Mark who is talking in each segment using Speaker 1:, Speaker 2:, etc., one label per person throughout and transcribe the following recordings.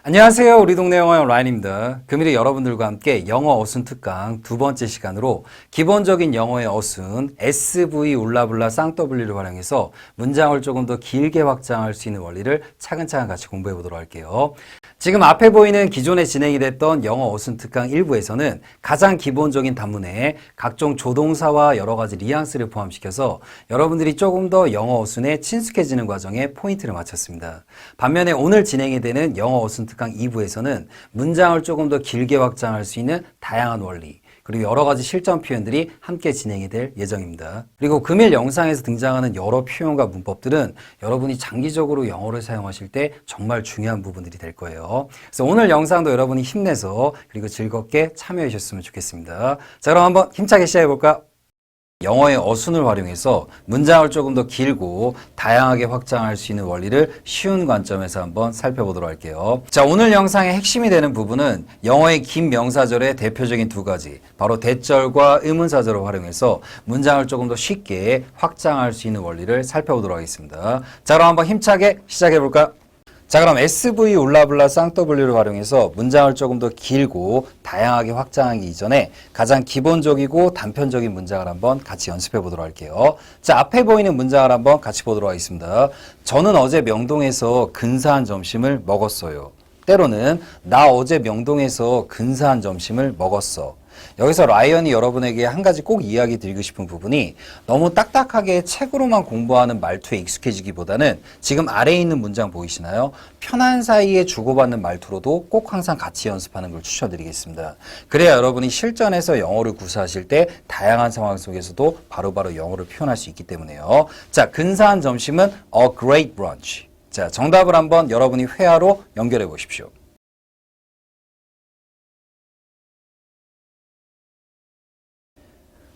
Speaker 1: 안녕하세요. 우리 동네 영어형 라인입니다. 금일에 여러분들과 함께 영어 어순 특강 두 번째 시간으로 기본적인 영어의 어순 SV 울라블라 쌍W를 활용해서 문장을 조금 더 길게 확장할 수 있는 원리를 차근차근 같이 공부해 보도록 할게요. 지금 앞에 보이는 기존에 진행이 됐던 영어 어순 특강 1부에서는 가장 기본적인 단문에 각종 조동사와 여러 가지 뉘앙스를 포함시켜서 여러분들이 조금 더 영어 어순에 친숙해지는 과정에 포인트를 맞췄습니다. 반면에 오늘 진행이 되는 영어 어순 특강 2부에서는 문장을 조금 더 길게 확장할 수 있는 다양한 원리 그리고 여러 가지 실전 표현들이 함께 진행이 될 예정입니다. 그리고 금일 영상에서 등장하는 여러 표현과 문법들은 여러분이 장기적으로 영어를 사용하실 때 정말 중요한 부분들이 될 거예요. 그래서 오늘 영상도 여러분이 힘내서 그리고 즐겁게 참여해 주셨으면 좋겠습니다. 자, 그럼 한번 힘차게 시작해 볼까요? 영어의 어순을 활용해서 문장을 조금 더 길고 다양하게 확장할 수 있는 원리를 쉬운 관점에서 한번 살펴보도록 할게요. 자, 오늘 영상의 핵심이 되는 부분은 영어의 긴 명사절의 대표적인 두 가지, 바로 대절과 의문사절을 활용해서 문장을 조금 더 쉽게 확장할 수 있는 원리를 살펴보도록 하겠습니다. 자, 그럼 한번 힘차게 시작해 볼까요? 자, 그럼 SV 울라블라 쌍W를 활용해서 문장을 조금 더 길고 다양하게 확장하기 이전에 가장 기본적이고 단편적인 문장을 한번 같이 연습해 보도록 할게요. 자, 앞에 보이는 문장을 한번 같이 보도록 하겠습니다. 저는 어제 명동에서 근사한 점심을 먹었어요. 때로는 나 어제 명동에서 근사한 점심을 먹었어. 여기서 라이언이 여러분에게 한 가지 꼭 이야기 드리고 싶은 부분이 너무 딱딱하게 책으로만 공부하는 말투에 익숙해지기보다는 지금 아래에 있는 문장 보이시나요? 편한 사이에 주고받는 말투로도 꼭 항상 같이 연습하는 걸 추천드리겠습니다. 그래야 여러분이 실전에서 영어를 구사하실 때 다양한 상황 속에서도 바로바로 영어를 표현할 수 있기 때문에요. 자, 근사한 점심은 a great brunch. 자, 정답을 한번 여러분이 회화로 연결해 보십시오.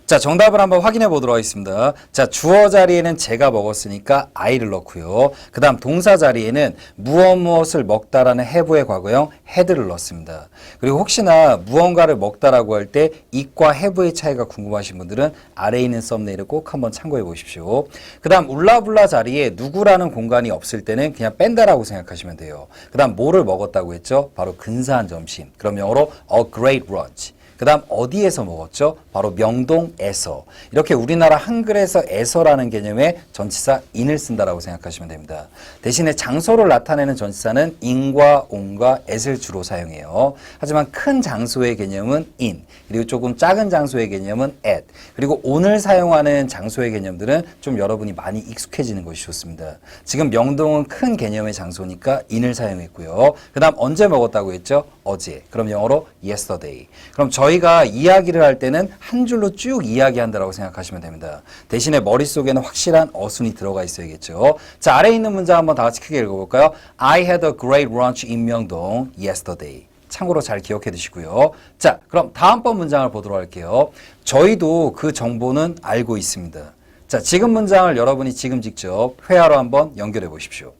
Speaker 1: 자, 정답을 한번 확인해 보도록 하겠습니다. 자, 주어 자리에는 제가 먹었으니까 I를 넣고요. 그 다음 동사 자리에는 무엇을 먹다라는 have의 과거형 had를 넣습니다. 그리고 혹시나 무언가를 먹다라고 할 때 it과 have의 차이가 궁금하신 분들은 아래에 있는 썸네일을 꼭 한번 참고해 보십시오. 그 다음 울라블라 자리에 누구라는 공간이 없을 때는 그냥 뺀다라고 생각하시면 돼요. 그 다음 뭐를 먹었다고 했죠? 바로 근사한 점심. 그럼 영어로 a great brunch. 그 다음 어디에서 먹었죠? 바로 명동에서. 이렇게 우리나라 한글에서 에서라는 개념의 전치사 in을 쓴다라고 생각하시면 됩니다. 대신에 장소를 나타내는 전치사는 in과 on과 at을 주로 사용해요. 하지만 큰 장소의 개념은 in, 그리고 조금 작은 장소의 개념은 at, 그리고 on을 사용하는 장소의 개념들은 좀 여러분이 많이 익숙해지는 것이 좋습니다. 지금 명동은 큰 개념의 장소니까 in을 사용했고요. 그 다음 언제 먹었다고 했죠? 어제. 그럼 영어로 yesterday. 그럼 저희가 이야기를 할 때는 한 줄로 쭉 이야기한다라고 생각하시면 됩니다. 대신에 머릿속에는 확실한 어순이 들어가 있어야겠죠. 자, 아래에 있는 문장 한번 다 같이 크게 읽어볼까요? I had a great brunch in 명동 yesterday. 참고로 잘 기억해 두시고요. 자, 그럼 다음번 문장을 보도록 할게요. 저희도 그 정보는 알고 있습니다. 자, 지금 문장을 여러분이 지금 직접 회화로 한번 연결해 보십시오.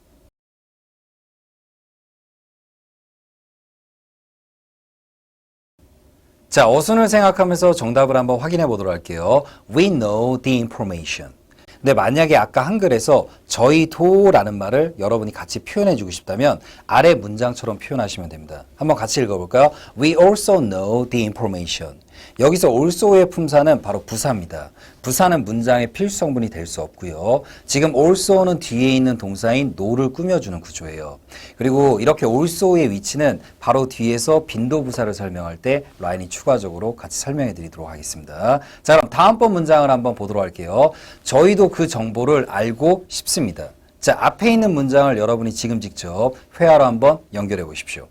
Speaker 1: 자, 어순을 생각하면서 정답을 한번 확인해 보도록 할게요. We know the information. 근데 만약에 아까 한글에서 저희도라는 말을 여러분이 같이 표현해 주고 싶다면 아래 문장처럼 표현하시면 됩니다. 한번 같이 읽어볼까요? We also know the information. 여기서 also의 품사는 바로 부사입니다. 부사는 문장의 필수 성분이 될 수 없고요. 지금 also는 뒤에 있는 동사인 know를 꾸며주는 구조예요. 그리고 이렇게 also의 위치는 바로 뒤에서 빈도부사를 설명할 때 라인이 추가적으로 같이 설명해 드리도록 하겠습니다. 자, 그럼 다음번 문장을 한번 보도록 할게요. 저희도 그 정보를 알고 싶습니다. 자, 앞에 있는 문장을 여러분이 지금 직접 회화로 한번 연결해 보십시오.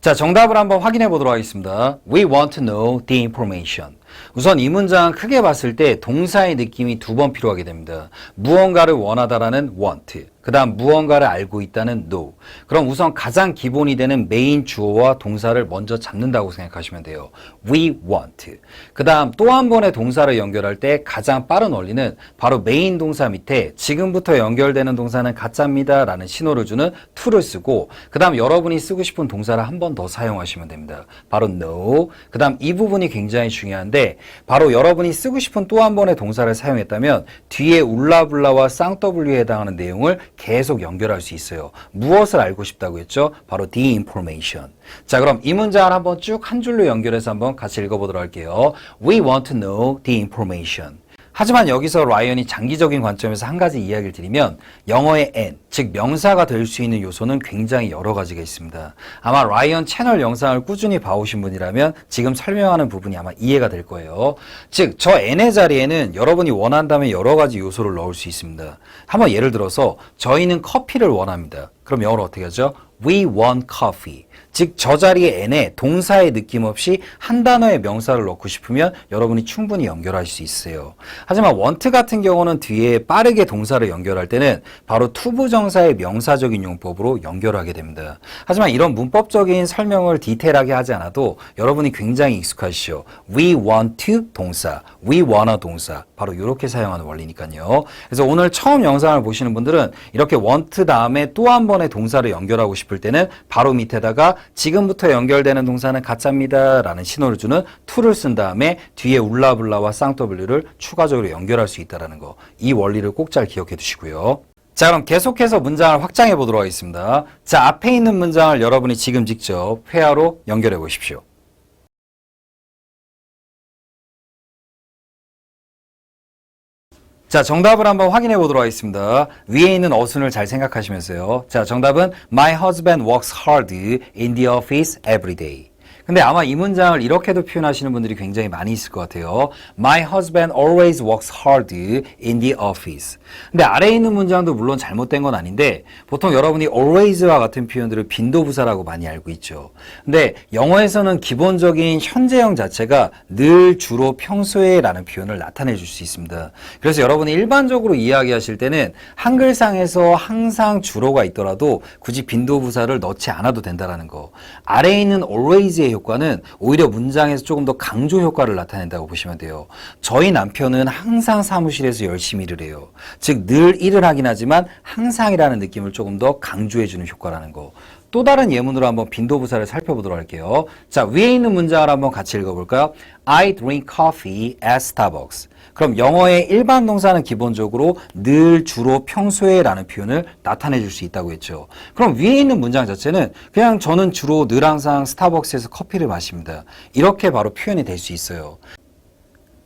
Speaker 1: 자, 정답을 한번 확인해 보도록 하겠습니다. We want to know the information. 우선 이 문장 크게 봤을 때 동사의 느낌이 두 번 필요하게 됩니다. 무언가를 원하다라는 want, 그 다음 무언가를 알고 있다는 know. 그럼 우선 가장 기본이 되는 메인 주어와 동사를 먼저 잡는다고 생각하시면 돼요. We want. 그 다음 또 한 번의 동사를 연결할 때 가장 빠른 원리는 바로 메인 동사 밑에 지금부터 연결되는 동사는 가짜입니다 라는 신호를 주는 to를 쓰고 그 다음 여러분이 쓰고 싶은 동사를 한 번 더 사용하시면 됩니다. 바로 know. 그 다음 이 부분이 굉장히 중요한데 있는데 바로 여러분이 쓰고 싶은 또 한 번의 동사를 사용했다면 뒤에 울라블라와 쌍W에 해당하는 내용을 계속 연결할 수 있어요. 무엇을 알고 싶다고 했죠? 바로 the information. 자, 그럼 이 문장을 한번 쭉 한 줄로 연결해서 한번 같이 읽어보도록 할게요. We want to know the information. 하지만 여기서 라이언이 장기적인 관점에서 한 가지 이야기를 드리면 영어의 and, 즉 명사가 될 수 있는 요소는 굉장히 여러 가지가 있습니다. 아마 라이언 채널 영상을 꾸준히 봐오신 분이라면 지금 설명하는 부분이 아마 이해가 될 거예요. 즉, 저 and의 자리에는 여러분이 원한다면 여러 가지 요소를 넣을 수 있습니다. 한번 예를 들어서 저희는 커피를 원합니다. 그럼 영어로 어떻게 하죠? We want coffee. 즉, 저 자리에 n에 동사의 느낌 없이 한 단어의 명사를 넣고 싶으면 여러분이 충분히 연결할 수 있어요. 하지만 want 같은 경우는 뒤에 빠르게 동사를 연결할 때는 바로 투부정사의 명사적인 용법으로 연결하게 됩니다. 하지만 이런 문법적인 설명을 디테일하게 하지 않아도 여러분이 굉장히 익숙하시죠. We want to 동사, we wanna 동사. 바로 이렇게 사용하는 원리니까요. 그래서 오늘 처음 영상을 보시는 분들은 이렇게 want 다음에 또 한 번의 동사를 연결하고 싶을 때는 바로 밑에다가 지금부터 연결되는 동사는 가짜입니다 라는 신호를 주는 to를 쓴 다음에 뒤에 울라블라와 쌍W를 추가적으로 연결할 수 있다는 거. 이 원리를 꼭 잘 기억해 두시고요. 자, 그럼 계속해서 문장을 확장해 보도록 하겠습니다. 자, 앞에 있는 문장을 여러분이 지금 직접 회화로 연결해 보십시오. 자, 정답을 한번 확인해 보도록 하겠습니다. 위에 있는 어순을 잘 생각하시면서요. 자, 정답은 My husband works hard in the office every day. 근데 아마 이 문장을 이렇게도 표현하시는 분들이 굉장히 많이 있을 것 같아요. My husband always works hard in the office. 근데 아래에 있는 문장도 물론 잘못된 건 아닌데 보통 여러분이 always와 같은 표현들을 빈도부사라고 많이 알고 있죠. 근데 영어에서는 기본적인 현재형 자체가 늘, 주로, 평소에 라는 표현을 나타내 줄 수 있습니다. 그래서 여러분이 일반적으로 이야기하실 때는 한글상에서 항상 주로가 있더라도 굳이 빈도부사를 넣지 않아도 된다는 거. 아래에 있는 always의 효과는 오히려 문장에서 조금 더 강조 효과를 나타낸다고 보시면 돼요. 저희 남편은 항상 사무실에서 열심히 일을 해요. 즉, 늘 일을 하긴 하지만 항상이라는 느낌을 조금 더 강조해주는 효과라는 거. 또 다른 예문으로 한번 빈도부사를 살펴보도록 할게요. 자, 위에 있는 문장을 한번 같이 읽어볼까요? I drink coffee at Starbucks. 그럼 영어의 일반 동사는 기본적으로 늘, 주로, 평소에 라는 표현을 나타내 줄 수 있다고 했죠. 그럼 위에 있는 문장 자체는 그냥 저는 주로 늘 항상 스타벅스에서 커피를 마십니다. 이렇게 바로 표현이 될 수 있어요.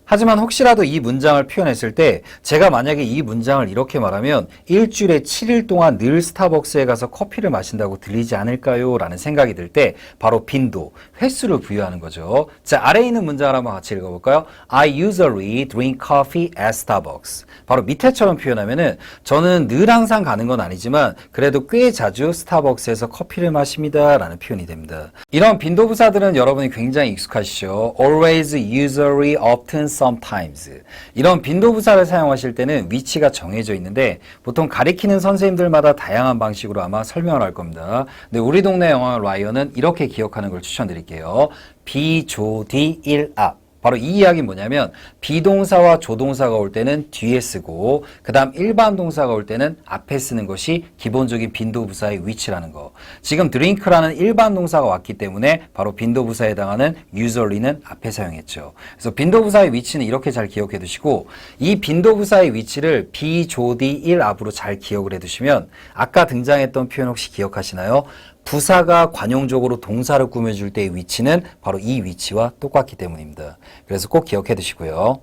Speaker 1: 하지만 혹시라도 이 문장을 표현했을 때 제가 만약에 이 문장을 이렇게 말하면 일주일에 7일 동안 늘 스타벅스에 가서 커피를 마신다고 들리지 않을까요? 라는 생각이 들 때 바로 빈도, 횟수를 부여하는 거죠. 자, 아래에 있는 문장을 한번 같이 읽어볼까요? I usually drink coffee at Starbucks. 바로 밑에처럼 표현하면은 저는 늘 항상 가는 건 아니지만 그래도 꽤 자주 스타벅스에서 커피를 마십니다 라는 표현이 됩니다. 이런 빈도부사들은 여러분이 굉장히 익숙하시죠. Always, usually, often, sometimes. 이런 빈도부사를 사용하실 때는 위치가 정해져 있는데 보통 가리키는 선생님들마다 다양한 방식으로 아마 설명을 할 겁니다. 근데 우리 동네 영어 라이언은 이렇게 기억하는 걸 추천드릴게요. 비, 조, 디, 일, 앞. 바로 이 이야기는 뭐냐면 비동사와 조동사가 올 때는 뒤에 쓰고 그 다음 일반 동사가 올 때는 앞에 쓰는 것이 기본적인 빈도부사의 위치라는 거. 지금 drink라는 일반 동사가 왔기 때문에 바로 빈도부사에 해당하는 usually는 앞에 사용했죠. 그래서 빈도부사의 위치는 이렇게 잘 기억해 두시고 이 빈도부사의 위치를 비, 조, 디, 일, 앞으로 잘 기억을 해 두시면 아까 등장했던 표현 혹시 기억하시나요? 부사가 관용적으로 동사를 꾸며줄 때의 위치는 바로 이 위치와 똑같기 때문입니다. 그래서 꼭 기억해 두시고요.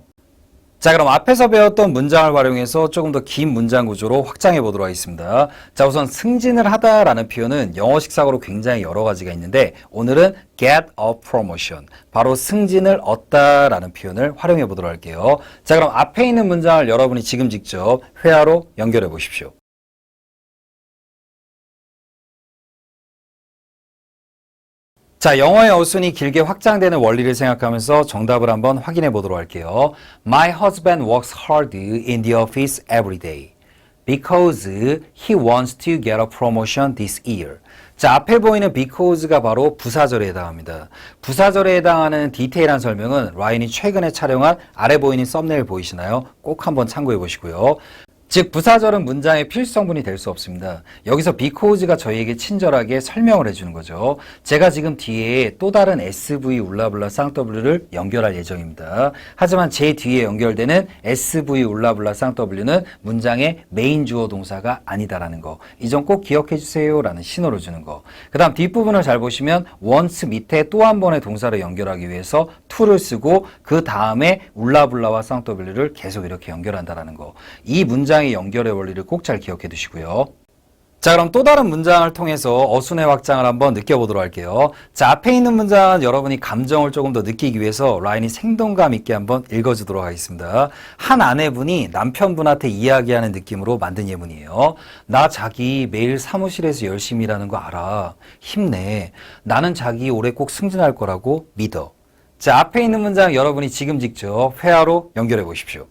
Speaker 1: 자, 그럼 앞에서 배웠던 문장을 활용해서 조금 더 긴 문장 구조로 확장해 보도록 하겠습니다. 자, 우선 승진을 하다라는 표현은 영어식상으로 굉장히 여러 가지가 있는데 오늘은 get a promotion, 바로 승진을 얻다라는 표현을 활용해 보도록 할게요. 자, 그럼 앞에 있는 문장을 여러분이 지금 직접 회화로 연결해 보십시오. 자, 영어의 어순이 길게 확장되는 원리를 생각하면서 정답을 한번 확인해 보도록 할게요. My husband works hard in the office every day because he wants to get a promotion this year. 자, 앞에 보이는 because가 바로 부사절에 해당합니다. 부사절에 해당하는 디테일한 설명은 라인이 최근에 촬영한 아래 보이는 썸네일 보이시나요? 꼭 한번 참고해 보시고요. 즉 부사절은 문장의 필수성분이 될 수 없습니다. 여기서 because가 저희에게 친절하게 설명을 해주는 거죠. 제가 지금 뒤에 또 다른 SV 울라블라 쌍W를 연결할 예정입니다. 하지만 제 뒤에 연결되는 SV 울라블라 쌍W는 문장의 메인 주어 동사가 아니다라는 거. 이 점 꼭 기억해 주세요 라는 신호를 주는 거. 그 다음 뒷부분을 잘 보시면 once 밑에 또 한 번의 동사를 연결하기 위해서 to를 쓰고 그 다음에 울라블라와 쌍W를 계속 이렇게 연결한다라는 거. 이 문장의 연결의 원리를 꼭 잘 기억해 두시고요. 자, 그럼 또 다른 문장을 통해서 어순의 확장을 한번 느껴보도록 할게요. 자, 앞에 있는 문장은 여러분이 감정을 조금 더 느끼기 위해서 라인이 생동감 있게 한번 읽어주도록 하겠습니다. 한 아내분이 남편분한테 이야기하는 느낌으로 만든 예문이에요. 나 자기 매일 사무실에서 열심히 일하는 거 알아. 힘내. 나는 자기 올해 꼭 승진할 거라고 믿어. 자, 앞에 있는 문장 여러분이 지금 직접 회화로 연결해 보십시오.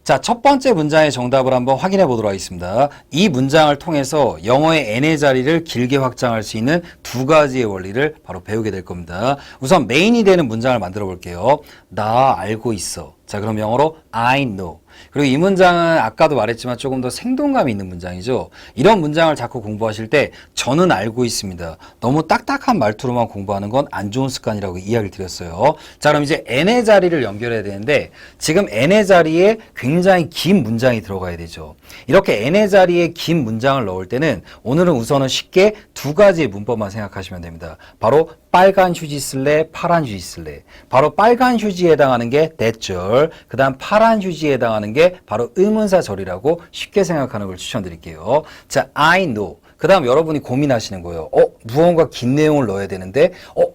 Speaker 1: 자, 첫 번째 문장의 정답을 한번 확인해 보도록 하겠습니다. 이 문장을 통해서 영어의 n의 자리를 길게 확장할 수 있는 두 가지의 원리를 바로 배우게 될 겁니다. 우선 메인이 되는 문장을 만들어 볼게요. 나 알고 있어. 자, 그럼 영어로 I know. 그리고 이 문장은 아까도 말했지만 조금 더 생동감이 있는 문장이죠. 이런 문장을 자꾸 공부하실 때 저는 알고 있습니다. 너무 딱딱한 말투로만 공부하는 건 안 좋은 습관이라고 이야기를 드렸어요. 자, 그럼 이제 n의 자리를 연결해야 되는데 지금 n의 자리에 굉장히 긴 문장이 들어가야 되죠. 이렇게 n의 자리에 긴 문장을 넣을 때는 오늘은 우선은 쉽게 두 가지의 문법만 생각하시면 됩니다. 바로 빨간 휴지 쓸래, 파란 휴지 쓸래. 바로 빨간 휴지에 해당하는 게 대절, 그 다음 파란 휴지에 해당하는 게 바로 의문사절이라고 쉽게 생각하는 걸 추천드릴게요. 자, I know. 그 다음 여러분이 고민하시는 거예요. 무언가 긴 내용을 넣어야 되는데,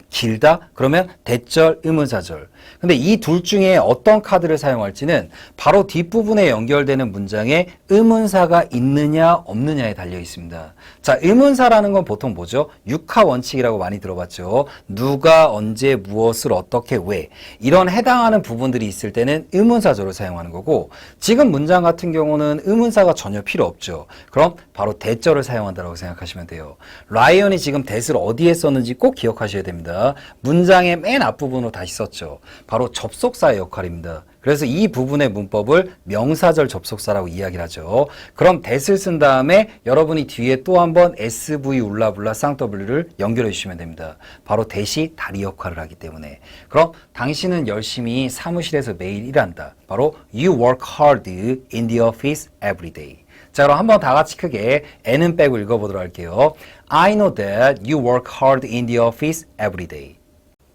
Speaker 1: 길다? 그러면 대절, 의문사절. 근데 이 둘 중에 어떤 카드를 사용할지는 바로 뒷부분에 연결되는 문장에 의문사가 있느냐, 없느냐에 달려 있습니다. 자, 의문사라는 건 보통 뭐죠? 육하 원칙이라고 많이 들어봤죠. 누가, 언제, 무엇을, 어떻게, 왜. 이런 해당하는 부분들이 있을 때는 의문사절을 사용하는 거고, 지금 문장 같은 경우는 의문사가 전혀 필요 없죠. 그럼 바로 대절을 사용한다고 생각하시면 돼요. 라이언이 지금 that을 어디에 썼는지 꼭 기억하셔야 됩니다. 문장의 맨 앞부분으로 다시 썼죠. 바로 접속사의 역할입니다. 그래서 이 부분의 문법을 명사절 접속사라고 이야기를 하죠. 그럼 that을 쓴 다음에 여러분이 뒤에 또 한번 SV 울라블라 쌍W를 연결해 주시면 됩니다. 바로 that이 다리 역할을 하기 때문에. 그럼 당신은 열심히 사무실에서 매일 일한다. 바로 you work hard in the office every day. 자, 그럼 한번 다 같이 크게 n은 빼고 읽어보도록 할게요. I know that you work hard in the office every day.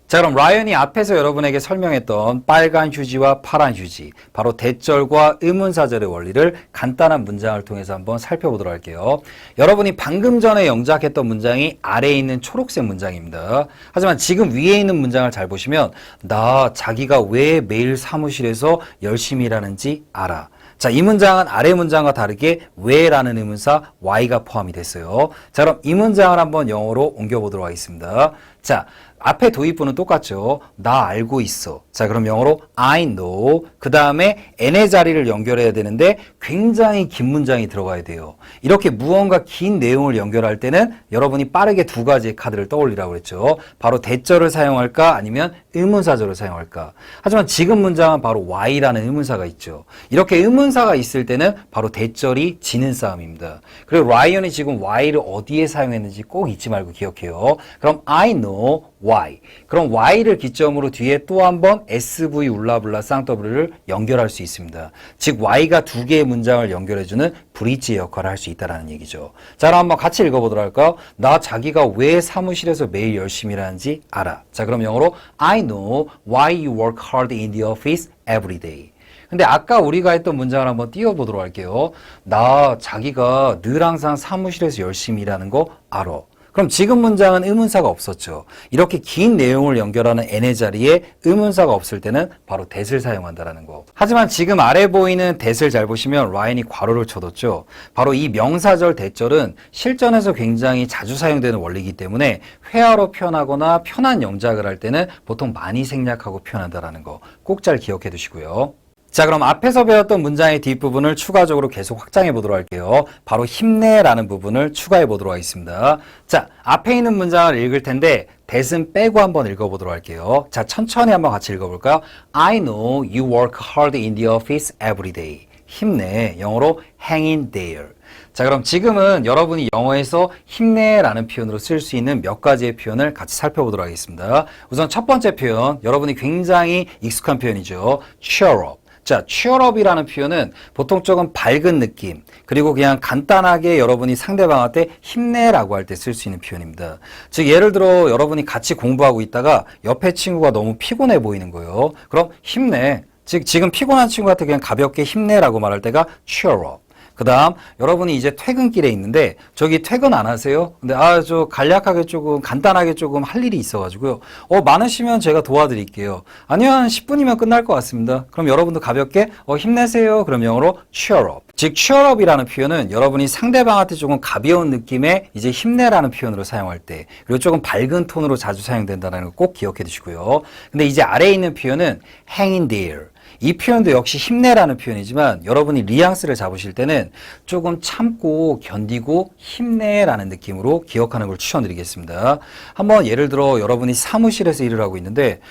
Speaker 1: 자, 그럼 라이언이 앞에서 여러분에게 설명했던 빨간 휴지와 파란 휴지, 바로 대절과 의문사절의 원리를 간단한 문장을 통해서 한번 살펴보도록 할게요. 여러분이 방금 전에 영작했던 문장이 아래에 있는 초록색 문장입니다. 하지만 지금 위에 있는 문장을 잘 보시면 나 자기가 왜 매일 사무실에서 열심히 일하는지 알아. 자, 이 문장은 아래 문장과 다르게 왜라는 의문사 why가 포함이 됐어요. 자, 그럼 이 문장을 한번 영어로 옮겨보도록 하겠습니다. 자, 앞에 도입부는 똑같죠. 나 알고 있어. 자, 그럼 영어로 I know. 그 다음에 n의 자리를 연결해야 되는데 굉장히 긴 문장이 들어가야 돼요. 이렇게 무언가 긴 내용을 연결할 때는 여러분이 빠르게 두 가지의 카드를 떠올리라고 그랬죠. 바로 대절을 사용할까 아니면 의문사절을 사용할까. 하지만 지금 문장은 바로 why라는 의문사가 있죠. 이렇게 의문사가 있을 때는 바로 대절이 지는 싸움입니다. 그리고 라이언이 지금 why를 어디에 사용했는지 꼭 잊지 말고 기억해요. 그럼 I know why. 그럼 why를 기점으로 뒤에 또 한 번 SV 울라블라 쌍W를 연결할 수 있습니다. 즉 why가 두 개의 문장을 연결해주는 브릿지의 역할을 할 수 있다는 얘기죠. 자, 그럼 한번 같이 읽어보도록 할까요? 나 자기가 왜 사무실에서 매일 열심히 일하는지 알아. 자, 그럼 영어로 I know why you work hard in the office every day. 근데 아까 우리가 했던 문장을 한번 띄워보도록 할게요. 나 자기가 늘 항상 사무실에서 열심히 일하는 거 알아. 그럼 지금 문장은 의문사가 없었죠. 이렇게 긴 내용을 연결하는 n의 자리에 의문사가 없을 때는 바로 that을 사용한다는 거. 하지만 지금 아래 보이는 that을 잘 보시면 라인이 괄호를 쳐뒀죠. 바로 이 명사절 대절은 실전에서 굉장히 자주 사용되는 원리이기 때문에 회화로 표현하거나 편한 영작을 할 때는 보통 많이 생략하고 표현한다는 거 꼭 잘 기억해 두시고요. 자, 그럼 앞에서 배웠던 문장의 뒷부분을 추가적으로 계속 확장해 보도록 할게요. 바로 힘내라는 부분을 추가해 보도록 하겠습니다. 자, 앞에 있는 문장을 읽을 텐데 that은 빼고 한번 읽어보도록 할게요. 자, 천천히 한번 같이 읽어볼까요? I know you work hard in the office every day. 힘내, 영어로 hang in there. 자, 그럼 지금은 여러분이 영어에서 힘내라는 표현으로 쓸 수 있는 몇 가지의 표현을 같이 살펴보도록 하겠습니다. 우선 첫 번째 표현, 여러분이 굉장히 익숙한 표현이죠. cheer up. 자, cheer up이라는 표현은 보통 조금 밝은 느낌, 그리고 그냥 간단하게 여러분이 상대방한테 힘내라고 할 때 쓸 수 있는 표현입니다. 즉, 예를 들어 여러분이 같이 공부하고 있다가 옆에 친구가 너무 피곤해 보이는 거예요. 그럼 힘내. 즉, 지금 피곤한 친구한테 그냥 가볍게 힘내라고 말할 때가 cheer up. 그 다음 여러분이 이제 퇴근길에 있는데 저기 퇴근 안 하세요? 근데 저 간략하게 조금 간단하게 조금 할 일이 있어가지고요. 많으시면 제가 도와드릴게요. 아니요, 한 10분이면 끝날 것 같습니다. 그럼 여러분도 가볍게 힘내세요. 그럼 영어로 cheer up. 즉 cheer up이라는 표현은 여러분이 상대방한테 조금 가벼운 느낌의 이제 힘내라는 표현으로 사용할 때, 그리고 조금 밝은 톤으로 자주 사용된다는 걸 꼭 기억해 두시고요. 근데 이제 아래에 있는 표현은 hang in there. 이 표현도 역시 힘내라는 표현이지만 여러분이 뉘앙스를 잡으실 때는 조금 참고 견디고 힘내라는 느낌으로 기억하는 걸 추천드리겠습니다. 한번 예를 들어 여러분이 사무실에서 일을 하고 있는데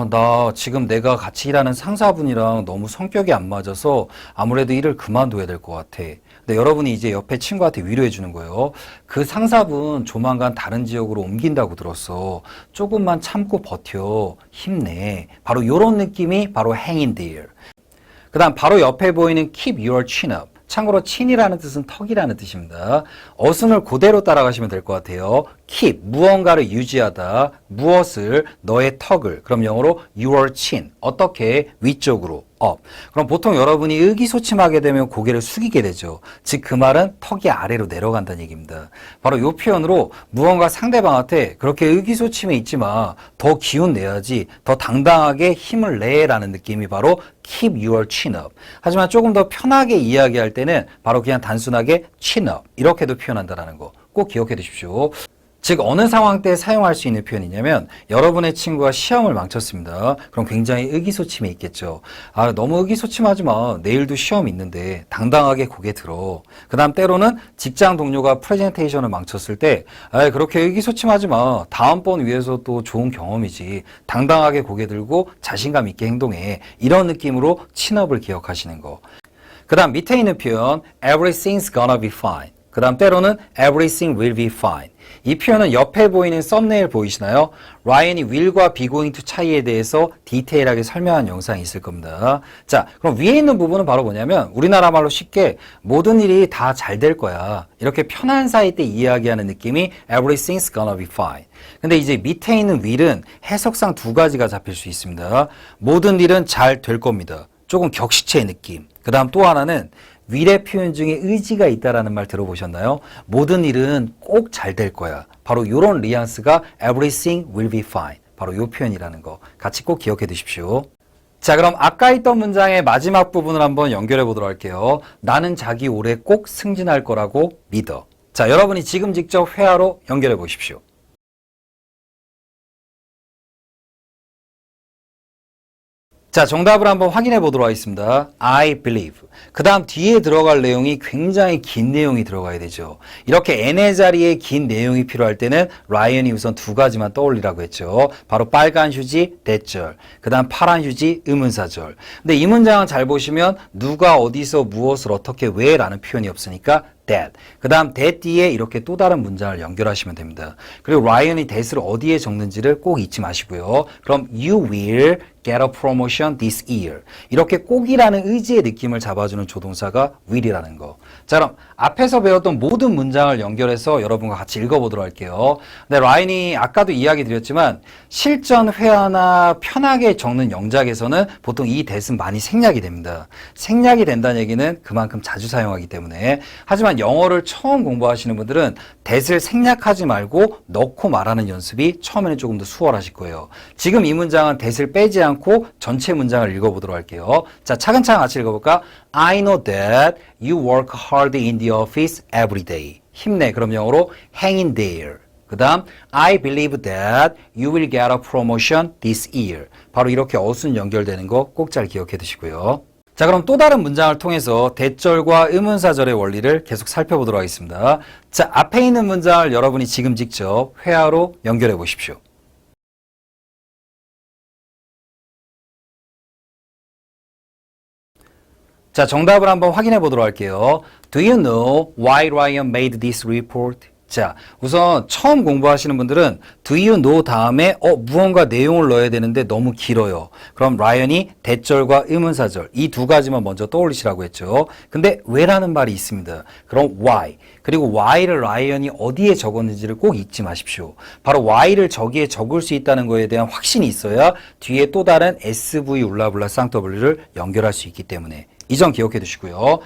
Speaker 1: 나 지금 내가 같이 일하는 상사분이랑 너무 성격이 안 맞아서 아무래도 일을 그만둬야 될 것 같아. 근데 여러분이 이제 옆에 친구한테 위로해 주는 거예요. 그 상사분 조만간 다른 지역으로 옮긴다고 들었어. 조금만 참고 버텨. 힘내. 바로 이런 느낌이 바로 hang in there. 그 다음 바로 옆에 보이는 keep your chin up. 참고로 chin이라는 뜻은 턱이라는 뜻입니다. 어순을 그대로 따라가시면 될 것 같아요. keep, 무언가를 유지하다, 무엇을, 너의 턱을. 그럼 영어로 your chin. 어떻게? 위쪽으로. up. 그럼 보통 여러분이 의기소침하게 되면 고개를 숙이게 되죠. 즉 그 말은 턱이 아래로 내려간다는 얘기입니다. 바로 이 표현으로 무언가 상대방한테 그렇게 의기소침해 있지 마. 더 기운 내야지. 더 당당하게 힘을 내라는 느낌이 바로 keep your chin up. 하지만 조금 더 편하게 이야기할 때는 바로 그냥 단순하게 chin up. 이렇게도 표현한다는 거 꼭 기억해 두십시오. 즉 어느 상황 때 사용할 수 있는 표현이냐면 여러분의 친구가 시험을 망쳤습니다. 그럼 굉장히 의기소침해 있겠죠. 너무 의기소침하지 마. 내일도 시험 있는데 당당하게 고개 들어. 그 다음 때로는 직장 동료가 프레젠테이션을 망쳤을 때 그렇게 의기소침하지 마. 다음번 위해서 또 좋은 경험이지. 당당하게 고개 들고 자신감 있게 행동해. 이런 느낌으로 친업을 기억하시는 거. 그 다음 밑에 있는 표현 Everything's gonna be fine. 그 다음 때로는 Everything will be fine. 이 표현은 옆에 보이는 썸네일 보이시나요? 라이언이 will과 be going to 차이에 대해서 디테일하게 설명한 영상이 있을 겁니다. 자, 그럼 위에 있는 부분은 바로 뭐냐면 우리나라 말로 쉽게 모든 일이 다 잘 될 거야. 이렇게 편한 사이 때 이야기하는 느낌이 Everything's gonna be fine. 근데 이제 밑에 있는 will은 해석상 두 가지가 잡힐 수 있습니다. 모든 일은 잘 될 겁니다. 조금 격식체의 느낌. 그 다음 또 하나는 will의 표현 중에 의지가 있다라는 말 들어보셨나요? 모든 일은 꼭 잘 될 거야. 바로 이런 뉘앙스가 everything will be fine. 바로 이 표현이라는 거 같이 꼭 기억해 두십시오. 자, 그럼 아까 있던 문장의 마지막 부분을 한번 연결해 보도록 할게요. 나는 자기 올해 꼭 승진할 거라고 믿어. 자, 여러분이 지금 직접 회화로 연결해 보십시오. 자, 정답을 한번 확인해 보도록 하겠습니다. I believe. 그 다음 뒤에 들어갈 내용이 굉장히 긴 내용이 들어가야 되죠. 이렇게 n의 자리에 긴 내용이 필요할 때는 라이언이 우선 두 가지만 떠올리라고 했죠. 바로 빨간 휴지, 대절. 그 다음 파란 휴지, 의문사절. 근데 이 문장은 잘 보시면 누가 어디서 무엇을 어떻게 왜 라는 표현이 없으니까 that. 그 다음 that 뒤에 이렇게 또 다른 문장을 연결하시면 됩니다. 그리고 라이언이 that을 어디에 적는지를 꼭 잊지 마시고요. 그럼 you will get a promotion this year. 이렇게 꼭이라는 의지의 느낌을 잡아주는 조동사가 will이라는 거. 자, 그럼 앞에서 배웠던 모든 문장을 연결해서 여러분과 같이 읽어보도록 할게요. 근데 라이언이 아까도 이야기 드렸지만 실전 회화나 편하게 적는 영작에서는 보통 이 that은 많이 생략이 됩니다. 생략이 된다는 얘기는 그만큼 자주 사용하기 때문에. 하지만 영어를 처음 공부하시는 분들은 that을 생략하지 말고 넣고 말하는 연습이 처음에는 조금 더 수월하실 거예요. 지금 이 문장은 that을 빼지 않고 전체 문장을 읽어보도록 할게요. 자, 차근차근 같이 읽어볼까? I know that you work hard in the office every day. 힘내. 그럼 영어로 hang in there. 그 다음 I believe that you will get a promotion this year. 바로 이렇게 어순 연결되는 거 꼭 잘 기억해 두시고요. 자, 그럼 또 다른 문장을 통해서 대절과 의문사절의 원리를 계속 살펴보도록 하겠습니다. 자, 앞에 있는 문장을 여러분이 지금 직접 회화로 연결해 보십시오. 자, 정답을 한번 확인해 보도록 할게요. Do you know why Ryan made this report? 자, 우선 처음 공부하시는 분들은 do you know 다음에 무언가 내용을 넣어야 되는데 너무 길어요. 그럼 라이언이 대절과 의문사절 이 두 가지만 먼저 떠올리시라고 했죠. 근데 왜라는 말이 있습니다. 그럼 why. 그리고 why를 라이언이 어디에 적었는지를 꼭 잊지 마십시오. 바로 why를 저기에 적을 수 있다는 거에 대한 확신이 있어야 뒤에 또 다른 SV 울라블라 쌍W를 연결할 수 있기 때문에 이 점 기억해 두시고요.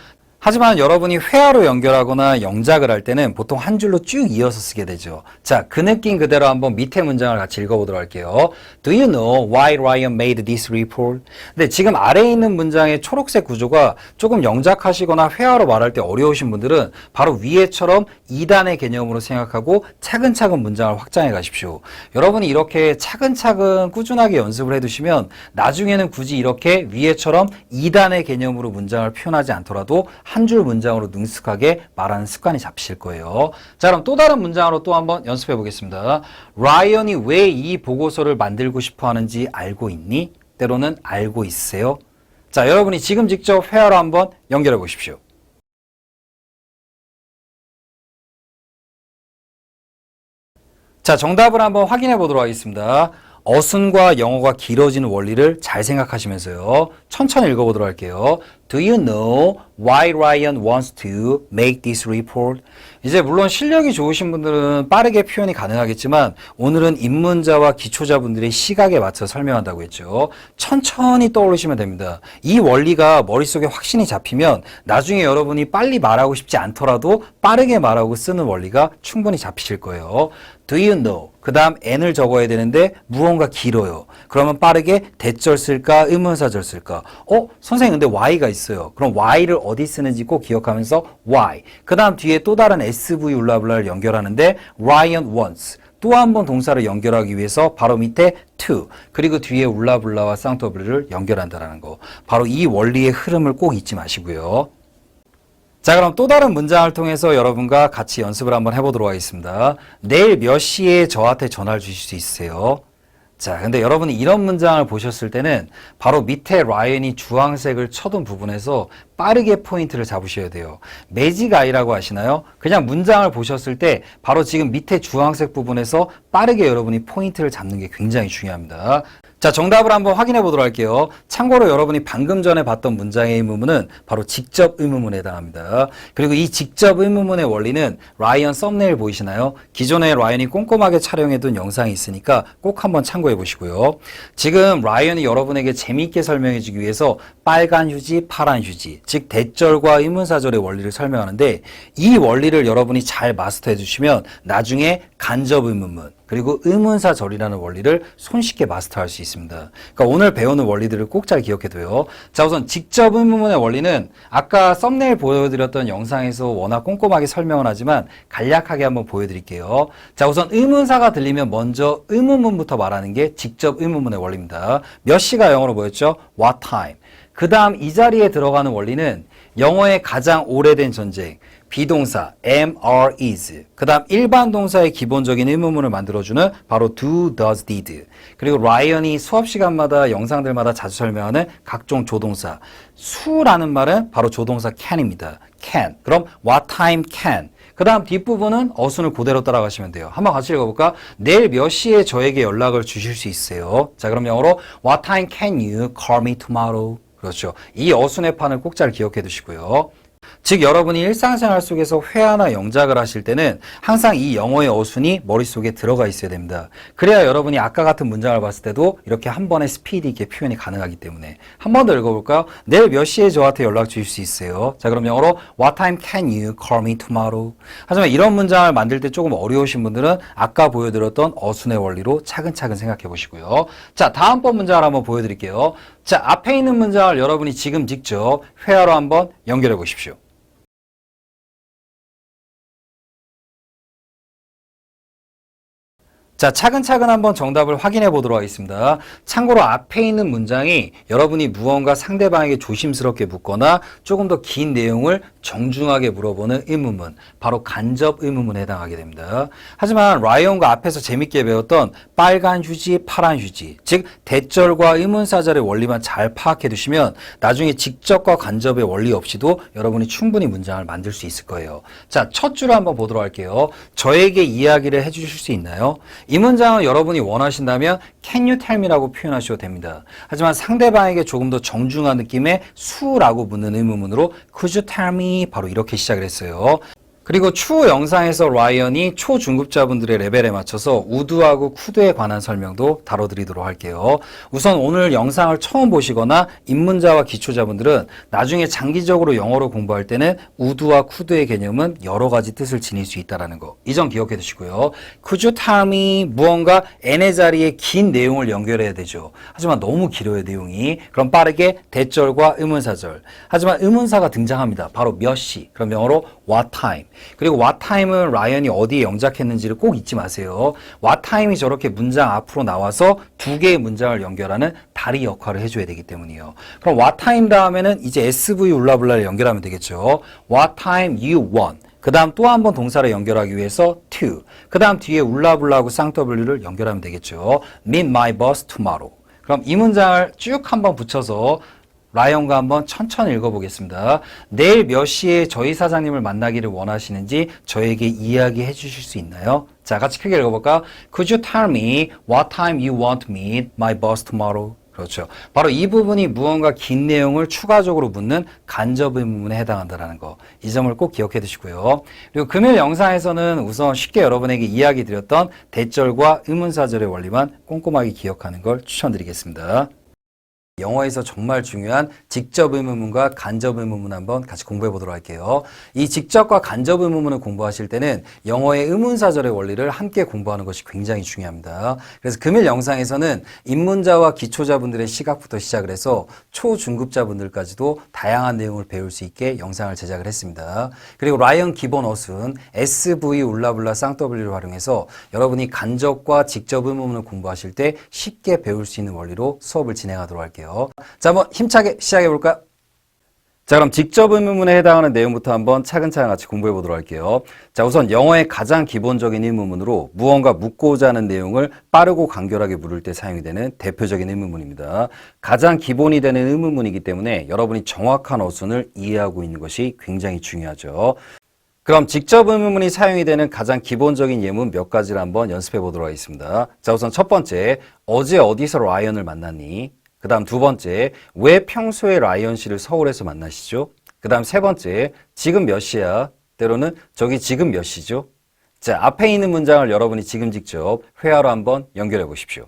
Speaker 1: 하지만 여러분이 회화로 연결하거나 영작을 할 때는 보통 한 줄로 쭉 이어서 쓰게 되죠. 자, 그 느낌 그대로 한번 밑에 문장을 같이 읽어보도록 할게요. Do you know why Ryan made this report? 근데 지금 아래에 있는 문장의 초록색 구조가 조금 영작하시거나 회화로 말할 때 어려우신 분들은 바로 위에처럼 2단의 개념으로 생각하고 차근차근 문장을 확장해 가십시오. 여러분이 이렇게 차근차근 꾸준하게 연습을 해두시면 나중에는 굳이 이렇게 위에처럼 2단의 개념으로 문장을 표현하지 않더라도 한 줄 문장으로 능숙하게 말하는 습관이 잡히실 거예요. 자, 그럼 또 다른 문장으로 또 한번 연습해 보겠습니다. 라이언이 왜 이 보고서를 만들고 싶어 하는지 알고 있니? 때로는 알고 있으세요? 자, 여러분이 지금 직접 회화로 한번 연결해 보십시오. 자, 정답을 한번 확인해 보도록 하겠습니다. 어순과 영어가 길어지는 원리를 잘 생각하시면서요. 천천히 읽어보도록 할게요. Do you know why Ryan wants to make this report? 이제 물론 실력이 좋으신 분들은 빠르게 표현이 가능하겠지만 오늘은 입문자와 기초자분들의 시각에 맞춰 설명한다고 했죠. 천천히 떠올리시면 됩니다. 이 원리가 머릿속에 확신이 잡히면 나중에 여러분이 빨리 말하고 싶지 않더라도 빠르게 말하고 쓰는 원리가 충분히 잡히실 거예요. Do you know? 그 다음 n을 적어야 되는데 무언가 길어요. 그러면 빠르게 대절 쓸까 의문사절 쓸까? 선생님 근데 why가 있어요. 그럼 why를 어디 쓰는지 꼭 기억하면서 why. 그 다음 뒤에 또 다른 SV 울라블라를 연결하는데 Ryan wants. 또 한 번 동사를 연결하기 위해서 바로 밑에 to 그리고 뒤에 울라블라와 쌍W를 연결한다는 거. 바로 이 원리의 흐름을 꼭 잊지 마시고요. 자, 그럼 또 다른 문장을 통해서 여러분과 같이 연습을 한번 해보도록 하겠습니다. 내일 몇 시에 저한테 전화를 주실 수 있으세요? 자, 근데 여러분이 이런 문장을 보셨을 때는 바로 밑에 라이언이 주황색을 쳐둔 부분에서 빠르게 포인트를 잡으셔야 돼요. 매직 아이라고 하시나요? 그냥 문장을 보셨을 때 바로 지금 밑에 주황색 부분에서 빠르게 여러분이 포인트를 잡는 게 굉장히 중요합니다. 자, 정답을 한번 확인해 보도록 할게요. 참고로 여러분이 방금 전에 봤던 문장의 의문문은 바로 직접 의문문에 해당합니다. 그리고 이 직접 의문문의 원리는 라이언 썸네일 보이시나요? 기존에 라이언이 꼼꼼하게 촬영해둔 영상이 있으니까 꼭 한번 참고해 보시고요. 지금 라이언이 여러분에게 재미있게 설명해 주기 위해서 빨간 휴지, 파란 휴지, 즉 대절과 의문사절의 원리를 설명하는데 이 원리를 여러분이 잘 마스터해 주시면 나중에 간접 의문문 그리고 의문사절이라는 원리를 손쉽게 마스터할 수 있습니다. 그러니까 오늘 배우는 원리들을 꼭 잘 기억해둬요. 자, 우선 직접 의문문의 원리는 아까 썸네일 보여드렸던 영상에서 워낙 꼼꼼하게 설명을 하지만 간략하게 한번 보여드릴게요. 자, 우선 의문사가 들리면 먼저 의문문부터 말하는 게 직접 의문문의 원리입니다. 몇 시가 영어로 뭐였죠? What time. 그 다음 이 자리에 들어가는 원리는 영어의 가장 오래된 전쟁, 비동사, am, are, is. 그 다음 일반 동사의 기본적인 의문문을 만들어주는 바로 do, does, did. 그리고 라이언이 수업 시간마다 영상들마다 자주 설명하는 각종 조동사. 수라는 말은 바로 조동사 can입니다. can. 그럼 what time can. 그 다음 뒷부분은 어순을 그대로 따라가시면 돼요. 한번 같이 읽어볼까? 내일 몇 시에 저에게 연락을 주실 수 있어요? 자, 그럼 영어로 What time can you call me tomorrow? 그렇죠. 이 어순의 판을 꼭 잘 기억해 두시고요. 즉 여러분이 일상생활 속에서 회화나 영작을 하실 때는 항상 이 영어의 어순이 머릿속에 들어가 있어야 됩니다. 그래야 여러분이 아까 같은 문장을 봤을 때도 이렇게 한 번에 스피드 있게 표현이 가능하기 때문에 한 번 더 읽어볼까요? 내일 몇 시에 저한테 연락 주실 수 있어요? 자, 그럼 영어로 What time can you call me tomorrow? 하지만 이런 문장을 만들 때 조금 어려우신 분들은 아까 보여드렸던 어순의 원리로 차근차근 생각해 보시고요. 자, 다음번 문장을 한번 보여드릴게요. 자, 앞에 있는 문장을 여러분이 지금 직접 회화로 한번 연결해 보십시오. 자, 차근차근 한번 정답을 확인해 보도록 하겠습니다. 참고로 앞에 있는 문장이 여러분이 무언가 상대방에게 조심스럽게 묻거나 조금 더 긴 내용을 정중하게 물어보는 의문문, 바로 간접 의문문에 해당하게 됩니다. 하지만 라이언과 앞에서 재밌게 배웠던 빨간 휴지, 파란 휴지, 즉 대절과 의문사절의 원리만 잘 파악해 두시면 나중에 직접과 간접의 원리 없이도 여러분이 충분히 문장을 만들 수 있을 거예요. 자, 첫 줄을 한번 보도록 할게요. 저에게 이야기를 해주실 수 있나요? 이 문장은 여러분이 원하신다면 Can you tell me라고 표현하셔도 됩니다. 하지만 상대방에게 조금 더 정중한 느낌의 수라고 묻는 의문문으로 Could you tell me? 바로 이렇게 시작을 했어요. 그리고 추후 영상에서 라이언이 초중급자분들의 레벨에 맞춰서 우드하고 쿠드에 관한 설명도 다뤄드리도록 할게요. 우선 오늘 영상을 처음 보시거나 입문자와 기초자분들은 나중에 장기적으로 영어로 공부할 때는 우드와 쿠드의 개념은 여러 가지 뜻을 지닐 수 있다는 거. 이 점 기억해 두시고요. Could you tell me? 무언가 n의 자리에 긴 내용을 연결해야 되죠. 하지만 너무 길어요, 내용이. 그럼 빠르게 대절과 의문사절. 하지만 의문사가 등장합니다. 바로 몇 시. 그럼 영어로 what time. 그리고 what time은 라이언이 어디에 영작했는지를 꼭 잊지 마세요. what time이 저렇게 문장 앞으로 나와서 두 개의 문장을 연결하는 다리 역할을 해줘야 되기 때문이에요. 그럼 what time 다음에는 이제 SV 울라블라를 연결하면 되겠죠. what time you want. 그 다음 또 한 번 동사를 연결하기 위해서 to. 그 다음 뒤에 울라블라하고 쌍W를 연결하면 되겠죠. meet my boss tomorrow. 그럼 이 문장을 쭉 한번 붙여서 라이언과 한번 천천히 읽어보겠습니다. 내일 몇 시에 저희 사장님을 만나기를 원하시는지 저에게 이야기해 주실 수 있나요? 자, 같이 크게 읽어볼까? Could you tell me what time you want to meet my boss tomorrow? 그렇죠. 바로 이 부분이 무언가 긴 내용을 추가적으로 묻는 간접 의문문에 해당한다는 거. 이 점을 꼭 기억해 두시고요. 그리고 금일 영상에서는 우선 쉽게 여러분에게 이야기 드렸던 대절과 의문사절의 원리만 꼼꼼하게 기억하는 걸 추천드리겠습니다. 영어에서 정말 중요한 직접 의문문과 간접 의문문 한번 같이 공부해 보도록 할게요. 이 직접과 간접 의문문을 공부하실 때는 영어의 의문사절의 원리를 함께 공부하는 것이 굉장히 중요합니다. 그래서 금일 영상에서는 입문자와 기초자분들의 시각부터 시작을 해서 초중급자분들까지도 다양한 내용을 배울 수 있게 영상을 제작을 했습니다. 그리고 라이언 기본 어순 SV 울라블라 쌍W를 활용해서 여러분이 간접과 직접 의문문을 공부하실 때 쉽게 배울 수 있는 원리로 수업을 진행하도록 할게요. 자, 한번 힘차게 시작해 볼까요? 자, 그럼 직접 의문문에 해당하는 내용부터 한번 차근차근 같이 공부해 보도록 할게요. 자, 우선 영어의 가장 기본적인 의문문으로 무언가 묻고자 하는 내용을 빠르고 간결하게 물을 때 사용이 되는 대표적인 의문문입니다. 가장 기본이 되는 의문문이기 때문에 여러분이 정확한 어순을 이해하고 있는 것이 굉장히 중요하죠. 그럼 직접 의문문이 사용이 되는 가장 기본적인 예문 몇 가지를 한번 연습해 보도록 하겠습니다. 자, 우선 첫 번째, 어제 어디서 라이언을 만났니? 그 다음 두 번째, 왜 평소에 라이언 씨를 서울에서 만나시죠? 그 다음 세 번째, 지금 몇 시야? 때로는 저기 지금 몇 시죠? 자, 앞에 있는 문장을 여러분이 지금 직접 회화로 한번 연결해 보십시오.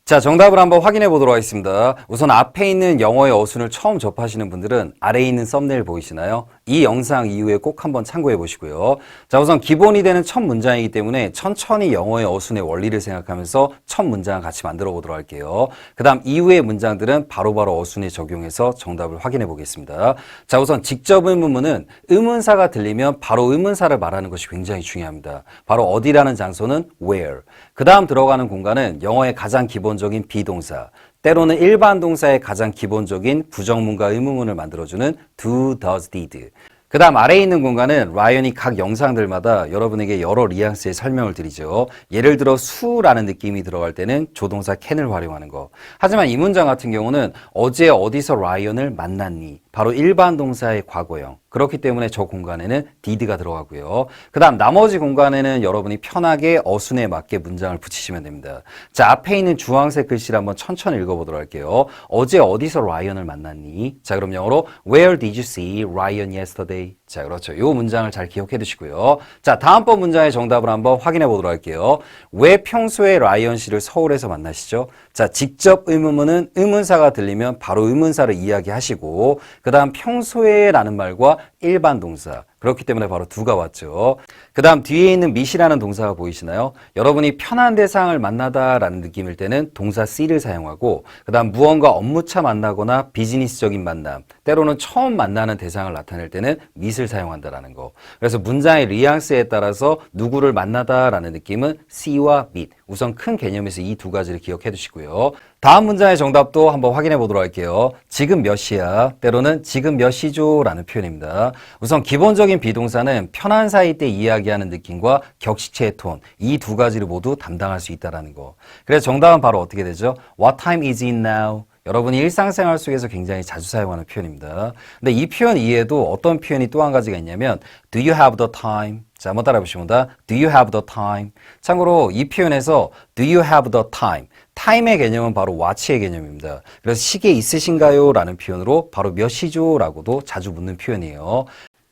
Speaker 1: 자, 정답을 한번 확인해 보도록 하겠습니다. 우선 앞에 있는 영어의 어순을 처음 접하시는 분들은 아래에 있는 썸네일 보이시나요? 이 영상 이후에 꼭 한번 참고해 보시고요. 자, 우선 기본이 되는 첫 문장이기 때문에 천천히 영어의 어순의 원리를 생각하면서 첫 문장을 같이 만들어 보도록 할게요. 그 다음 이후의 문장들은 바로바로 어순에 적용해서 정답을 확인해 보겠습니다. 자, 우선 직접 의문문은 의문사가 들리면 바로 의문사를 말하는 것이 굉장히 중요합니다. 바로 어디라는 장소는 where. 그 다음 들어가는 공간은 영어의 가장 기본적인 비동사, 때로는 일반 동사의 가장 기본적인 부정문과 의문문을 만들어주는 do, does, did. 그 다음 아래에 있는 공간은 라이언이 각 영상들마다 여러분에게 여러 뉘앙스의 설명을 드리죠. 예를 들어 수라는 느낌이 들어갈 때는 조동사 can을 활용하는 거. 하지만 이 문장 같은 경우는 어제 어디서 라이언을 만났니? 바로 일반 동사의 과거형. 그렇기 때문에 저 공간에는 did가 들어가고요. 그 다음 나머지 공간에는 여러분이 편하게 어순에 맞게 문장을 붙이시면 됩니다. 자, 앞에 있는 주황색 글씨를 한번 천천히 읽어보도록 할게요. 어제 어디서 라이언을 만났니? 자, 그럼 영어로 Where did you see Ryan yesterday? 자, 그렇죠. 이 문장을 잘 기억해 두시고요. 자, 다음번 문장의 정답을 한번 확인해 보도록 할게요. 왜 평소에 라이언 씨를 서울에서 만나시죠? 자, 직접 의문문은 의문사가 들리면 바로 의문사를 이야기하시고 그 다음 평소에 라는 말과 일반 동사. 그렇기 때문에 바로 do가 왔죠. 그 다음 뒤에 있는 meet이라는 동사가 보이시나요? 여러분이 편한 대상을 만나다라는 느낌일 때는 동사 see를 사용하고 그 다음 무언가 업무차 만나거나 비즈니스적인 만남, 때로는 처음 만나는 대상을 나타낼 때는 meet을 사용한다라는 거. 그래서 문장의 뉘앙스에 따라서 누구를 만나다라는 느낌은 see와 meet. 우선 큰 개념에서 이 두 가지를 기억해 두시고요. 다음 문장의 정답도 한번 확인해 보도록 할게요. 지금 몇 시야? 때로는 지금 몇 시죠? 라는 표현입니다. 우선 기본적인 비동사는 편한 사이 때 이야기하는 느낌과 격식체의 톤, 이 두 가지를 모두 담당할 수 있다는 거. 그래서 정답은 바로 어떻게 되죠? What time is it now? 여러분이 일상생활 속에서 굉장히 자주 사용하는 표현입니다. 근데 이 표현 이외에도 어떤 표현이 또 한 가지가 있냐면 Do you have the time? 자, 한번 따라해 보십니다. Do you have the time? 참고로 이 표현에서 Do you have the time? 타임의 개념은 바로 what의 개념입니다. 그래서 시계 있으신가요? 라는 표현으로 바로 몇 시죠? 라고도 자주 묻는 표현이에요.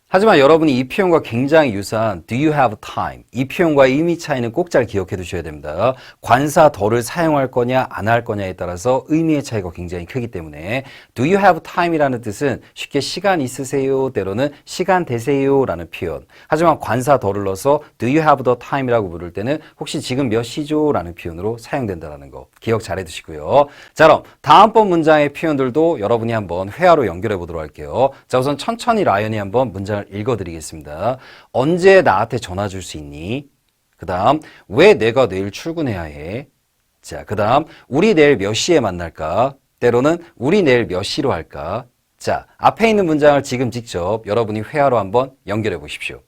Speaker 1: 하지만 여러분이 이 표현과 굉장히 유사한 Do you have time? 이 표현과의 의미 차이는 꼭 잘 기억해 두셔야 됩니다. 관사 더를 사용할 거냐 안 할 거냐에 따라서 의미의 차이가 굉장히 크기 때문에 Do you have time이라는 뜻은 쉽게 시간 있으세요? 때로는 시간 되세요? 라는 표현. 하지만 관사 더를 넣어서 Do you have the time이라고 부를 때는 혹시 지금 몇 시죠? 라는 표현으로 사용된다는 거 기억 잘 해두시고요. 자, 그럼 다음번 문장의 표현들도 여러분이 한번 회화로 연결해 보도록 할게요. 자, 우선 천천히 라이언이 한번 문장을 읽어드리겠습니다. 언제 나한테 전화 줄 수 있니? 그 다음 왜 내가 내일 출근해야 해? 자, 그 다음 우리 내일 몇 시에 만날까? 때로는 우리 내일 몇 시로 할까? 자, 앞에 있는 문장을 지금 직접 여러분이 회화로 한번 연결해 보십시오.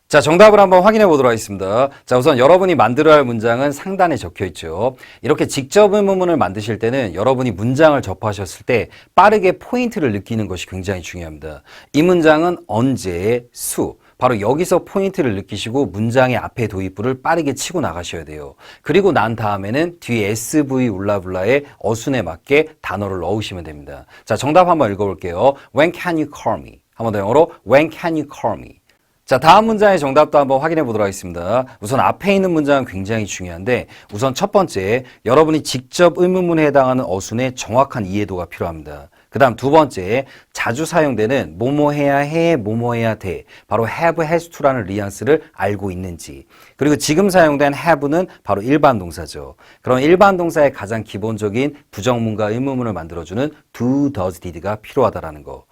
Speaker 1: 자, 정답을 한번 확인해 보도록 하겠습니다. 자, 우선 여러분이 만들어야 할 문장은 상단에 적혀 있죠. 이렇게 직접 의문문을 만드실 때는 여러분이 문장을 접하셨을 때 빠르게 포인트를 느끼는 것이 굉장히 중요합니다. 이 문장은 언제, 수, 바로 여기서 포인트를 느끼시고 문장의 앞에 도입부를 빠르게 치고 나가셔야 돼요. 그리고 난 다음에는 뒤에 SV 울라블라의 어순에 맞게 단어를 넣으시면 됩니다. 자, 정답 한번 읽어볼게요. When can you call me? 한번 더 영어로 When can you call me? 자, 다음 문장의 정답도 한번 확인해 보도록 하겠습니다. 우선 앞에 있는 문장은 굉장히 중요한데 우선 첫 번째, 여러분이 직접 의문문에 해당하는 어순의 정확한 이해도가 필요합니다. 그 다음 두 번째, 자주 사용되는 뭐뭐 해야 해, 뭐뭐 해야 돼. 바로 have, has to라는 뉘앙스를 알고 있는지. 그리고 지금 사용된 have는 바로 일반 동사죠. 그런 일반 동사의 가장 기본적인 부정문과 의문문을 만들어주는 do, does, did가 필요하다라는 거.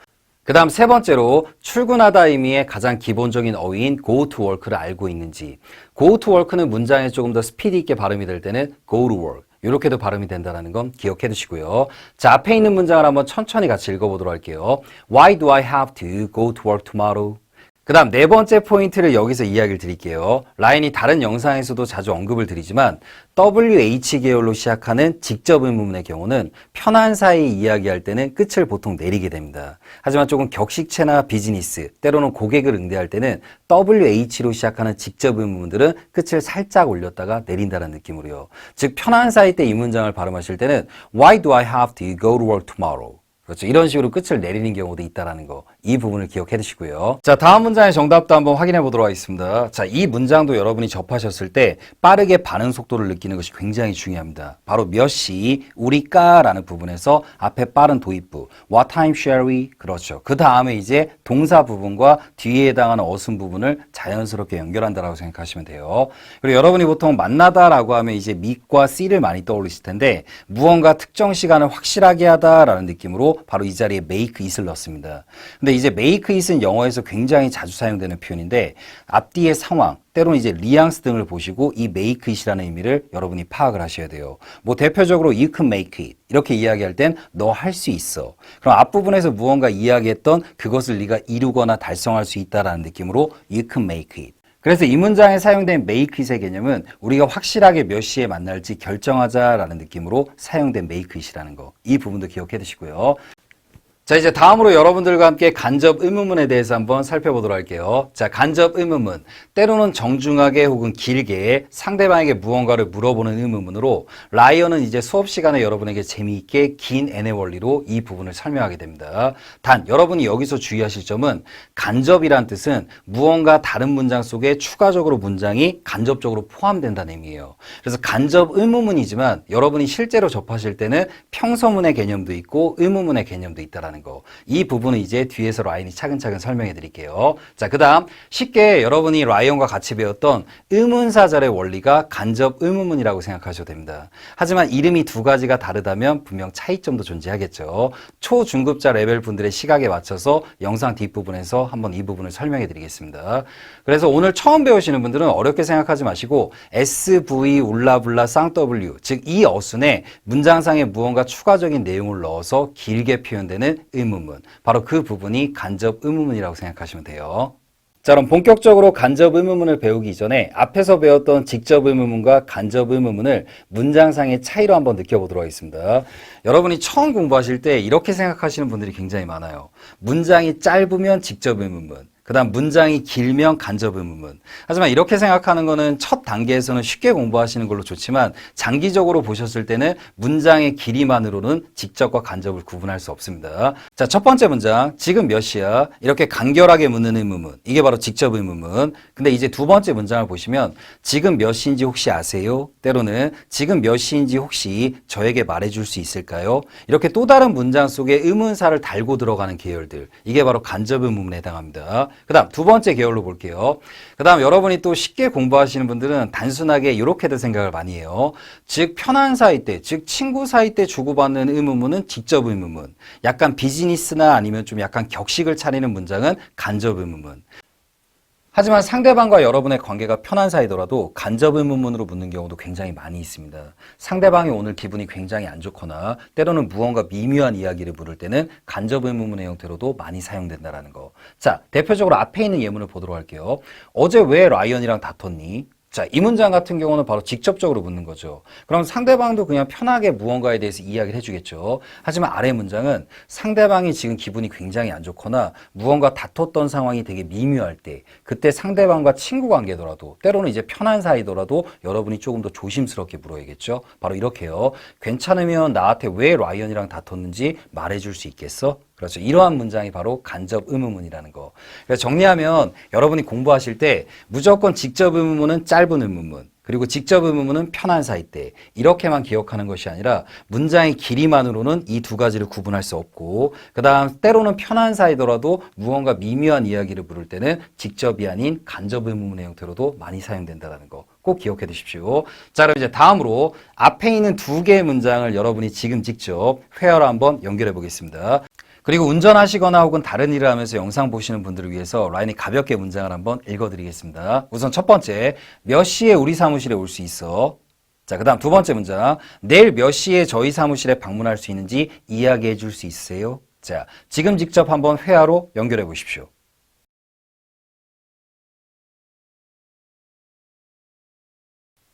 Speaker 1: 그 다음 세 번째로 출근하다 의미의 가장 기본적인 어휘인 go to work를 알고 있는지. go to work는 문장에 조금 더 스피드 있게 발음이 될 때는 go to work. 이렇게도 발음이 된다는 건 기억해 두시고요. 자, 앞에 있는 문장을 한번 천천히 같이 읽어보도록 할게요. Why do I have to go to work tomorrow? 그 다음 네 번째 포인트를 여기서 이야기를 드릴게요. 라인이 다른 영상에서도 자주 언급을 드리지만 WH 계열로 시작하는 직접 의문문의 경우는 편한 사이 이야기할 때는 끝을 보통 내리게 됩니다. 하지만 조금 격식체나 비즈니스, 때로는 고객을 응대할 때는 WH로 시작하는 직접 의문문들은 끝을 살짝 올렸다가 내린다는 느낌으로요. 즉 편한 사이 때 이 문장을 발음하실 때는 Why do I have to go to work tomorrow? 그렇죠. 이런 식으로 끝을 내리는 경우도 있다는 거. 이 부분을 기억해 두시고요. 자, 다음 문장의 정답도 한번 확인해 보도록 하겠습니다. 자, 이 문장도 여러분이 접하셨을 때 빠르게 반응 속도를 느끼는 것이 굉장히 중요합니다. 바로 몇 시, 우리가 라는 부분에서 앞에 빠른 도입부, what time shall we? 그렇죠. 그 다음에 이제 동사 부분과 뒤에 해당하는 어순 부분을 자연스럽게 연결한다라고 생각하시면 돼요. 그리고 여러분이 보통 만나다라고 하면 이제 meet과 see를 많이 떠올리실 텐데 무언가 특정 시간을 확실하게 하다라는 느낌으로 바로 이 자리에 make it을 넣습니다. 근데 이제 make it은 영어에서 굉장히 자주 사용되는 표현인데 앞뒤의 상황, 때로는 이제 뉘앙스 등을 보시고 이 make it이라는 의미를 여러분이 파악을 하셔야 돼요. 뭐 대표적으로 you can make it 이렇게 이야기할 땐 너 할 수 있어. 그럼 앞부분에서 무언가 이야기했던 그것을 네가 이루거나 달성할 수 있다라는 느낌으로 you can make it. 그래서 이 문장에 사용된 make it의 개념은 우리가 확실하게 몇 시에 만날지 결정하자라는 느낌으로 사용된 make it이라는 거. 이 부분도 기억해 두시고요. 자, 이제 다음으로 여러분들과 함께 간접 의문문에 대해서 한번 살펴보도록 할게요. 자, 간접 의문문. 때로는 정중하게 혹은 길게 상대방에게 무언가를 물어보는 의문문으로 라이언은 이제 수업 시간에 여러분에게 재미있게 긴 N의 원리로 이 부분을 설명하게 됩니다. 단, 여러분이 여기서 주의하실 점은 간접이란 뜻은 무언가 다른 문장 속에 추가적으로 문장이 간접적으로 포함된다는 의미예요. 그래서 간접 의문문이지만 여러분이 실제로 접하실 때는 평서문의 개념도 있고 의문문의 개념도 있다라는 거. 이 부분은 이제 뒤에서 라이언이 차근차근 설명해 드릴게요. 자, 그 다음 쉽게 여러분이 라이언과 같이 배웠던 의문사절의 원리가 간접 의문문이라고 생각하셔도 됩니다. 하지만 이름이 두 가지가 다르다면 분명 차이점도 존재하겠죠. 초중급자 레벨 분들의 시각에 맞춰서 영상 뒷부분에서 한번 이 부분을 설명해 드리겠습니다. 그래서 오늘 처음 배우시는 분들은 어렵게 생각하지 마시고 SV, 울라블라, 쌍W 즉 이 어순에 문장상에 무언가 추가적인 내용을 넣어서 길게 표현되는 의문문, 바로 그 부분이 간접 의문문이라고 생각하시면 돼요. 자, 그럼 본격적으로 간접 의문문을 배우기 이전에 앞에서 배웠던 직접 의문문과 간접 의문문을 문장상의 차이로 한번 느껴보도록 하겠습니다. 여러분이 처음 공부하실 때 이렇게 생각하시는 분들이 굉장히 많아요. 문장이 짧으면 직접 의문문, 그 다음 문장이 길면 간접 의문문. 하지만 이렇게 생각하는 거는 첫 단계에서는 쉽게 공부하시는 걸로 좋지만 장기적으로 보셨을 때는 문장의 길이만으로는 직접과 간접을 구분할 수 없습니다. 자, 첫 번째 문장, 지금 몇 시야? 이렇게 간결하게 묻는 의문문. 이게 바로 직접 의문문. 근데 이제 두 번째 문장을 보시면 지금 몇 시인지 혹시 아세요? 때로는 지금 몇 시인지 혹시 저에게 말해줄 수 있을까요? 이렇게 또 다른 문장 속에 의문사를 달고 들어가는 계열들. 이게 바로 간접 의문문에 해당합니다. 그 다음 두 번째 계열로 볼게요. 그 다음 여러분이 또 쉽게 공부하시는 분들은 단순하게 이렇게도 생각을 많이 해요. 즉 편한 사이 때, 즉 친구 사이 때 주고받는 의문문은 직접 의문문, 약간 비즈니스나 아니면 좀 약간 격식을 차리는 문장은 간접 의문문. 하지만 상대방과 여러분의 관계가 편한 사이더라도 간접 의문문으로 묻는 경우도 굉장히 많이 있습니다. 상대방이 오늘 기분이 굉장히 안 좋거나 때로는 무언가 미묘한 이야기를 물을 때는 간접 의문문의 형태로도 많이 사용된다는 거. 자, 대표적으로 앞에 있는 예문을 보도록 할게요. 어제 왜 라이언이랑 다퉜니? 자, 이 문장 같은 경우는 바로 직접적으로 묻는 거죠. 그럼 상대방도 그냥 편하게 무언가에 대해서 이야기를 해주겠죠. 하지만 아래 문장은 상대방이 지금 기분이 굉장히 안 좋거나 무언가 다퉜던 상황이 되게 미묘할 때, 그때 상대방과 친구 관계더라도 때로는 이제 편한 사이더라도 여러분이 조금 더 조심스럽게 물어야겠죠. 바로 이렇게요. 괜찮으면 나한테 왜 라이언이랑 다퉜는지 말해줄 수 있겠어? 그렇죠. 이러한 문장이 바로 간접 의문문이라는 거. 그래서 정리하면 여러분이 공부하실 때 무조건 직접 의문문은 짧은 의문문, 그리고 직접 의문문은 편한 사이 때 이렇게만 기억하는 것이 아니라 문장의 길이만으로는 이 두 가지를 구분할 수 없고, 그 다음 때로는 편한 사이더라도 무언가 미묘한 이야기를 물을 때는 직접이 아닌 간접 의문문의 형태로도 많이 사용된다는 거. 꼭 기억해 두십시오. 자, 그럼 이제 다음으로 앞에 있는 두 개의 문장을 여러분이 지금 직접 회화로 한번 연결해 보겠습니다. 그리고 운전하시거나 혹은 다른 일을 하면서 영상 보시는 분들을 위해서 라인이 가볍게 문장을 한번 읽어드리겠습니다. 우선 첫 번째, 몇 시에 우리 사무실에 올 수 있어? 자, 그 다음 두 번째 문장, 내일 몇 시에 저희 사무실에 방문할 수 있는지 이야기해 줄 수 있으세요? 자, 지금 직접 한번 회화로 연결해 보십시오.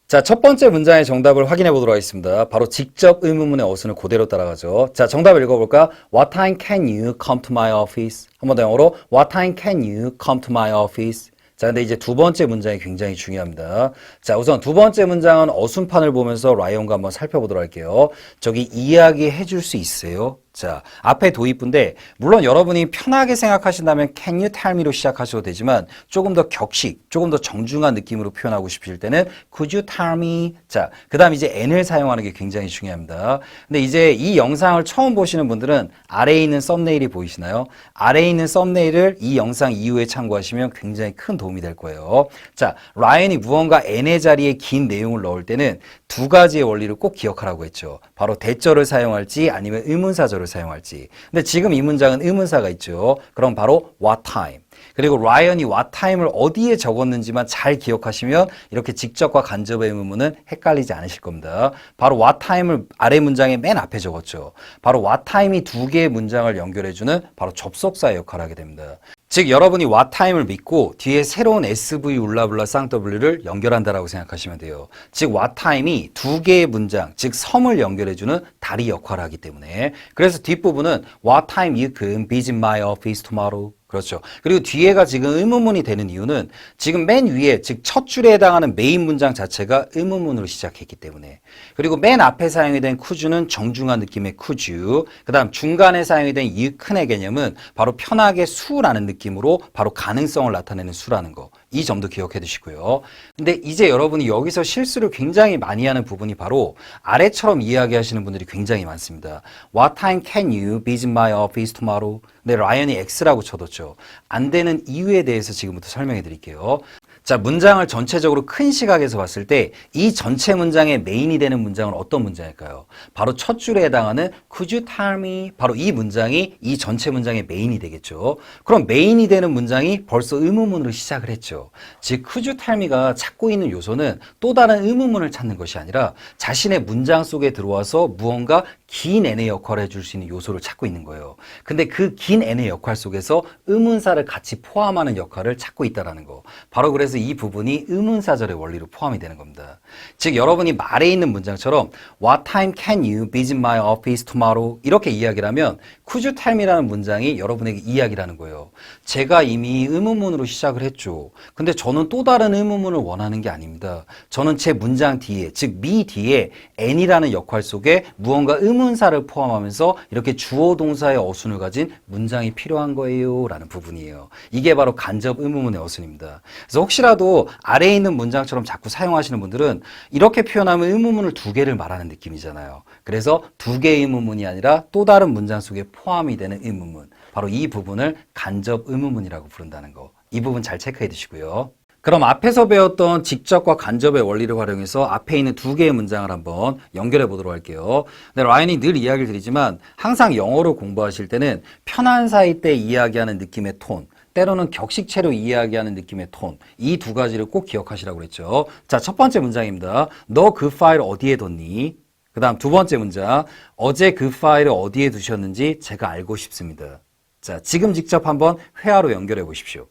Speaker 1: 자, 첫 번째 문장의 정답을 확인해 보도록 하겠습니다. 바로 직접 의문문의 어순을 그대로 따라가죠. 자, 정답을 읽어볼까? What time can you come to my office? 한 번 더 영어로 What time can you come to my office? 자, 근데 이제 두 번째 문장이 굉장히 중요합니다. 자, 우선 두 번째 문장은 어순판을 보면서 라이언과 한번 살펴보도록 할게요. 저기 이야기해 줄 수 있어요? 자, 앞에 도입부인데 물론 여러분이 편하게 생각하신다면 can you tell me로 시작하셔도 되지만 조금 더 격식, 조금 더 정중한 느낌으로 표현하고 싶으실 때는 could you tell me? 자, 그 다음 이제 n을 사용하는 게 굉장히 중요합니다. 근데 이제 이 영상을 처음 보시는 분들은 아래에 있는 썸네일이 보이시나요? 아래에 있는 썸네일을 이 영상 이후에 참고하시면 굉장히 큰 도움이 될 거예요. 자, 라이언이 무언가 n의 자리에 긴 내용을 넣을 때는 두 가지의 원리를 꼭 기억하라고 했죠. 바로 대절을 사용할지 아니면 의문사절을 사용할지. 근데 지금 이 문장은 의문사가 있죠. 그럼 바로 what time. 그리고 라이언이 what time을 어디에 적었는지만 잘 기억하시면 이렇게 직접과 간접의 의문문은 헷갈리지 않으실 겁니다. 바로 what time을 아래 문장의 맨 앞에 적었죠. 바로 what time이 두 개의 문장을 연결해주는 바로 접속사의 역할을 하게 됩니다. 즉 여러분이 what time을 믿고 뒤에 새로운 SV 울라블라 쌍W를 연결한다라고 생각하시면 돼요. 즉 what time이 두 개의 문장, 즉 섬을 연결해주는 다리 역할을 하기 때문에 그래서 뒷부분은 what time you can visit my office tomorrow. 그렇죠. 그리고 뒤에가 지금 의문문이 되는 이유는 지금 맨 위에 즉 첫 줄에 해당하는 메인 문장 자체가 의문문으로 시작했기 때문에 그리고 맨 앞에 사용이 된 could는 정중한 느낌의 could you 그 다음 중간에 사용이 된 you can의 개념은 바로 편하게 수라는 느낌으로 바로 가능성을 나타내는 수라는 거 이 점도 기억해 두시고요. 근데 이제 여러분이 여기서 실수를 굉장히 많이 하는 부분이 바로 아래처럼 이야기하시는 분들이 굉장히 많습니다. What time can you visit my office tomorrow? 근데 라이언이 X라고 쳐뒀죠. 안 되는 이유에 대해서 지금부터 설명해 드릴게요. 자, 문장을 전체적으로 큰 시각에서 봤을 때 이 전체 문장의 메인이 되는 문장은 어떤 문장일까요? 바로 첫 줄에 해당하는 Could you tell me? 바로 이 문장이 이 전체 문장의 메인이 되겠죠. 그럼 메인이 되는 문장이 벌써 의문문으로 시작을 했죠. 즉 Could you tell me가 찾고 있는 요소는 또 다른 의문문을 찾는 것이 아니라 자신의 문장 속에 들어와서 무언가 긴 N의 역할을 해줄 수 있는 요소를 찾고 있는 거예요. 근데 그 긴 N의 역할 속에서 의문사를 같이 포함하는 역할을 찾고 있다는 거. 바로 그래서 이 부분이 의문사절의 원리로 포함이 되는 겁니다. 즉 여러분이 말에 있는 문장처럼 What time can you visit my office tomorrow? 이렇게 이야기를 하면 Could you tell me라는 문장이 여러분에게 이야기를 하는 거예요. 제가 이미 의문문으로 시작을 했죠. 근데 저는 또 다른 의문문을 원하는 게 아닙니다. 저는 제 문장 뒤에 즉 me 뒤에 N이라는 역할 속에 무언가 의문사를 포함하면서 이렇게 주어 동사의 어순을 가진 문장이 필요한 거예요 라는 부분이에요. 이게 바로 간접 의문문의 어순입니다. 그래서 혹시라도 아래에 있는 문장처럼 자꾸 사용하시는 분들은 이렇게 표현하면 의문문을 두 개를 말하는 느낌이잖아요. 그래서 두 개의 의문문이 아니라 또 다른 문장 속에 포함이 되는 의문문. 바로 이 부분을 간접 의문문이라고 부른다는 거. 이 부분 잘 체크해 두시고요. 그럼 앞에서 배웠던 직접과 간접의 원리를 활용해서 앞에 있는 두 개의 문장을 한번 연결해 보도록 할게요. 네, 라이언이 늘 이야기를 드리지만 항상 영어를 공부하실 때는 편한 사이 때 이야기하는 느낌의 톤, 때로는 격식체로 이야기하는 느낌의 톤, 이 두 가지를 꼭 기억하시라고 그랬죠. 자, 첫 번째 문장입니다. 너 그 파일 어디에 뒀니? 그 다음 두 번째 문장, 어제 그 파일을 어디에 두셨는지 제가 알고 싶습니다. 자, 지금 직접 한번 회화로 연결해 보십시오.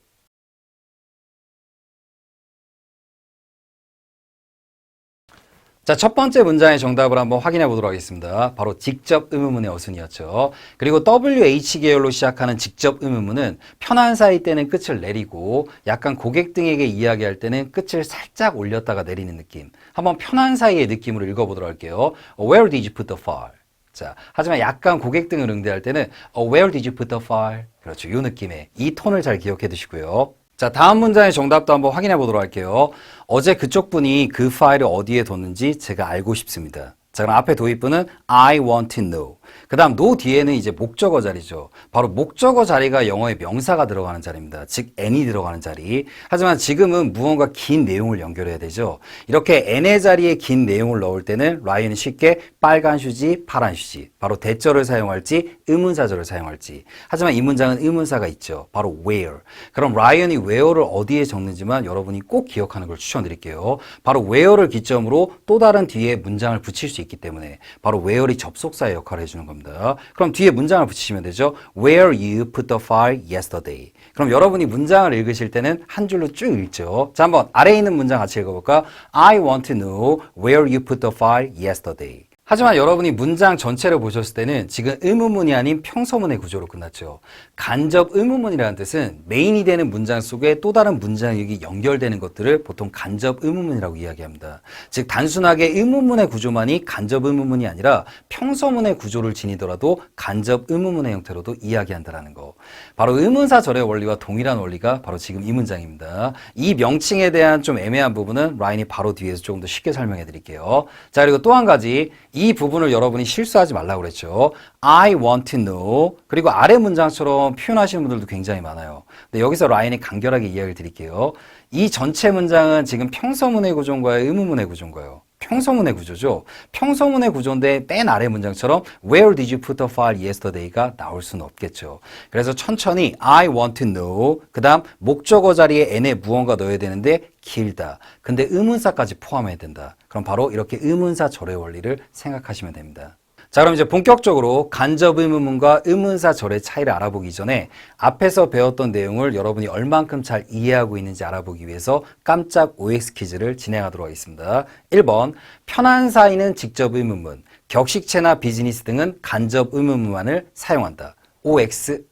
Speaker 1: 자, 첫 번째 문장의 정답을 한번 확인해 보도록 하겠습니다. 바로 직접 의문문의 어순이었죠. 그리고 WH 계열로 시작하는 직접 의문문은 편한 사이 때는 끝을 내리고 약간 고객 등에게 이야기할 때는 끝을 살짝 올렸다가 내리는 느낌. 한번 편한 사이의 느낌으로 읽어보도록 할게요. Where did you put the file? 자, 하지만 약간 고객 등을 응대할 때는 Where did you put the file? 그렇죠. 이 느낌의 이 톤을 잘 기억해 두시고요. 자, 다음 문장의 정답도 한번 확인해 보도록 할게요. 어제 그쪽 분이 그 파일을 어디에 뒀는지 제가 알고 싶습니다. 자, 그럼 앞에 도입부는 I want to know. 그 다음 no 뒤에는 이제 목적어 자리죠. 바로 목적어 자리가 영어에 명사가 들어가는 자리입니다. 즉 n이 들어가는 자리. 하지만 지금은 무언가 긴 내용을 연결해야 되죠. 이렇게 n의 자리에 긴 내용을 넣을 때는 라이언이 쉽게 빨간 휴지, 파란 휴지. 바로 대절을 사용할지 의문사절을 사용할지. 하지만 이 문장은 의문사가 있죠. 바로 where. 그럼 라이언이 where를 어디에 적는지만 여러분이 꼭 기억하는 걸 추천드릴게요. 바로 where를 기점으로 또 다른 뒤에 문장을 붙일 수 있기 때문에 바로 where이 접속사의 역할을 해주는 겁니다. 그럼 뒤에 문장을 붙이시면 되죠. Where you put the file yesterday. 그럼 여러분이 문장을 읽으실 때는 한 줄로 쭉 읽죠. 자, 한번 아래에 있는 문장 같이 읽어볼까? I want to know where you put the file yesterday. 하지만 여러분이 문장 전체를 보셨을 때는 지금 의문문이 아닌 평서문의 구조로 끝났죠. 간접 의문문이라는 뜻은 메인이 되는 문장 속에 또 다른 문장이 연결되는 것들을 보통 간접 의문문이라고 이야기합니다. 즉 단순하게 의문문의 구조만이 간접 의문문이 아니라 평서문의 구조를 지니더라도 간접 의문문의 형태로도 이야기한다는 거. 바로 의문사 절의 원리와 동일한 원리가 바로 지금 이 문장입니다. 이 명칭에 대한 좀 애매한 부분은 라인이 바로 뒤에서 조금 더 쉽게 설명해 드릴게요. 자, 그리고 또 한 가지 이 부분을 여러분이 실수하지 말라고 그랬죠. I want to know. 그리고 아래 문장처럼 표현하시는 분들도 굉장히 많아요. 근데 여기서 라인이 간결하게 이야기를 드릴게요. 이 전체 문장은 지금 평서문의 구조인가요? 의문문의 구조인가요? 평서문의 구조죠. 평서문의 구조인데 맨 아래 문장처럼 Where did you put the file yesterday가 나올 수는 없겠죠. 그래서 천천히 I want to know 그 다음 목적어 자리에 n에 무언가 넣어야 되는데 길다. 근데 의문사까지 포함해야 된다. 그럼 바로 이렇게 의문사 절의 원리를 생각하시면 됩니다. 자, 그럼 이제 본격적으로 간접 의문문과 의문사절의 차이를 알아보기 전에 앞에서 배웠던 내용을 여러분이 얼만큼 잘 이해하고 있는지 알아보기 위해서 깜짝 OX 퀴즈를 진행하도록 하겠습니다. 1번, 편한 사이는 직접 의문문, 격식체나 비즈니스 등은 간접 의문문만을 사용한다. OX.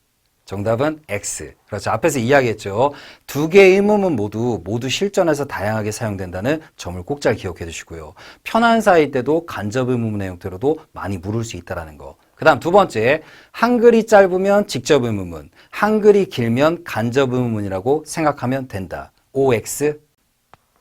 Speaker 1: 정답은 X. 그렇죠. 앞에서 이야기했죠. 두 개의 의문문 모두 실전에서 다양하게 사용된다는 점을 꼭 잘 기억해 두시고요. 편한 사이일 때도 간접 의문문의 형태로도 많이 물을 수 있다는 거. 그 다음 두 번째, 한글이 짧으면 직접 의문문, 한글이 길면 간접 의문문이라고 생각하면 된다. OX.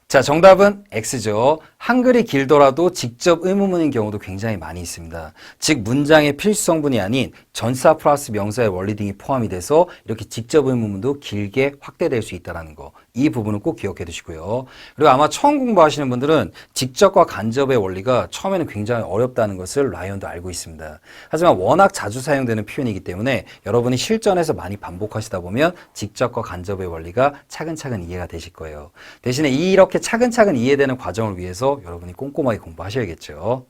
Speaker 1: 자, 정답은 X죠. 한글이 길더라도 직접 의문문인 경우도 굉장히 많이 있습니다. 즉 문장의 필수 성분이 아닌 전사 플러스 명사의 원리 등이 포함이 돼서 이렇게 직접 의문문도 길게 확대될 수 있다는 거. 이 부분은 꼭 기억해 두시고요. 그리고 아마 처음 공부하시는 분들은 직접과 간접의 원리가 처음에는 굉장히 어렵다는 것을 라이언도 알고 있습니다. 하지만 워낙 자주 사용되는 표현이기 때문에 여러분이 실전에서 많이 반복하시다 보면 직접과 간접의 원리가 차근차근 이해가 되실 거예요. 대신에 이렇게 차근차근 이해되는 과정을 위해서 여러분이 꼼꼼하게 공부하셔야겠죠.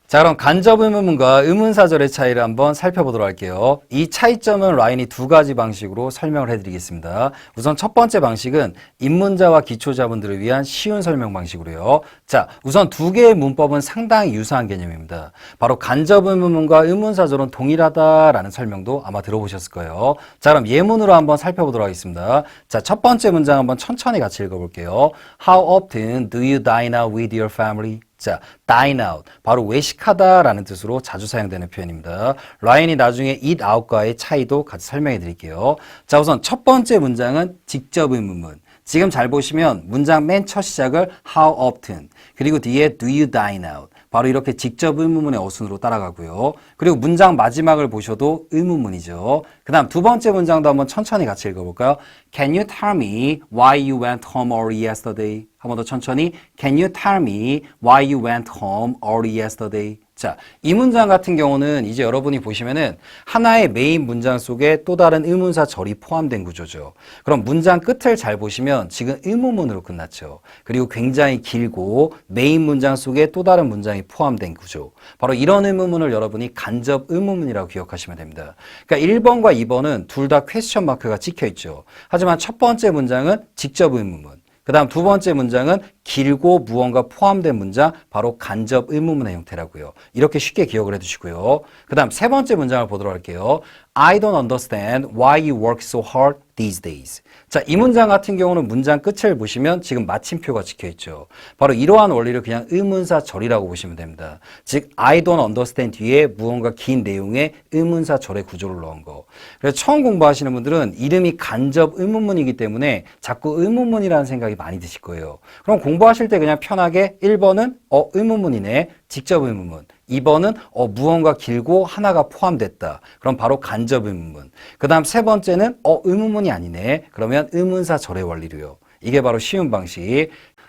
Speaker 1: 자, 그럼 간접 의문문과 의문사절의 차이를 한번 살펴보도록 할게요. 이 차이점은 라인이 두 가지 방식으로 설명을 해드리겠습니다. 우선 첫 번째 방식은 입문자와 기초자분들을 위한 쉬운 설명 방식으로요. 자, 우선 두 개의 문법은 상당히 유사한 개념입니다. 바로 간접 의문문과 의문사절은 동일하다라는 설명도 아마 들어보셨을 거예요. 자, 그럼 예문으로 한번 살펴보도록 하겠습니다. 자, 첫 번째 문장 한번 천천히 같이 읽어볼게요. How often do you dine out with your family? 자, dine out. 바로 외식하다라는 뜻으로 자주 사용되는 표현입니다. 라인이 나중에 eat out과의 차이도 같이 설명해 드릴게요. 자, 우선 첫 번째 문장은 직접 의문문. 지금 잘 보시면 문장 맨 첫 시작을 how often, 그리고 뒤에 do you dine out. 바로 이렇게 직접 의문문의 어순으로 따라가고요. 그리고 문장 마지막을 보셔도 의문문이죠. 그 다음 두 번째 문장도 한번 천천히 같이 읽어볼까요? Can you tell me why you went home early yesterday? 한 번 더 천천히. Can you tell me why you went home early yesterday? 자, 이 문장 같은 경우는 이제 여러분이 보시면은 하나의 메인 문장 속에 또 다른 의문사 절이 포함된 구조죠. 그럼 문장 끝을 잘 보시면 지금 의문문으로 끝났죠. 그리고 굉장히 길고 메인 문장 속에 또 다른 문장이 포함된 구조. 바로 이런 의문문을 여러분이 간접 의문문이라고 기억하시면 됩니다. 그러니까 1번과 2번은 둘 다 퀘스천 마크가 찍혀 있죠. 하지만 첫 번째 문장은 직접 의문문. 그 다음 두 번째 문장은 길고 무언가 포함된 문장, 바로 간접 의문문의 형태라고요. 이렇게 쉽게 기억을 해두시고요. 그 다음 세 번째 문장을 보도록 할게요. I don't understand why you work so hard these days. 자, 이 문장 같은 경우는 문장 끝을 보시면 지금 마침표가 찍혀 있죠. 바로 이러한 원리를 그냥 의문사 절이라고 보시면 됩니다. 즉, I don't understand 뒤에 무언가 긴 내용의 의문사 절의 구조를 넣은 거. 그래서 처음 공부하시는 분들은 이름이 간접 의문문이기 때문에 자꾸 의문문이라는 생각이 많이 드실 거예요. 그럼 공부하실 때 그냥 편하게 1번은 의문문이네. 직접 의문문. 2번은 무언가 길고 하나가 포함됐다. 그럼 바로 간접 의문문. 그 다음 세 번째는 의문문이 아니네. 그러면 의문사 절의 원리로요. 이게 바로 쉬운 방식.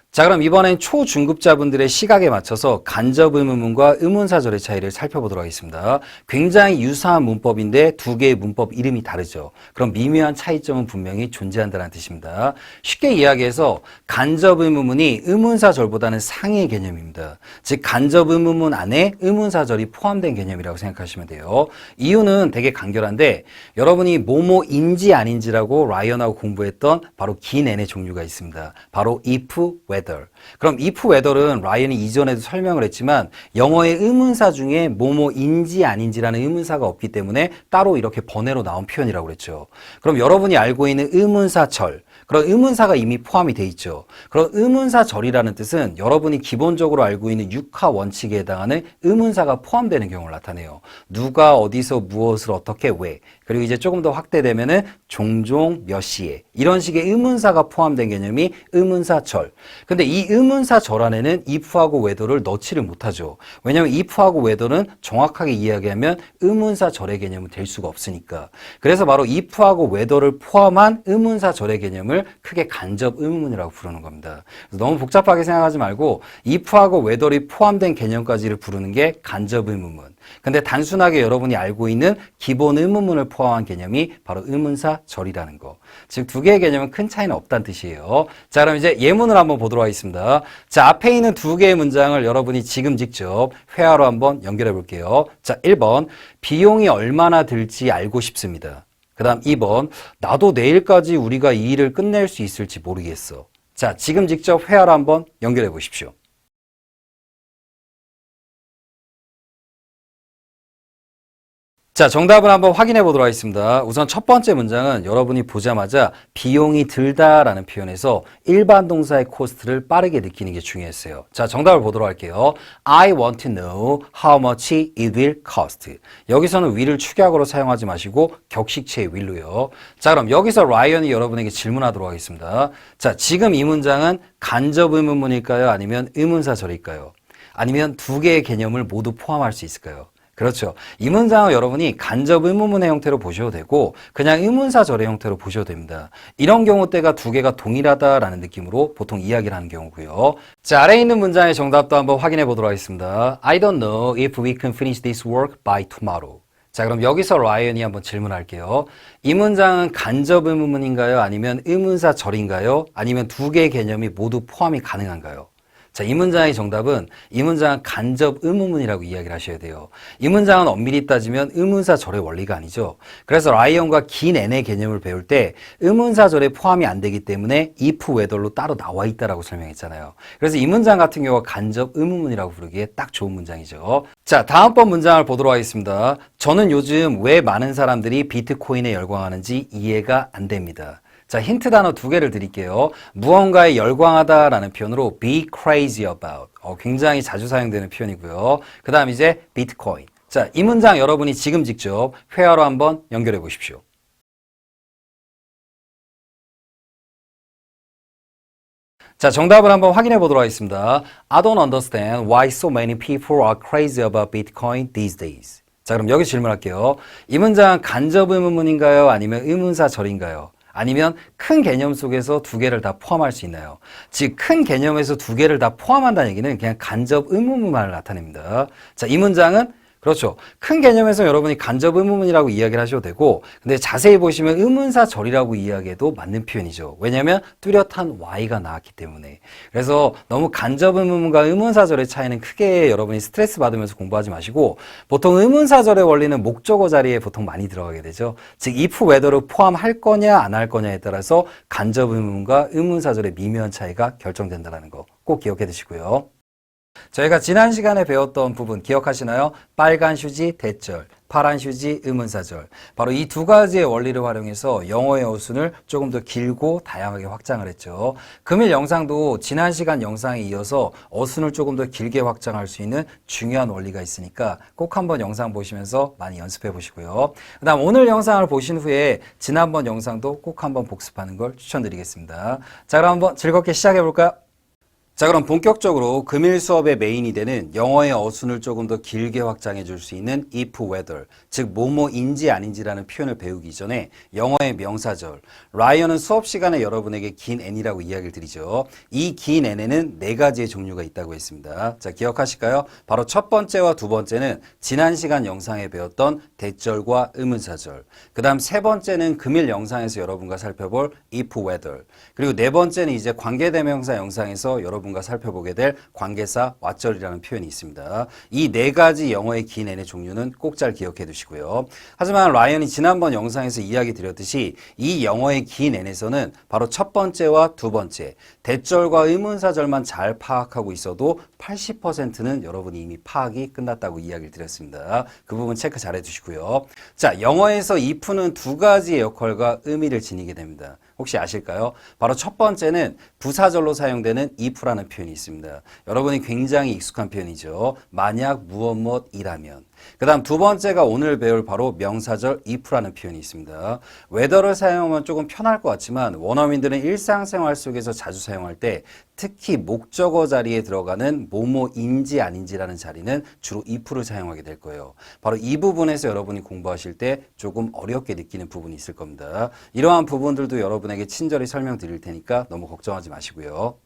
Speaker 1: 자, 그럼 이번엔 초중급자분들의 시각에 맞춰서 간접 의문문과 의문사절의 차이를 살펴보도록 하겠습니다. 굉장히 유사한 문법인데 두 개의 문법 이름이 다르죠. 그럼 미묘한 차이점은 분명히 존재한다는 뜻입니다. 쉽게 이야기해서 간접 의문문이 의문사절보다는 상위의 개념입니다. 즉 간접 의문문 안에 의문사절이 포함된 개념이라고 생각하시면 돼요. 이유는 되게 간결한데 여러분이 뭐뭐인지 아닌지라고 라이언하고 공부했던 바로 긴 N의 종류가 있습니다. 바로 if, whether. 그럼 if whether는 라이언이 이전에도 설명을 했지만 영어의 의문사 중에 뭐뭐인지 아닌지라는 의문사가 없기 때문에 따로 이렇게 번외로 나온 표현이라고 그랬죠. 그럼 여러분이 알고 있는 의문사절, 그런 의문사가 이미 포함이 돼 있죠. 그런 의문사절이라는 뜻은 여러분이 기본적으로 알고 있는 육하 원칙에 해당하는 의문사가 포함되는 경우를 나타내요. 누가 어디서 무엇을 어떻게 왜, 그리고 이제 조금 더 확대되면은 종종 몇 시에, 이런 식의 의문사가 포함된 개념이 의문사절. 근데 이 의문사절 안에는 if하고 whether를 넣지를 못하죠. 왜냐하면 if하고 whether는 정확하게 이야기하면 의문사절의 개념은 될 수가 없으니까. 그래서 바로 if하고 whether를 포함한 의문사절의 개념을 크게 간접 의문문이라고 부르는 겁니다. 그래서 너무 복잡하게 생각하지 말고 if하고 whether이 포함된 개념까지를 부르는 게 간접 의문문. 근데 단순하게 여러분이 알고 있는 기본 의문문을 포함한 개념이 바로 의문사 절이라는 거. 즉 두 개의 개념은 큰 차이는 없다는 뜻이에요. 자, 그럼 이제 예문을 한번 보도록 하겠습니다. 자, 앞에 있는 두 개의 문장을 여러분이 지금 직접 회화로 한번 연결해 볼게요. 자, 1번 비용이 얼마나 들지 알고 싶습니다. 그 다음 2번 나도 내일까지 우리가 이 일을 끝낼 수 있을지 모르겠어. 자, 지금 직접 회화로 한번 연결해 보십시오. 자, 정답을 한번 확인해 보도록 하겠습니다. 우선 첫 번째 문장은 여러분이 보자마자 비용이 들다라는 표현에서 일반 동사의 코스트를 빠르게 느끼는 게 중요했어요. 자, 정답을 보도록 할게요. I want to know how much it will cost. 여기서는 will을 축약으로 사용하지 마시고 격식체의 will로요. 자, 그럼 여기서 라이언이 여러분에게 질문하도록 하겠습니다. 자, 지금 이 문장은 간접 의문문일까요? 아니면 의문사절일까요? 아니면 두 개의 개념을 모두 포함할 수 있을까요? 그렇죠. 이 문장은 여러분이 간접 의문문의 형태로 보셔도 되고 그냥 의문사절의 형태로 보셔도 됩니다. 이런 경우 때가 두 개가 동일하다라는 느낌으로 보통 이야기를 하는 경우고요. 자, 아래에 있는 문장의 정답도 한번 확인해 보도록 하겠습니다. I don't know if we can finish this work by tomorrow. 자, 그럼 여기서 라이언이 한번 질문할게요. 이 문장은 간접 의문문인가요? 아니면 의문사절인가요? 아니면 두 개의 개념이 모두 포함이 가능한가요? 자, 이 문장의 정답은 이 문장은 간접 의문문이라고 이야기를 하셔야 돼요. 이 문장은 엄밀히 따지면 의문사절의 원리가 아니죠. 그래서 라이언과 긴 n의 개념을 배울 때 의문사절에 포함이 안 되기 때문에 if whether로 따로 나와 있다라고 설명했잖아요. 그래서 이 문장 같은 경우가 간접 의문문이라고 부르기에 딱 좋은 문장이죠. 자, 다음번 문장을 보도록 하겠습니다. 저는 요즘 왜 많은 사람들이 비트코인에 열광하는지 이해가 안 됩니다. 자, 힌트 단어 두 개를 드릴게요. 무언가에 열광하다라는 표현으로 be crazy about. 굉장히 자주 사용되는 표현이고요. 그 다음 이제 비트코인. 자, 이 문장 여러분이 지금 직접 회화로 한번 연결해 보십시오. 자, 정답을 한번 확인해 보도록 하겠습니다. I don't understand why so many people are crazy about Bitcoin these days. 자, 그럼 여기 질문할게요. 이 문장은 간접 의문문인가요? 아니면 의문사절인가요? 아니면 큰 개념 속에서 두 개를 다 포함할 수 있나요? 즉, 큰 개념에서 두 개를 다 포함한다는 얘기는 그냥 간접 의문문만을 나타냅니다. 자, 이 문장은 그렇죠. 큰 개념에서 여러분이 간접 의문문이라고 이야기를 하셔도 되고 근데 자세히 보시면 의문사절이라고 이야기해도 맞는 표현이죠. 왜냐하면 뚜렷한 Y가 나왔기 때문에. 그래서 너무 간접 의문문과 의문사절의 차이는 크게 여러분이 스트레스 받으면서 공부하지 마시고 보통 의문사절의 원리는 목적어 자리에 보통 많이 들어가게 되죠. 즉 if whether를 포함할 거냐 안 할 거냐에 따라서 간접 의문문과 의문사절의 미묘한 차이가 결정된다는 거 꼭 기억해 두시고요. 저희가 지난 시간에 배웠던 부분 기억하시나요? 빨간 휴지 대절, 파란 휴지 의문사절. 바로 이 두 가지의 원리를 활용해서 영어의 어순을 조금 더 길고 다양하게 확장을 했죠. 금일 영상도 지난 시간 영상에 이어서 어순을 조금 더 길게 확장할 수 있는 중요한 원리가 있으니까 꼭 한번 영상 보시면서 많이 연습해 보시고요. 그 다음 오늘 영상을 보신 후에 지난번 영상도 꼭 한번 복습하는 걸 추천드리겠습니다. 자, 그럼 한번 즐겁게 시작해 볼까요? 자, 그럼 본격적으로 금일 수업의 메인이 되는 영어의 어순을 조금 더 길게 확장해 줄 수 있는 if whether, 즉 뭐뭐인지 아닌지라는 표현을 배우기 전에 영어의 명사절, 라이언은 수업 시간에 여러분에게 긴 n이라고 이야기를 드리죠. 이 긴 n에는 네 가지의 종류가 있다고 했습니다. 자, 기억하실까요? 바로 첫 번째와 두 번째는 지난 시간 영상에 배웠던 대절과 의문사절, 그 다음 세 번째는 금일 영상에서 여러분과 살펴볼 if whether, 그리고 네 번째는 이제 관계대명사 영상에서 여러분과 살펴보게 될 관계사 왓절이라는 표현이 있습니다. 이 네 가지 영어의 긴 n의 종류는 꼭 잘 기억해 두시고요. 하지만 라이언이 지난번 영상에서 이야기 드렸듯이 이 영어의 긴 n에서는 바로 첫 번째와 두 번째, 대절과 의문사절만 잘 파악하고 있어도 80%는 여러분이 이미 파악이 끝났다고 이야기를 드렸습니다. 그 부분 체크 잘 해주시고요. 자, 영어에서 if는 두 가지의 역할과 의미를 지니게 됩니다. 혹시 아실까요? 바로 첫 번째는 부사절로 사용되는 if라는 표현이 있습니다. 여러분이 굉장히 익숙한 표현이죠. 만약 무엇이라면. 그 다음 두 번째가 오늘 배울 바로 명사절 if라는 표현이 있습니다. whether를 사용하면 조금 편할 것 같지만 원어민들은 일상생활 속에서 자주 사용할 때 특히 목적어 자리에 들어가는 뭐뭐인지 아닌지라는 자리는 주로 if를 사용하게 될 거예요. 바로 이 부분에서 여러분이 공부하실 때 조금 어렵게 느끼는 부분이 있을 겁니다. 이러한 부분들도 여러분에게 친절히 설명드릴 테니까 너무 걱정하지 마시고요.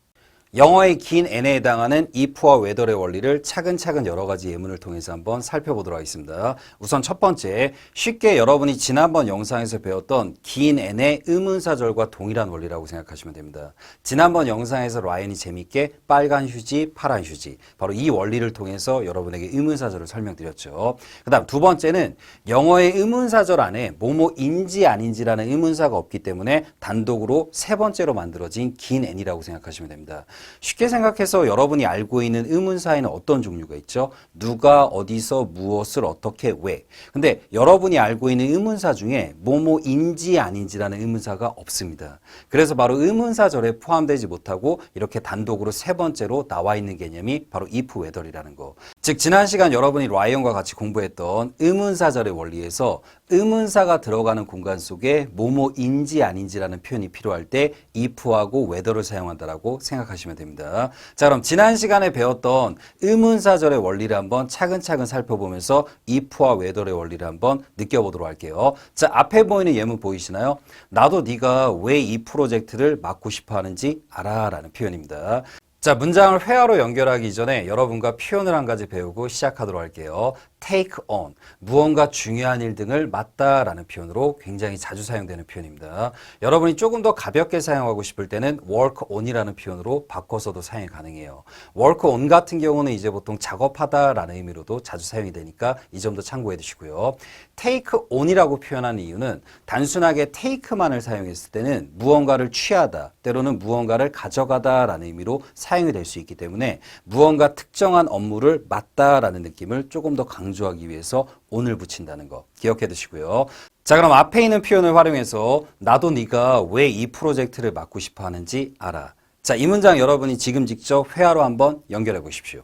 Speaker 1: 영어의 긴 n에 해당하는 if와 whether의 원리를 차근차근 여러 가지 예문을 통해서 한번 살펴보도록 하겠습니다. 우선 첫 번째, 쉽게 여러분이 지난번 영상에서 배웠던 긴 n의 의문사절과 동일한 원리라고 생각하시면 됩니다. 지난번 영상에서 라이언이 재밌게 빨간 휴지, 파란 휴지, 바로 이 원리를 통해서 여러분에게 의문사절을 설명드렸죠. 그 다음 두 번째는 영어의 의문사절 안에 뭐뭐인지 아닌지라는 의문사가 없기 때문에 단독으로 세 번째로 만들어진 긴 n이라고 생각하시면 됩니다. 쉽게 생각해서 여러분이 알고 있는 의문사에는 어떤 종류가 있죠? 누가, 어디서, 무엇을, 어떻게, 왜. 근데 여러분이 알고 있는 의문사 중에 뭐뭐인지 아닌지라는 의문사가 없습니다. 그래서 바로 의문사절에 포함되지 못하고 이렇게 단독으로 세 번째로 나와 있는 개념이 바로 if, whether이라는 거. 즉 지난 시간 여러분이 라이언과 같이 공부했던 의문사절의 원리에서 의문사가 들어가는 공간 속에 뭐뭐인지 아닌지라는 표현이 필요할 때 if하고 whether를 사용한다라고 생각하시면 됩니다. 자, 그럼 지난 시간에 배웠던 의문사절의 원리를 한번 차근차근 살펴보면서 if와 whether의 원리를 한번 느껴보도록 할게요. 자, 앞에 보이는 예문 보이시나요? 나도 네가 왜 이 프로젝트를 맡고 싶어 하는지 알아 라는 표현입니다. 자, 문장을 회화로 연결하기 전에 여러분과 표현을 한 가지 배우고 시작하도록 할게요. take on, 무언가 중요한 일 등을 맡다라는 표현으로 굉장히 자주 사용되는 표현입니다. 여러분이 조금 더 가볍게 사용하고 싶을 때는 work on이라는 표현으로 바꿔서도 사용이 가능해요. work on 같은 경우는 이제 보통 작업하다라는 의미로도 자주 사용이 되니까 이 점도 참고해 두시고요. take on이라고 표현하는 이유는 단순하게 take만을 사용했을 때는 무언가를 취하다, 때로는 무언가를 가져가다라는 의미로 사용이 될 수 있기 때문에 무언가 특정한 업무를 맡다라는 느낌을 조금 더 강조하기 위해서 on을 붙인다는 거 기억해 두시고요. 자, 그럼 앞에 있는 표현을 활용해서 나도 네가 왜 이 프로젝트를 맡고 싶어 하는지 알아. 자, 이 문장 여러분이 지금 직접 회화로 한번 연결해 보십시오.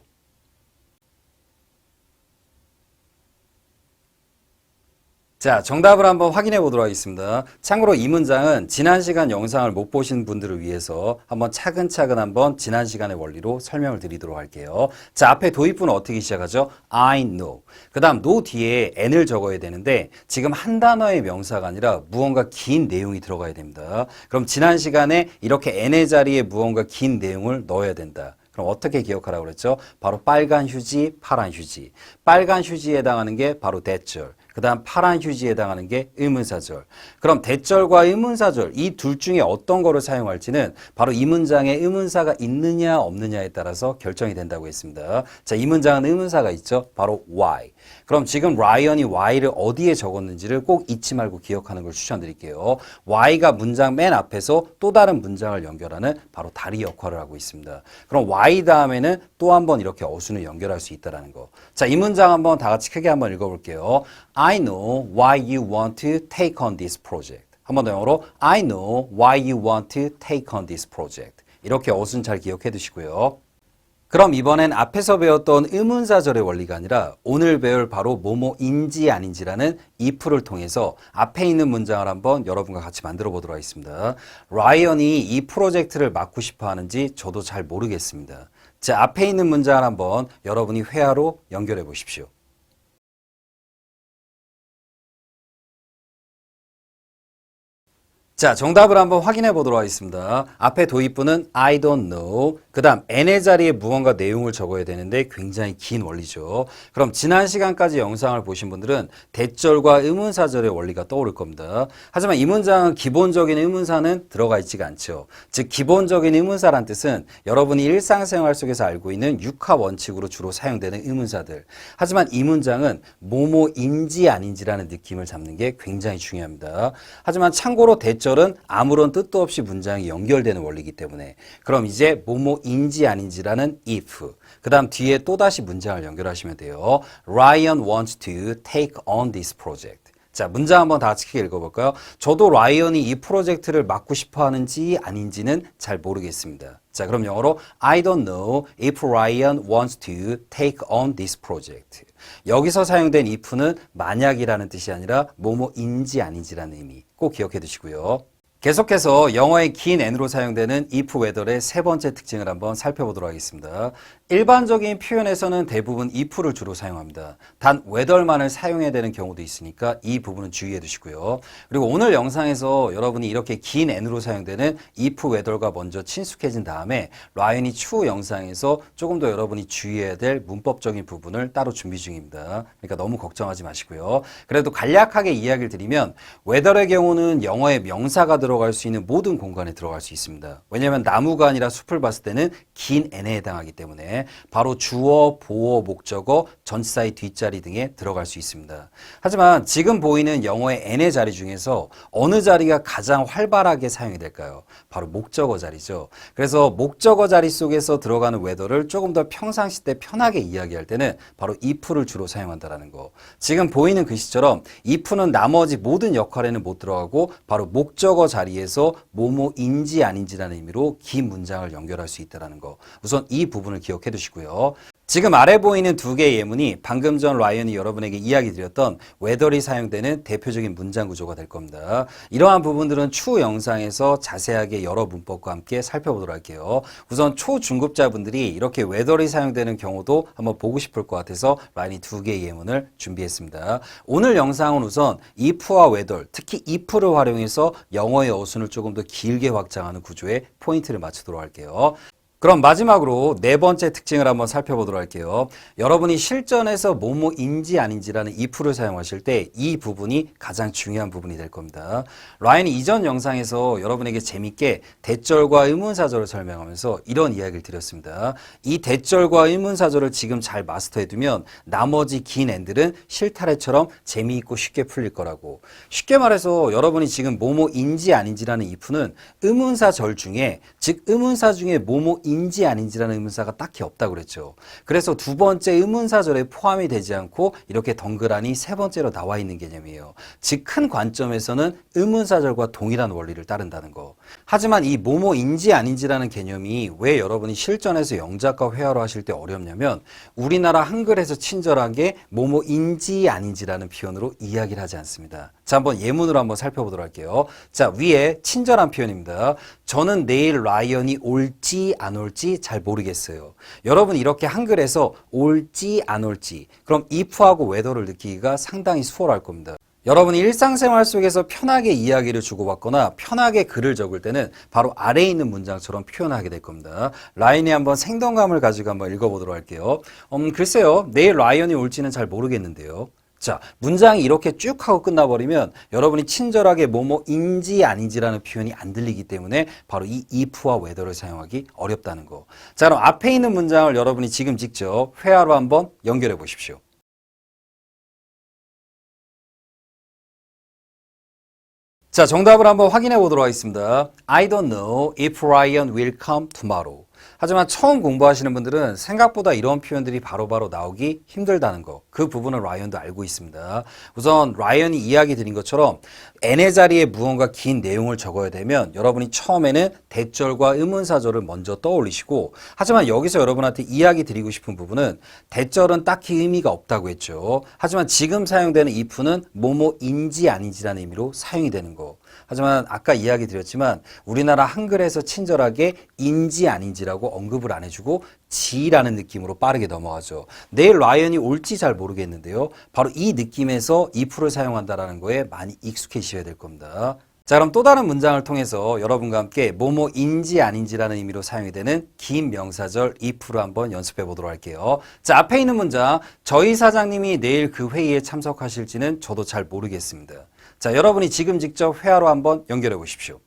Speaker 1: 자, 정답을 한번 확인해 보도록 하겠습니다. 참고로 이 문장은 지난 시간 영상을 못 보신 분들을 위해서 한번 차근차근 한번 지난 시간의 원리로 설명을 드리도록 할게요. 자, 앞에 도입부는 어떻게 시작하죠? I know. 그 다음 know 뒤에 n을 적어야 되는데 지금 한 단어의 명사가 아니라 무언가 긴 내용이 들어가야 됩니다. 그럼 지난 시간에 이렇게 n의 자리에 무언가 긴 내용을 넣어야 된다. 그럼 어떻게 기억하라고 그랬죠? 바로 빨간 휴지, 파란 휴지. 빨간 휴지에 해당하는 게 바로 대절. 그 다음 파란 휴지에 해당하는 게 의문사절. 그럼 대절과 의문사절 이 둘 중에 어떤 거를 사용할지는 바로 이 문장에 의문사가 있느냐 없느냐에 따라서 결정이 된다고 했습니다. 자, 이 문장은 의문사가 있죠. 바로 why. 그럼 지금 라이언이 why를 어디에 적었는지를 꼭 잊지 말고 기억하는 걸 추천드릴게요. why가 문장 맨 앞에서 또 다른 문장을 연결하는 바로 다리 역할을 하고 있습니다. 그럼 why 다음에는 또 한 번 이렇게 어순을 연결할 수 있다는 거. 자, 이 문장 한번 다 같이 크게 한번 읽어볼게요. I know why you want to take on this project. 한 번 더 영어로 I know why you want to take on this project. 이렇게 어순 잘 기억해 두시고요. 그럼 이번엔 앞에서 배웠던 의문사절의 원리가 아니라 오늘 배울 바로 뭐뭐인지 아닌지라는 if를 통해서 앞에 있는 문장을 한번 여러분과 같이 만들어 보도록 하겠습니다. 라이언이 이 프로젝트를 맡고 싶어 하는지 저도 잘 모르겠습니다. 자, 앞에 있는 문장을 한번 여러분이 회화로 연결해 보십시오. 자, 정답을 한번 확인해 보도록 하겠습니다. 앞에 도입부는 I don't know. 그 다음 n의 자리에 무언가 내용을 적어야 되는데 굉장히 긴 원리죠. 그럼 지난 시간까지 영상을 보신 분들은 대절과 의문사절의 원리가 떠오를 겁니다. 하지만 이 문장은 기본적인 의문사는 들어가 있지가 않죠. 즉 기본적인 의문사란 뜻은 여러분이 일상생활 속에서 알고 있는 육하 원칙으로 주로 사용되는 의문사들. 하지만 이 문장은 뭐뭐인지 아닌지라는 느낌을 잡는 게 굉장히 중요합니다. 하지만 참고로 대절 은 아무런 뜻도 없이 문장이 연결되는 원리이기 때문에 그럼 이제 뭐뭐인지 아닌지라는 if 그 다음 뒤에 또다시 문장을 연결하시면 돼요. Ryan wants to take on this project. 자, 문장 한번 다 같이 크게 읽어볼까요? 저도 라이언이 이 프로젝트를 맡고 싶어 하는지 아닌지는 잘 모르겠습니다. 자, 그럼 영어로 I don't know if Ryan wants to take on this project. 여기서 사용된 if는 만약이라는 뜻이 아니라 뭐뭐인지 아닌지라는 의미 꼭 기억해 두시고요. 계속해서 영어의 긴 N으로 사용되는 if whether의 세 번째 특징을 한번 살펴보도록 하겠습니다. 일반적인 표현에서는 대부분 if를 주로 사용합니다. 단 whether만을 사용해야 되는 경우도 있으니까 이 부분은 주의해 두시고요. 그리고 오늘 영상에서 여러분이 이렇게 긴 N으로 사용되는 if whether가 먼저 친숙해진 다음에 라이언이 추후 영상에서 조금 더 여러분이 주의해야 될 문법적인 부분을 따로 준비 중입니다. 그러니까 너무 걱정하지 마시고요. 그래도 간략하게 이야기를 드리면 whether의 경우는 영어의 명사가 들어갈 수 있는 모든 공간에 들어갈 수 있습니다. 왜냐하면 나무가 아니라 숲을 봤을 때는 긴 N에 해당하기 때문에 바로 주어, 보어, 목적어, 전치사의 뒷자리 등에 들어갈 수 있습니다. 하지만 지금 보이는 영어의 N의 자리 중에서 어느 자리가 가장 활발하게 사용이 될까요? 바로 목적어 자리죠. 그래서 목적어 자리 속에서 들어가는 whether를 조금 더 평상시 때 편하게 이야기할 때는 바로 if를 주로 사용한다는 거. 지금 보이는 글씨처럼 if는 나머지 모든 역할에는 못 들어가고 바로 목적어 자리에서 뭐뭐인지 아닌지라는 의미로 긴 문장을 연결할 수 있다는 거. 우선 이 부분을 기억해 두시고요. 지금 아래 보이는 두 개의 예문이 방금 전 라이언이 여러분에게 이야기 드렸던 whether이 사용되는 대표적인 문장 구조가 될 겁니다. 이러한 부분들은 추후 영상에서 자세하게 여러 문법과 함께 살펴보도록 할게요. 우선 초중급자분들이 이렇게 whether이 사용되는 경우도 한번 보고 싶을 것 같아서 라이언이 두 개의 예문을 준비했습니다. 오늘 영상은 우선 if와 whether, 특히 if를 활용해서 영어의 어순을 조금 더 길게 확장하는 구조에 포인트를 맞추도록 할게요. 그럼 마지막으로 네 번째 특징을 한번 살펴보도록 할게요. 여러분이 실전에서 뭐뭐인지 아닌지라는 if를 사용하실 때 이 부분이 가장 중요한 부분이 될 겁니다. 라이언이 이전 영상에서 여러분에게 재밌게 대절과 의문사절을 설명하면서 이런 이야기를 드렸습니다. 이 대절과 의문사절을 지금 잘 마스터해두면 나머지 긴 N들은 실타래처럼 재미있고 쉽게 풀릴 거라고. 쉽게 말해서 여러분이 지금 뭐뭐인지 아닌지라는 if는 의문사절 중에, 즉 의문사 중에 뭐뭐 인지 아닌지라는 의문사가 딱히 없다고 그랬죠. 그래서 두 번째 의문사절에 포함이 되지 않고 이렇게 덩그라니 세 번째로 나와 있는 개념이에요. 즉 큰 관점에서는 의문사절과 동일한 원리를 따른다는 거. 하지만 이 뭐뭐인지 아닌지라는 개념이 왜 여러분이 실전에서 영작과 회화로 하실 때 어렵냐면 우리나라 한글에서 친절하게 뭐뭐인지 아닌지라는 표현으로 이야기를 하지 않습니다. 자, 한번 예문으로 한번 살펴보도록 할게요. 자, 위에 친절한 표현입니다. 저는 내일 라이언이 올지 안 올지 잘 모르겠어요. 여러분 이렇게 한글에서 올지 안 올지 그럼 if하고 whether를 느끼기가 상당히 수월할 겁니다. 여러분이 일상생활 속에서 편하게 이야기를 주고받거나 편하게 글을 적을 때는 바로 아래에 있는 문장처럼 표현하게 될 겁니다. 라이언이 한번 생동감을 가지고 한번 읽어보도록 할게요. 글쎄요. 내일 라이언이 올지는 잘 모르겠는데요. 자, 문장이 이렇게 쭉 하고 끝나버리면 여러분이 친절하게 뭐뭐인지 아닌지라는 표현이 안 들리기 때문에 바로 이 if와 whether를 사용하기 어렵다는 거. 자, 그럼 앞에 있는 문장을 여러분이 지금 직접 회화로 한번 연결해 보십시오. 자, 정답을 한번 확인해 보도록 하겠습니다. I don't know if Ryan will come tomorrow. 하지만 처음 공부하시는 분들은 생각보다 이런 표현들이 바로바로 나오기 힘들다는 거. 그 부분은 라이언도 알고 있습니다. 우선 라이언이 이야기 드린 것처럼 N의 자리에 무언가 긴 내용을 적어야 되면 여러분이 처음에는 대절과 의문사절을 먼저 떠올리시고 하지만 여기서 여러분한테 이야기 드리고 싶은 부분은 대절은 딱히 의미가 없다고 했죠. 하지만 지금 사용되는 if는 뭐뭐인지 아닌지라는 의미로 사용이 되는 거. 하지만 아까 이야기 드렸지만 우리나라 한글에서 친절하게 인지 아닌지라고 언급을 안 해주고 지라는 느낌으로 빠르게 넘어가죠. 내일 라이언이 올지 잘 모르겠는데요. 바로 이 느낌에서 if를 사용한다는 거에 많이 익숙해지셔야 될 겁니다. 자, 그럼 또 다른 문장을 통해서 여러분과 함께 뭐뭐인지 아닌지라는 의미로 사용이 되는 긴 명사절 if를 한번 연습해 보도록 할게요. 자, 앞에 있는 문장, 저희 사장님이 내일 그 회의에 참석하실지는 저도 잘 모르겠습니다. 자, 여러분이 지금 직접 회화로 한번 연결해 보십시오.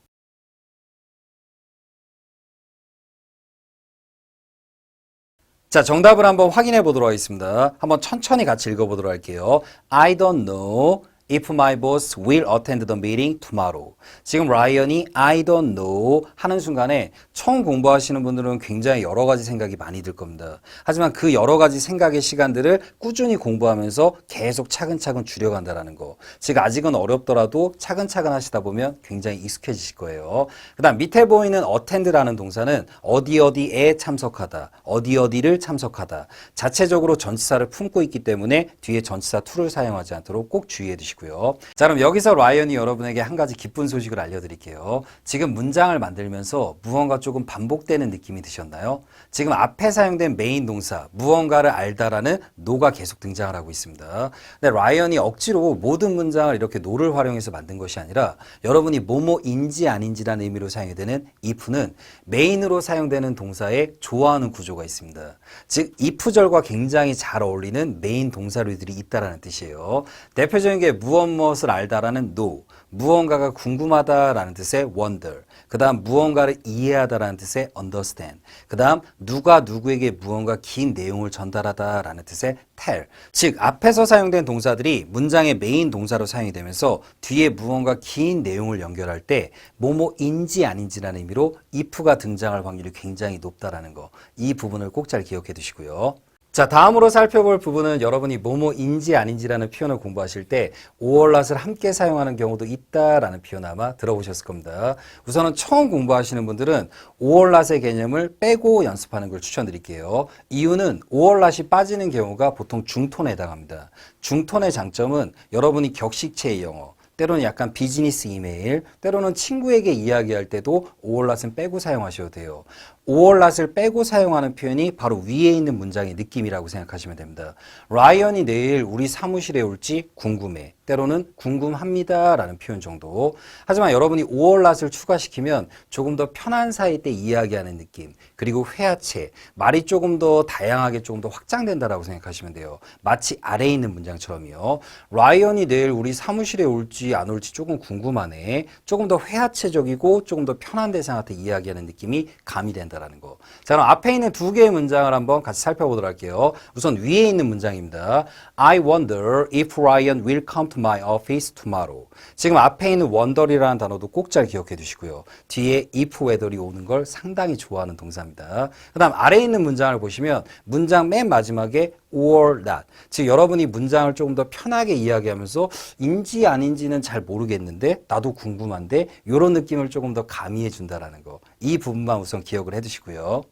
Speaker 1: 자, 정답을 한번 확인해 보도록 하겠습니다. 한번 천천히 같이 읽어보도록 할게요. I don't know if my boss will attend the meeting tomorrow. 지금 라이언이 I don't know 하는 순간에 처음 공부하시는 분들은 굉장히 여러 가지 생각이 많이 들 겁니다. 하지만 그 여러 가지 생각의 시간들을 꾸준히 공부하면서 계속 차근차근 줄여간다는 거. 즉 아직은 어렵더라도 차근차근 하시다 보면 굉장히 익숙해지실 거예요. 그 다음 밑에 보이는 attend라는 동사는 어디 어디에 참석하다, 어디 어디를 참석하다. 자체적으로 전치사를 품고 있기 때문에 뒤에 전치사 to를 사용하지 않도록 꼭 주의해 두시고요. 두시고요. 자, 그럼 여기서 라이언이 여러분에게 한 가지 기쁜 소식을 알려드릴게요. 지금 문장을 만들면서 무언가 조금 반복되는 느낌이 드셨나요? 지금 앞에 사용된 메인 동사 무언가를 알다라는 no가 계속 등장을 하고 있습니다. 근데 라이언이 억지로 모든 문장을 이렇게 no를 활용해서 만든 것이 아니라 여러분이 뭐뭐인지 아닌지라는 의미로 사용이 되는 if는 메인으로 사용되는 동사에 좋아하는 구조가 있습니다. 즉 if절과 굉장히 잘 어울리는 메인 동사류들이 있다라는 뜻이에요. 대표적인 게 무엇을 알다라는 know, 무언가가 궁금하다라는 뜻의 wonder, 그 다음 무언가를 이해하다라는 뜻의 understand, 그 다음 누가 누구에게 무언가 긴 내용을 전달하다라는 뜻의 tell. 즉 앞에서 사용된 동사들이 문장의 메인 동사로 사용이 되면서 뒤에 무언가 긴 내용을 연결할 때 뭐뭐인지 아닌지라는 의미로 if가 등장할 확률이 굉장히 높다라는 거. 이 부분을 꼭 잘 기억해 두시고요. 자, 다음으로 살펴볼 부분은 여러분이 뭐뭐인지 아닌지라는 표현을 공부하실 때 오월낫을 함께 사용하는 경우도 있다라는 표현 아마 들어보셨을 겁니다. 우선은 처음 공부하시는 분들은 오월낫의 개념을 빼고 연습하는 걸 추천드릴게요. 이유는 오월낫이 빠지는 경우가 보통 중톤에 해당합니다. 중톤의 장점은 여러분이 격식체의 영어, 때로는 약간 비즈니스 이메일, 때로는 친구에게 이야기할 때도 오월낫은 빼고 사용하셔도 돼요. 오월낫을 빼고 사용하는 표현이 바로 위에 있는 문장의 느낌이라고 생각하시면 됩니다. 라이언이 내일 우리 사무실에 올지 궁금해. 때로는 궁금합니다 라는 표현 정도. 하지만 여러분이 오월낫을 추가시키면 조금 더 편한 사이 때 이야기하는 느낌, 그리고 회화체, 말이 조금 더 다양하게 조금 더 확장된다라고 생각하시면 돼요. 마치 아래에 있는 문장처럼요. 라이언이 내일 우리 사무실에 올지 안 올지 조금 궁금하네. 조금 더 회화체적이고 조금 더 편한 대상한테 이야기하는 느낌이 가미된다라는 거. 자, 그럼 앞에 있는 두 개의 문장을 한번 같이 살펴보도록 할게요. 우선 위에 있는 문장입니다. I wonder if Ryan will come to my office tomorrow. 지금 앞에 있는 wonder이라는 단어도 꼭 잘 기억해 두시고요. 뒤에 if whether이 오는 걸 상당히 좋아하는 동사입니다. 그 다음 아래에 있는 문장을 보시면 문장 맨 마지막에 or not. 즉 여러분이 문장을 조금 더 편하게 이야기하면서 인지 아닌지는 잘 모르겠는데 나도 궁금한데 이런 느낌을 조금 더 가미해 준다라는 거. 이 부분만 우선 기억을 해 두시고요.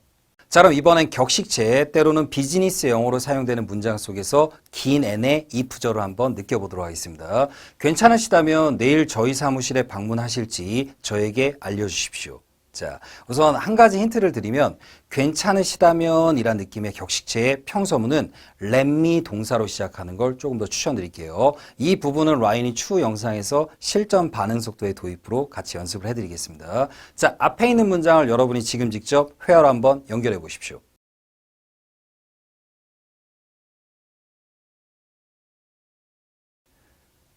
Speaker 1: 자, 그럼 이번엔 격식체, 때로는 비즈니스 영어로 사용되는 문장 속에서 긴 n의 if절을 한번 느껴보도록 하겠습니다. 괜찮으시다면 내일 저희 사무실에 방문하실지 저에게 알려주십시오. 자, 우선 한 가지 힌트를 드리면 괜찮으시다면 이란 느낌의 격식체의 평서문은 let me 동사로 시작하는 걸 조금 더 추천드릴게요. 이 부분은 라인이 추후 영상에서 실전 반응 속도의 도입으로 같이 연습을 해드리겠습니다. 자, 앞에 있는 문장을 여러분이 지금 직접 회화로 한번 연결해 보십시오.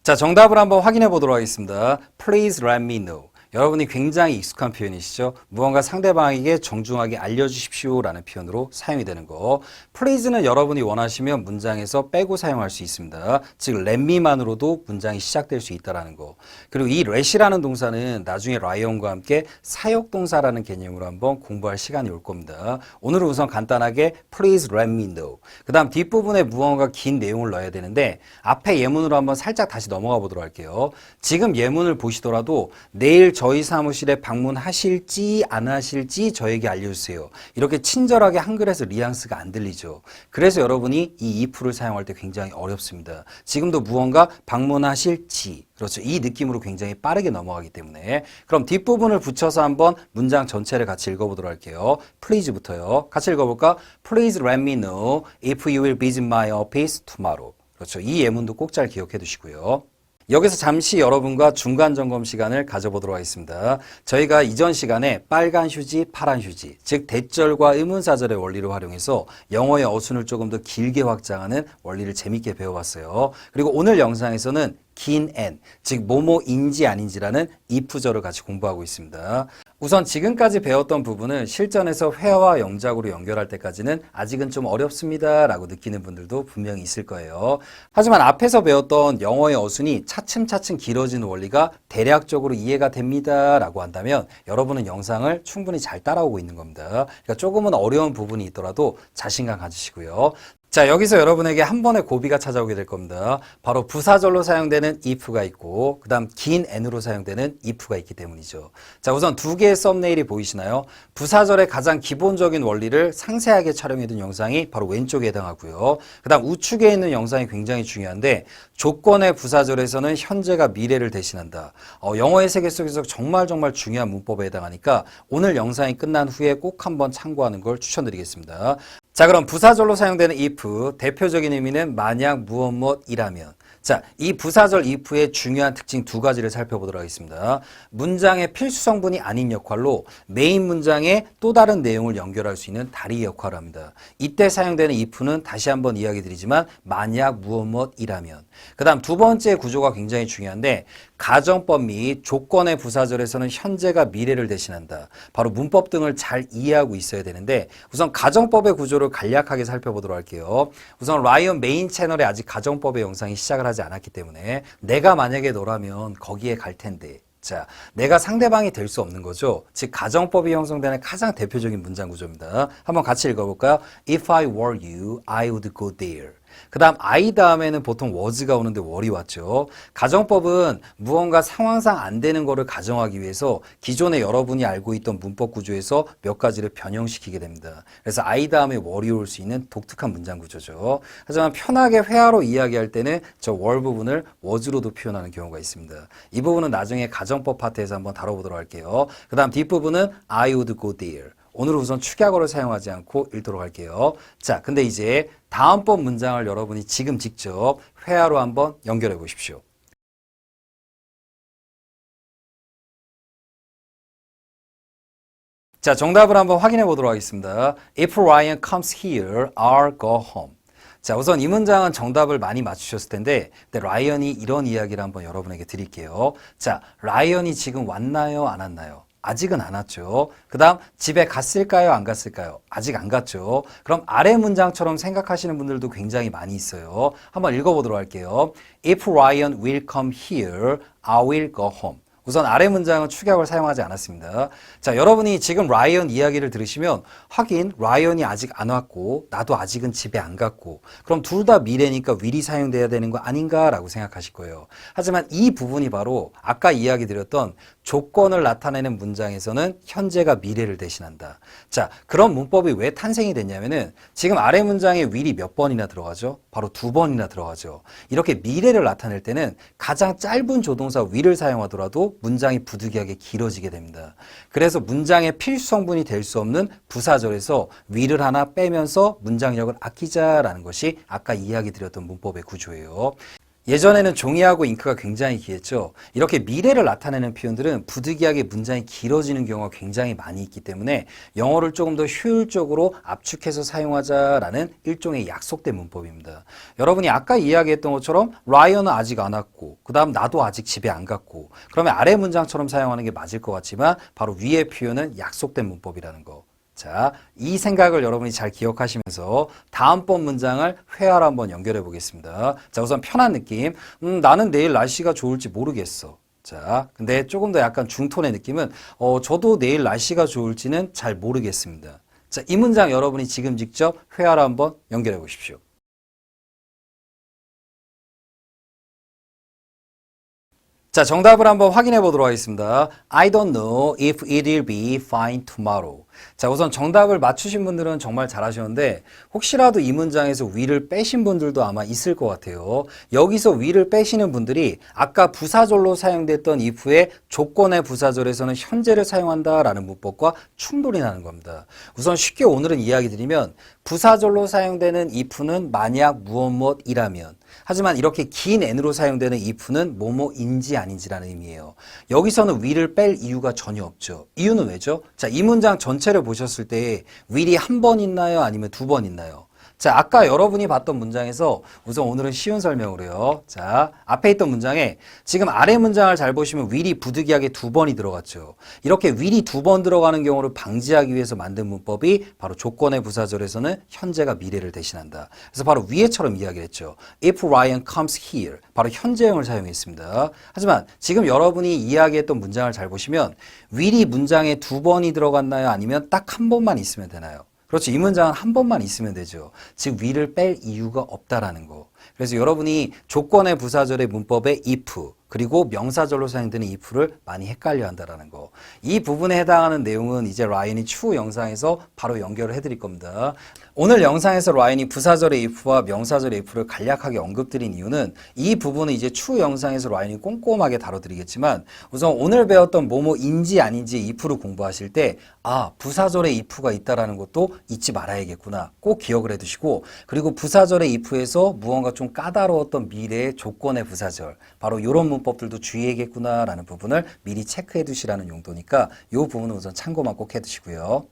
Speaker 1: 자, 정답을 한번 확인해 보도록 하겠습니다. Please let me know. 여러분이 굉장히 익숙한 표현이시죠? 무언가 상대방에게 정중하게 알려주십시오 라는 표현으로 사용이 되는 거. please는 여러분이 원하시면 문장에서 빼고 사용할 수 있습니다. 즉 let me만으로도 문장이 시작될 수 있다는 거. 그리고 이 let이라는 동사는 나중에 라이언과 함께 사역동사라는 개념으로 한번 공부할 시간이 올 겁니다. 오늘은 우선 간단하게 please let me know. 그 다음 뒷부분에 무언가 긴 내용을 넣어야 되는데 앞에 예문으로 한번 살짝 다시 넘어가 보도록 할게요. 지금 예문을 보시더라도 내일 저희 사무실에 방문하실지 안 하실지 저에게 알려주세요. 이렇게 친절하게 한글에서 뉘앙스가 안 들리죠. 그래서 여러분이 이 if를 사용할 때 굉장히 어렵습니다. 지금도 무언가 방문하실지, 그렇죠. 이 느낌으로 굉장히 빠르게 넘어가기 때문에. 그럼 뒷부분을 붙여서 한번 문장 전체를 같이 읽어보도록 할게요. please부터요. 같이 읽어볼까? Please let me know if you will visit my office tomorrow. 그렇죠. 이 예문도 꼭 잘 기억해 두시고요. 여기서 잠시 여러분과 중간 점검 시간을 가져보도록 하겠습니다. 저희가 이전 시간에 빨간 휴지, 파란 휴지, 즉 대절과 의문사절의 원리를 활용해서 영어의 어순을 조금 더 길게 확장하는 원리를 재밌게 배워봤어요. 그리고 오늘 영상에서는 긴 n, 즉 뭐뭐인지 아닌지라는 if절을 같이 공부하고 있습니다. 우선 지금까지 배웠던 부분을 실전에서 회화와 영작으로 연결할 때까지는 아직은 좀 어렵습니다 라고 느끼는 분들도 분명히 있을 거예요. 하지만 앞에서 배웠던 영어의 어순이 차츰차츰 길어지는 원리가 대략적으로 이해가 됩니다 라고 한다면 여러분은 영상을 충분히 잘 따라오고 있는 겁니다. 그러니까 조금은 어려운 부분이 있더라도 자신감 가지시고요. 자, 여기서 여러분에게 한 번의 고비가 찾아오게 될 겁니다. 바로 부사절로 사용되는 if가 있고 그 다음 긴 n으로 사용되는 if가 있기 때문이죠. 자, 우선 두 개의 썸네일이 보이시나요? 부사절의 가장 기본적인 원리를 상세하게 촬영해둔 영상이 바로 왼쪽에 해당하고요. 그 다음 우측에 있는 영상이 굉장히 중요한데 조건의 부사절에서는 현재가 미래를 대신한다. 영어의 세계 속에서 정말 중요한 문법에 해당하니까 오늘 영상이 끝난 후에 꼭 한번 참고하는 걸 추천드리겠습니다. 자, 그럼 부사절로 사용되는 if, 대표적인 의미는 만약 무엇이라면. 자, 이 부사절 if의 중요한 특징 두 가지를 살펴보도록 하겠습니다. 문장의 필수 성분이 아닌 역할로 메인 문장에 또 다른 내용을 연결할 수 있는 다리 역할을 합니다. 이때 사용되는 if는 다시 한번 이야기 드리지만 만약 무엇이라면. 그 다음 두 번째 구조가 굉장히 중요한데 가정법 및 조건의 부사절에서는 현재가 미래를 대신한다. 바로 문법 등을 잘 이해하고 있어야 되는데 우선 가정법의 구조를 간략하게 살펴보도록 할게요. 우선 라이언 메인 채널에 아직 가정법의 영상이 시작을 하지 않았기 때문에 내가 만약에 너라면 거기에 갈 텐데 자, 내가 상대방이 될 수 없는 거죠. 즉 가정법이 형성되는 가장 대표적인 문장 구조입니다. 한번 같이 읽어볼까요? If I were you, I would go there. 그 다음 I 다음에는 보통 was가 오는데 were이 왔죠. 가정법은 무언가 상황상 안 되는 거를 가정하기 위해서 기존에 여러분이 알고 있던 문법 구조에서 몇 가지를 변형시키게 됩니다. 그래서 I 다음에 were이 올 수 있는 독특한 문장 구조죠. 하지만 편하게 회화로 이야기할 때는 저 were 부분을 was로도 표현하는 경우가 있습니다. 이 부분은 나중에 가정법 파트에서 한번 다뤄보도록 할게요. 그 다음 뒷부분은 I would go there. 오늘은 우선 축약어를 사용하지 않고 읽도록 할게요. 자, 근데 이제 다음번 문장을 여러분이 지금 직접 회화로 한번 연결해 보십시오. 자, 정답을 한번 확인해 보도록 하겠습니다. If Ryan comes here, I'll go home. 자, 우선 이 문장은 정답을 많이 맞추셨을 텐데 라이언이 이런 이야기를 한번 여러분에게 드릴게요. 자, 라이언이 지금 왔나요? 안 왔나요? 아직은 안 왔죠. 그 다음 집에 갔을까요? 안 갔을까요? 아직 안 갔죠. 그럼 아래 문장처럼 생각하시는 분들도 굉장히 많이 있어요. 한번 읽어보도록 할게요. If Ryan will come here, I will go home. 우선 아래 문장은 축약을 사용하지 않았습니다. 자, 여러분이 지금 라이언 이야기를 들으시면 하긴 라이언이 아직 안 왔고 나도 아직은 집에 안 갔고 그럼 둘 다 미래니까 will이 사용돼야 되는 거 아닌가라고 생각하실 거예요. 하지만 이 부분이 바로 아까 이야기 드렸던 조건을 나타내는 문장에서는 현재가 미래를 대신한다. 자, 그런 문법이 왜 탄생이 됐냐면은 지금 아래 문장에 will이 몇 번이나 들어가죠? 바로 2번이나 들어가죠. 이렇게 미래를 나타낼 때는 가장 짧은 조동사 will을 사용하더라도 문장이 부득이하게 길어지게 됩니다. 그래서 문장의 필수 성분이 될 수 없는 부사절에서 will을 하나 빼면서 문장력을 아끼자라는 것이 아까 이야기 드렸던 문법의 구조예요. 예전에는 종이하고 잉크가 굉장히 귀했죠. 이렇게 미래를 나타내는 표현들은 부득이하게 문장이 길어지는 경우가 굉장히 많이 있기 때문에 영어를 조금 더 효율적으로 압축해서 사용하자라는 일종의 약속된 문법입니다. 여러분이 아까 이야기했던 것처럼 라이언은 아직 안 왔고 그 다음 나도 아직 집에 안 갔고 그러면 아래 문장처럼 사용하는 게 맞을 것 같지만 바로 위의 표현은 약속된 문법이라는 거. 자, 이 생각을 여러분이 잘 기억하시면서 다음번 문장을 회화로 한번 연결해 보겠습니다. 자, 우선 편한 느낌. 나는 내일 날씨가 좋을지 모르겠어. 자, 근데 조금 더 약간 중톤의 느낌은 저도 내일 날씨가 좋을지는 잘 모르겠습니다. 자, 이 문장 여러분이 지금 직접 회화로 한번 연결해 보십시오. 자, 정답을 한번 확인해 보도록 하겠습니다. I don't know if it will be fine tomorrow. 자, 우선 정답을 맞추신 분들은 정말 잘하셨는데 혹시라도 이 문장에서 will을 빼신 분들도 아마 있을 것 같아요. 여기서 will을 빼시는 분들이 아까 부사절로 사용됐던 if의 조건의 부사절에서는 현재를 사용한다라는 문법과 충돌이 나는 겁니다. 우선 쉽게 오늘은 이야기 드리면 부사절로 사용되는 if는 만약 무엇이라면 하지만 이렇게 긴 n으로 사용되는 if는 뭐뭐인지 아닌지라는 의미예요. 여기서는 will을 뺄 이유가 전혀 없죠. 이유는 왜죠? 자, 이 문장 전체를 보셨을 때 will이 한 번 있나요? 아니면 2번 있나요? 자, 아까 여러분이 봤던 문장에서 우선 오늘은 쉬운 설명으로요. 자, 앞에 있던 문장에 지금 아래 문장을 잘 보시면 will이 부득이하게 2번이 들어갔죠. 이렇게 will이 2번 들어가는 경우를 방지하기 위해서 만든 문법이 바로 조건의 부사절에서는 현재가 미래를 대신한다. 그래서 바로 위에처럼 이야기를 했죠. If Ryan comes here. 바로 현재형을 사용했습니다. 하지만 지금 여러분이 이야기했던 문장을 잘 보시면 will이 문장에 2번이 들어갔나요? 아니면 딱 한 번만 있으면 되나요? 그렇죠. 이 문장은 한 번만 있으면 되죠. 즉 위를 뺄 이유가 없다라는 거. 그래서 여러분이 조건의 부사절의 문법에 if 그리고 명사절로 사용되는 if를 많이 헷갈려 한다라는 거. 이 부분에 해당하는 내용은 이제 라이언이 추후 영상에서 바로 연결을 해드릴 겁니다. 오늘 영상에서 라이언이 부사절의 if와 명사절의 if를 간략하게 언급드린 이유는 이 부분은 이제 추후 영상에서 라이언이 꼼꼼하게 다뤄드리겠지만 우선 오늘 배웠던 뭐뭐인지 아닌지 if를 공부하실 때 부사절에 if가 있다라는 것도 잊지 말아야겠구나. 꼭 기억을 해두시고 그리고 부사절의 if에서 무언가 좀 까다로웠던 미래의 조건의 부사절 바로 이런 문법들도 주의해야겠구나라는 부분을 미리 체크해 두시라는 용도니까 이 부분은 우선 참고만 꼭 해두시고요.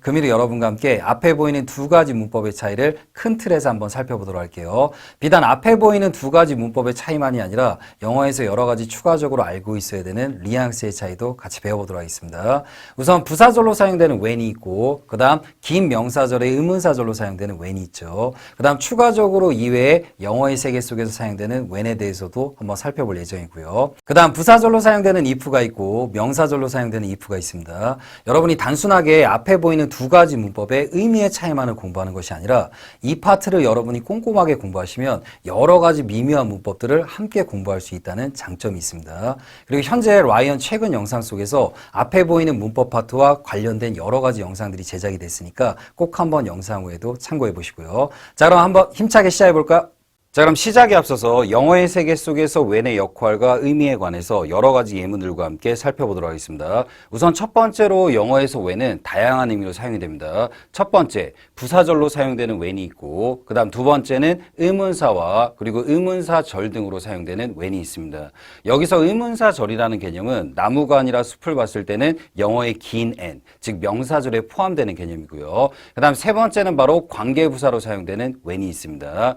Speaker 1: 금일이 여러분과 함께 앞에 보이는 두 가지 문법의 차이를 큰 틀에서 한번 살펴보도록 할게요. 비단 앞에 보이는 두 가지 문법의 차이만이 아니라 영어에서 여러 가지 추가적으로 알고 있어야 되는 뉘앙스의 차이도 같이 배워보도록 하겠습니다. 우선 부사절로 사용되는 when이 있고 그 다음 긴 명사절에 의문사절로 사용되는 when이 있죠. 그 다음 추가적으로 이외에 영어의 세계 속에서 사용되는 when에 대해서도 한번 살펴볼 예정이고요. 그 다음 부사절로 사용되는 if가 있고 명사절로 사용되는 if가 있습니다. 여러분이 단순하게 앞에 보이는 두 가지 문법의 의미의 차이만을 공부하는 것이 아니라 이 파트를 여러분이 꼼꼼하게 공부하시면 여러 가지 미묘한 문법들을 함께 공부할 수 있다는 장점이 있습니다. 그리고 현재 라이언 최근 영상 속에서 앞에 보이는 문법 파트와 관련된 여러 가지 영상들이 제작이 됐으니까 꼭 한번 영상 후에도 참고해 보시고요. 자, 그럼 한번 힘차게 시작해 볼까요? 자, 그럼 시작에 앞서서 영어의 세계 속에서 when의 역할과 의미에 관해서 여러 가지 예문들과 함께 살펴보도록 하겠습니다. 우선 첫 번째로 영어에서 when은 다양한 의미로 사용이 됩니다. 첫 번째, 부사절로 사용되는 when이 있고 그 다음 두 번째는 의문사와 그리고 의문사절 등으로 사용되는 when이 있습니다. 여기서 의문사절이라는 개념은 나무가 아니라 숲을 봤을 때는 영어의 긴 and, 즉 명사절에 포함되는 개념이고요. 그 다음 세 번째는 바로 관계부사로 사용되는 when이 있습니다.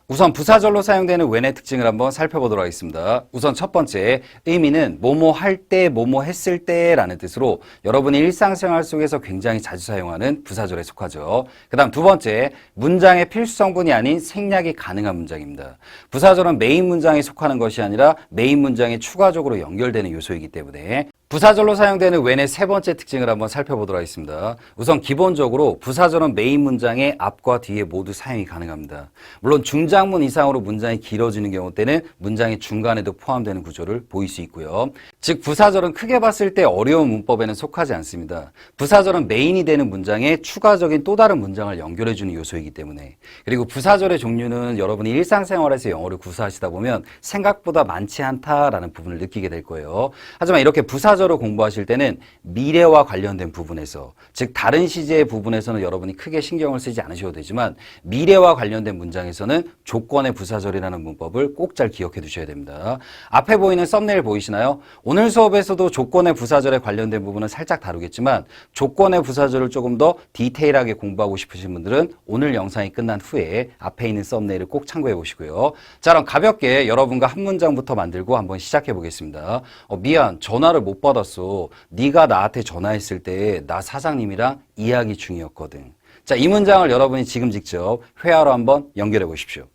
Speaker 1: 우선 부사절로 사용되는 when의 특징을 한번 살펴보도록 하겠습니다. 우선 첫 번째, 의미는 뭐뭐 할 때, 뭐뭐 했을 때라는 뜻으로 여러분이 일상생활 속에서 굉장히 자주 사용하는 부사절에 속하죠. 그 다음 두 번째, 문장의 필수 성분이 아닌 생략이 가능한 문장입니다. 부사절은 메인 문장에 속하는 것이 아니라 메인 문장에 추가적으로 연결되는 요소이기 때문에 부사절로 사용되는 when의 세 번째 특징을 한번 살펴보도록 하겠습니다. 우선 기본적으로 부사절은 메인 문장의 앞과 뒤에 모두 사용이 가능합니다. 물론 중장문 이상으로 문장이 길어지는 경우 때는 문장의 중간에도 포함되는 구조를 보일 수 있고요. 즉 부사절은 크게 봤을 때 어려운 문법에는 속하지 않습니다. 부사절은 메인이 되는 문장에 추가적인 또 다른 문장을 연결해주는 요소이기 때문에 그리고 부사절의 종류는 여러분이 일상생활에서 영어를 구사하시다 보면 생각보다 많지 않다라는 부분을 느끼게 될 거예요. 하지만 이렇게 부사절을 공부하실 때는 미래와 관련된 부분에서 즉 다른 시제의 부분에서는 여러분이 크게 신경을 쓰지 않으셔도 되지만 미래와 관련된 문장에서는 조건의 부사절이라는 문법을 꼭 잘 기억해 두셔야 됩니다. 앞에 보이는 썸네일 보이시나요? 오늘 수업에서도 조건의 부사절에 관련된 부분은 살짝 다루겠지만 조건의 부사절을 조금 더 디테일하게 공부하고 싶으신 분들은 오늘 영상이 끝난 후에 앞에 있는 썸네일을 꼭 참고해 보시고요. 자, 그럼 가볍게 여러분과 한 문장부터 만들고 한번 시작해 보겠습니다. 미안, 전화를 못 받았어. 네가 나한테 전화했을 때 나 사장님이랑 이야기 중이었거든. 자, 이 문장을 여러분이 지금 직접 회화로 한번 연결해 보십시오.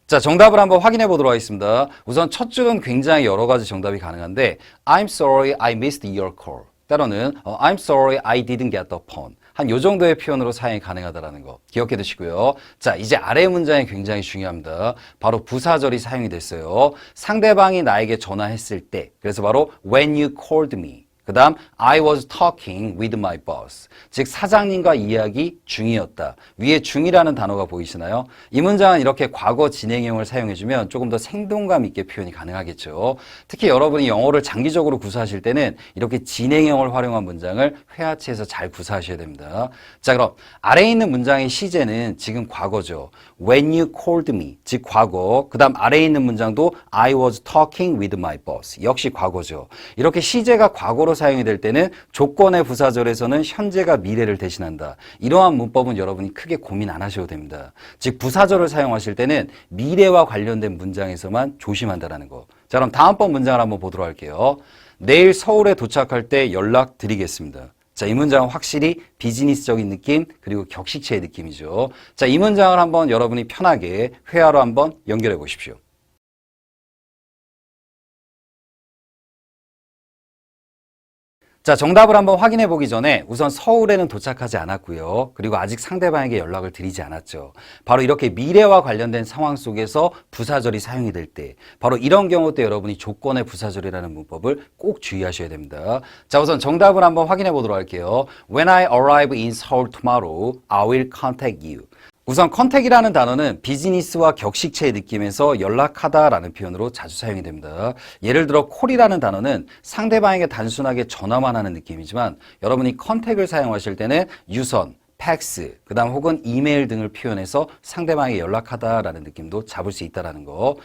Speaker 1: 자, 정답을 한번 확인해 보도록 하겠습니다. 우선 첫 줄은 굉장히 여러 가지 정답이 가능한데 I'm sorry I missed your call. 때로는 I'm sorry I didn't get the phone. 한 요 정도의 표현으로 사용이 가능하다는 거 기억해 두시고요. 자, 이제 아래 문장이 굉장히 중요합니다. 바로 부사절이 사용이 됐어요. 상대방이 나에게 전화했을 때, 그래서 바로 when you called me. 그 다음 I was talking with my boss. 즉 사장님과 이야기 중이었다. 위에 중이라는 단어가 보이시나요? 이 문장은 이렇게 과거 진행형을 사용해주면 조금 더 생동감 있게 표현이 가능하겠죠. 특히 여러분이 영어를 장기적으로 구사하실 때는 이렇게 진행형을 활용한 문장을 회화치에서 잘 구사하셔야 됩니다. 자, 그럼 아래에 있는 문장의 시제는 지금 과거죠. When you called me, 즉 과거. 그 다음 아래에 있는 문장도 I was talking with my boss. 역시 과거죠. 이렇게 시제가 과거로 사용이 될 때는 조건의 부사절에서는 현재가 미래를 대신한다. 이러한 문법은 여러분이 크게 고민 안 하셔도 됩니다. 즉 부사절을 사용하실 때는 미래와 관련된 문장에서만 조심한다는 거. 자, 그럼 다음번 문장을 한번 보도록 할게요. 내일 서울에 도착할 때 연락드리겠습니다. 자, 이 문장은 확실히 비즈니스적인 느낌 그리고 격식체의 느낌이죠. 자, 이 문장을 한번 여러분이 편하게 회화로 한번 연결해 보십시오. 자, 정답을 한번 확인해 보기 전에 우선 서울에는 도착하지 않았고요. 그리고 아직 상대방에게 연락을 드리지 않았죠. 바로 이렇게 미래와 관련된 상황 속에서 부사절이 사용이 될 때, 바로 이런 경우 때 여러분이 조건의 부사절이라는 문법을 꼭 주의하셔야 됩니다. 자, 우선 정답을 한번 확인해 보도록 할게요. When I arrive in Seoul tomorrow, I will contact you. 우선 컨택이라는 단어는 비즈니스와 격식체의 느낌에서 연락하다라는 표현으로 자주 사용이 됩니다. 예를 들어 콜이라는 단어는 상대방에게 단순하게 전화만 하는 느낌이지만 여러분이 컨택을 사용하실 때는 유선, 팩스, 그 다음 혹은 이메일 등을 표현해서 상대방에게 연락하다라는 느낌도 잡을 수 있다는 거.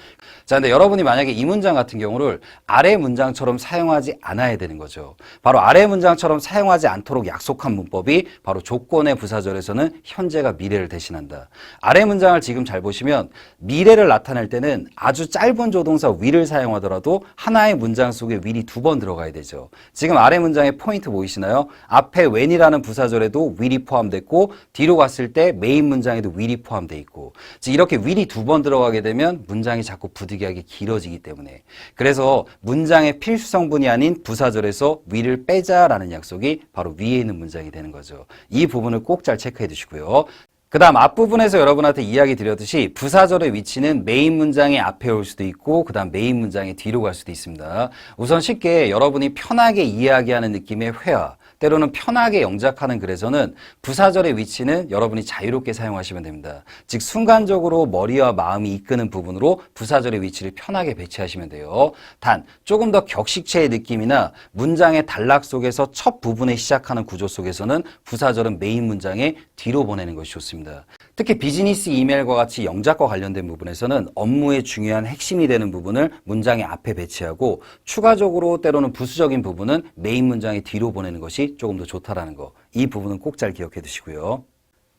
Speaker 1: 자, 근데 여러분이 만약에 이 문장 같은 경우를 아래 문장처럼 사용하지 않아야 되는 거죠. 바로 아래 문장처럼 사용하지 않도록 약속한 문법이 바로 조건의 부사절에서는 현재가 미래를 대신한다. 아래 문장을 지금 잘 보시면 미래를 나타낼 때는 아주 짧은 조동사 will을 사용하더라도 하나의 문장 속에 will이 2번 들어가야 되죠. 지금 아래 문장의 포인트 보이시나요? 앞에 when이라는 부사절에도 will이 포함됐고 뒤로 갔을 때 메인 문장에도 will이 포함되어 있고 즉 이렇게 will이 2번 들어가게 되면 문장이 자꾸 부득이하게 길어지기 때문에 그래서 문장의 필수 성분이 아닌 부사절에서 will을 빼자라는 약속이 바로 위에 있는 문장이 되는 거죠. 이 부분을 꼭 잘 체크해 두시고요. 그 다음 앞부분에서 여러분한테 이야기 드렸듯이 부사절의 위치는 메인 문장의 앞에 올 수도 있고 그 다음 메인 문장의 뒤로 갈 수도 있습니다. 우선 쉽게 여러분이 편하게 이야기하는 느낌의 회화 때로는 편하게 영작하는 글에서는 부사절의 위치는 여러분이 자유롭게 사용하시면 됩니다. 즉 순간적으로 머리와 마음이 이끄는 부분으로 부사절의 위치를 편하게 배치하시면 돼요. 단 조금 더 격식체의 느낌이나 문장의 단락 속에서 첫 부분에 시작하는 구조 속에서는 부사절은 메인 문장의 뒤로 보내는 것이 좋습니다. 특히 비즈니스 이메일과 같이 영작과 관련된 부분에서는 업무의 중요한 핵심이 되는 부분을 문장의 앞에 배치하고 추가적으로 때로는 부수적인 부분은 메인 문장의 뒤로 보내는 것이 조금 더 좋다라는 거. 이 부분은 꼭 잘 기억해 두시고요.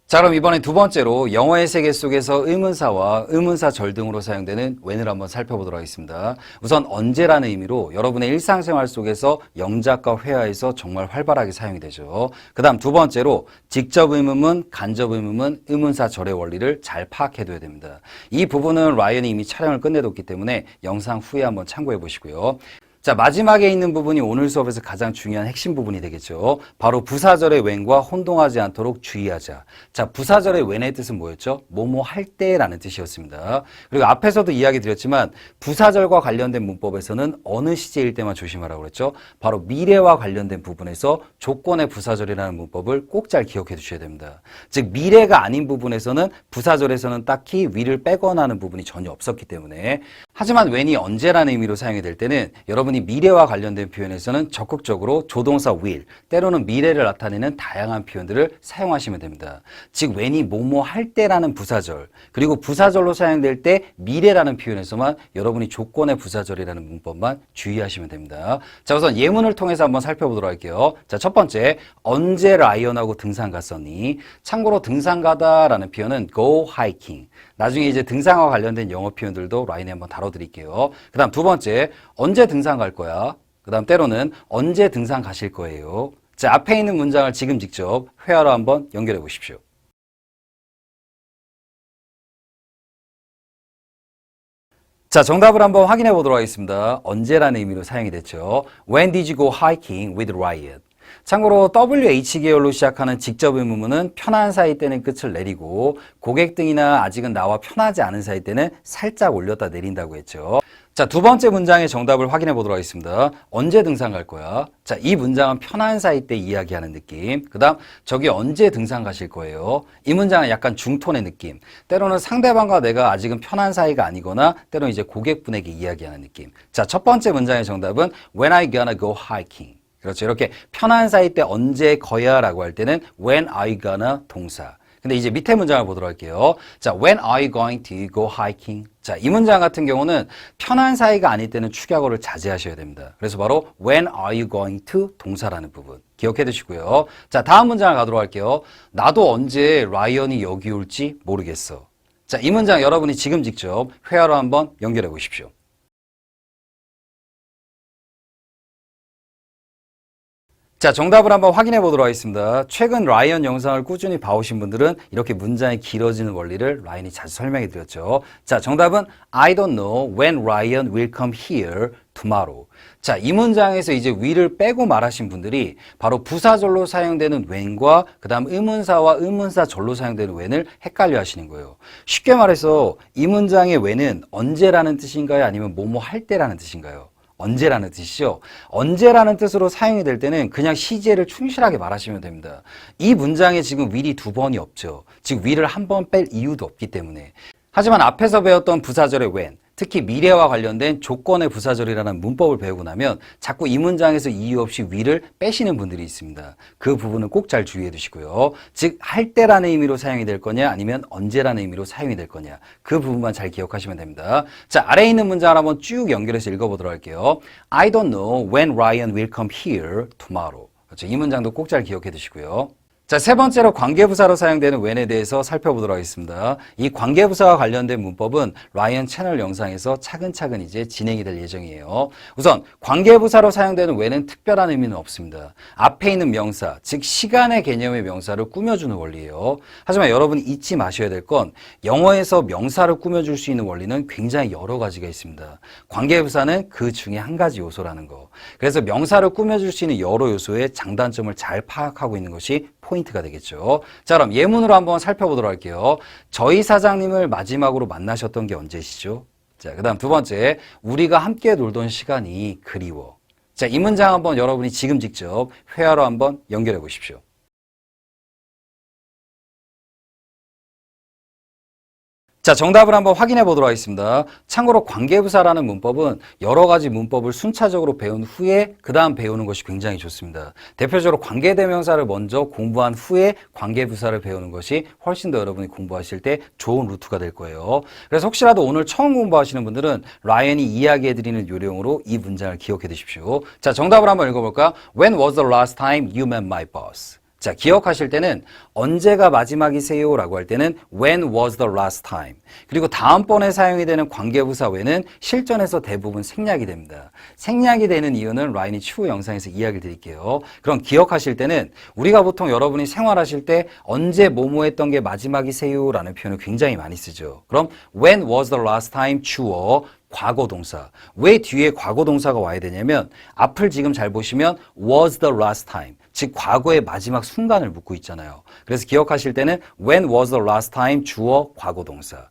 Speaker 1: 자, 그럼 이번엔 두 번째로 영어의 세계 속에서 의문사와 의문사절 등으로 사용되는 when을 한번 살펴보도록 하겠습니다. 우선 언제라는 의미로 여러분의 일상생활 속에서 영작과 회화에서 정말 활발하게 사용이 되죠. 그 다음 두 번째로 직접 의문문, 간접 의문문, 의문사절의 원리를 잘 파악해둬야 됩니다. 이 부분은 라이언이 이미 촬영을 끝내뒀기 때문에 영상 후에 한번 참고해 보시고요. 자, 마지막에 있는 부분이 오늘 수업에서 가장 중요한 핵심 부분이 되겠죠. 바로 부사절의 when과 혼동하지 않도록 주의하자. 자, 부사절의 when의 뜻은 뭐였죠? 뭐뭐 할 때라는 뜻이었습니다. 그리고 앞에서도 이야기 드렸지만 부사절과 관련된 문법에서는 어느 시제일 때만 조심하라고 그랬죠? 바로 미래와 관련된 부분에서 조건의 부사절이라는 문법을 꼭 잘 기억해 두셔야 됩니다. 즉 미래가 아닌 부분에서는 부사절에서는 딱히 will을 빼거나 하는 부분이 전혀 없었기 때문에 하지만 when이 언제라는 의미로 사용이 될 때는 여러분이 미래와 관련된 표현에서는 적극적으로 조동사 will, 때로는 미래를 나타내는 다양한 표현들을 사용하시면 됩니다. 즉 when이 뭐뭐 할 때라는 부사절, 그리고 부사절로 사용될 때 미래라는 표현에서만 여러분이 조건의 부사절이라는 문법만 주의하시면 됩니다. 자, 우선 예문을 통해서 한번 살펴보도록 할게요. 자, 첫 번째, 언제 라이언하고 등산 갔었니? 참고로 등산 가다라는 표현은 go hiking. 나중에 이제 등산과 관련된 영어 표현들도 라인에 한번 다뤄드릴게요. 그 다음 두 번째, 언제 등산 갈 거야? 그 다음 때로는 언제 등산 가실 거예요? 자, 앞에 있는 문장을 지금 직접 회화로 한번 연결해 보십시오. 자, 정답을 한번 확인해 보도록 하겠습니다. 언제라는 의미로 사용이 됐죠. When did you go hiking with Ryan? 참고로 WH 계열로 시작하는 직접 의문문은 편한 사이 때는 끝을 내리고 고객 등이나 아직은 나와 편하지 않은 사이 때는 살짝 올렸다 내린다고 했죠. 자, 두 번째 문장의 정답을 확인해 보도록 하겠습니다. 언제 등산 갈 거야? 자, 이 문장은 편한 사이 때 이야기하는 느낌. 그 다음, 저기 언제 등산 가실 거예요? 이 문장은 약간 중톤의 느낌. 때로는 상대방과 내가 아직은 편한 사이가 아니거나 때로는 이제 고객분에게 이야기하는 느낌. 자, 첫 번째 문장의 정답은 When I gonna go hiking? 그렇죠. 이렇게 편한 사이 때 언제 거야 라고 할 때는 when are you gonna 동사. 근데 이제 밑에 문장을 보도록 할게요. 자, when are you going to go hiking? 자, 이 문장 같은 경우는 편한 사이가 아닐 때는 축약어를 자제하셔야 됩니다. 그래서 바로 when are you going to 동사라는 부분 기억해 두시고요. 자, 다음 문장을 가도록 할게요. 나도 언제 라이언이 여기 올지 모르겠어. 자, 이 문장 여러분이 지금 직접 회화로 한번 연결해 보십시오. 자, 정답을 한번 확인해 보도록 하겠습니다. 최근 라이언 영상을 꾸준히 봐오신 분들은 이렇게 문장이 길어지는 원리를 라이언이 자주 설명해 드렸죠. 자, 정답은 I don't know when Ryan will come here tomorrow. 자, 이 문장에서 이제 will을 빼고 말하신 분들이 바로 부사절로 사용되는 when과 그 다음 의문사와 의문사절로 사용되는 when을 헷갈려 하시는 거예요. 쉽게 말해서 이 문장의 when은 언제라는 뜻인가요? 아니면 뭐뭐 할 때라는 뜻인가요? 언제라는 뜻이죠. 언제라는 뜻으로 사용이 될 때는 그냥 시제를 충실하게 말하시면 됩니다. 이 문장에 지금 will이 두 번이 없죠. 즉 will을 한 번 뺄 이유도 없기 때문에. 하지만 앞에서 배웠던 부사절의 when, 특히 미래와 관련된 조건의 부사절이라는 문법을 배우고 나면 자꾸 이 문장에서 이유 없이 will을 빼시는 분들이 있습니다. 그 부분은 꼭 잘 주의해 두시고요. 즉, 할 때라는 의미로 사용이 될 거냐 아니면 언제라는 의미로 사용이 될 거냐 그 부분만 잘 기억하시면 됩니다. 자, 아래에 있는 문장을 한번 쭉 연결해서 읽어보도록 할게요. I don't know when Ryan will come here tomorrow. 그렇죠. 이 문장도 꼭 잘 기억해 두시고요. 자, 세 번째로 관계부사로 사용되는 when에 대해서 살펴보도록 하겠습니다. 이 관계부사와 관련된 문법은 라이언 채널 영상에서 차근차근 이제 진행이 될 예정이에요. 우선 관계부사로 사용되는 when은 특별한 의미는 없습니다. 앞에 있는 명사, 즉 시간의 개념의 명사를 꾸며주는 원리예요. 하지만 여러분이 잊지 마셔야 될 건 영어에서 명사를 꾸며줄 수 있는 원리는 굉장히 여러 가지가 있습니다. 관계부사는 그 중에 한 가지 요소라는 거. 그래서 명사를 꾸며줄 수 있는 여러 요소의 장단점을 잘 파악하고 있는 것이 포인트가 되겠죠. 자, 그럼 예문으로 한번 살펴보도록 할게요. 저희 사장님을 마지막으로 만나셨던 게 언제시죠? 자, 그 다음 두 번째, 우리가 함께 놀던 시간이 그리워. 자, 이 문장 한번 여러분이 지금 직접 회화로 한번 연결해 보십시오. 자, 정답을 한번 확인해 보도록 하겠습니다. 참고로 관계부사라는 문법은 여러 가지 문법을 순차적으로 배운 후에 그 다음 배우는 것이 굉장히 좋습니다. 대표적으로 관계대명사를 먼저 공부한 후에 관계부사를 배우는 것이 훨씬 더 여러분이 공부하실 때 좋은 루트가 될 거예요. 그래서 혹시라도 오늘 처음 공부하시는 분들은 라이언이 이야기해 드리는 요령으로 이 문장을 기억해 두십시오. 자, 정답을 한번 읽어볼까? When was the last time you met my boss? 자, 기억하실 때는 언제가 마지막이세요? 라고 할 때는 when was the last time? 그리고 다음번에 사용이 되는 관계부사 when은 실전에서 대부분 생략이 됩니다. 생략이 되는 이유는 라인이 추후 영상에서 이야기를 드릴게요. 그럼 기억하실 때는 우리가 보통 여러분이 생활하실 때 언제 뭐뭐 했던 게 마지막이세요? 라는 표현을 굉장히 많이 쓰죠. 그럼 when was the last time 주어 과거 동사. 왜 뒤에 과거 동사가 와야 되냐면 앞을 지금 잘 보시면 was the last time. 즉 과거의 마지막 순간을 묻고 있잖아요. 그래서 기억하실 때는 when was the last time 주어 과거 동사.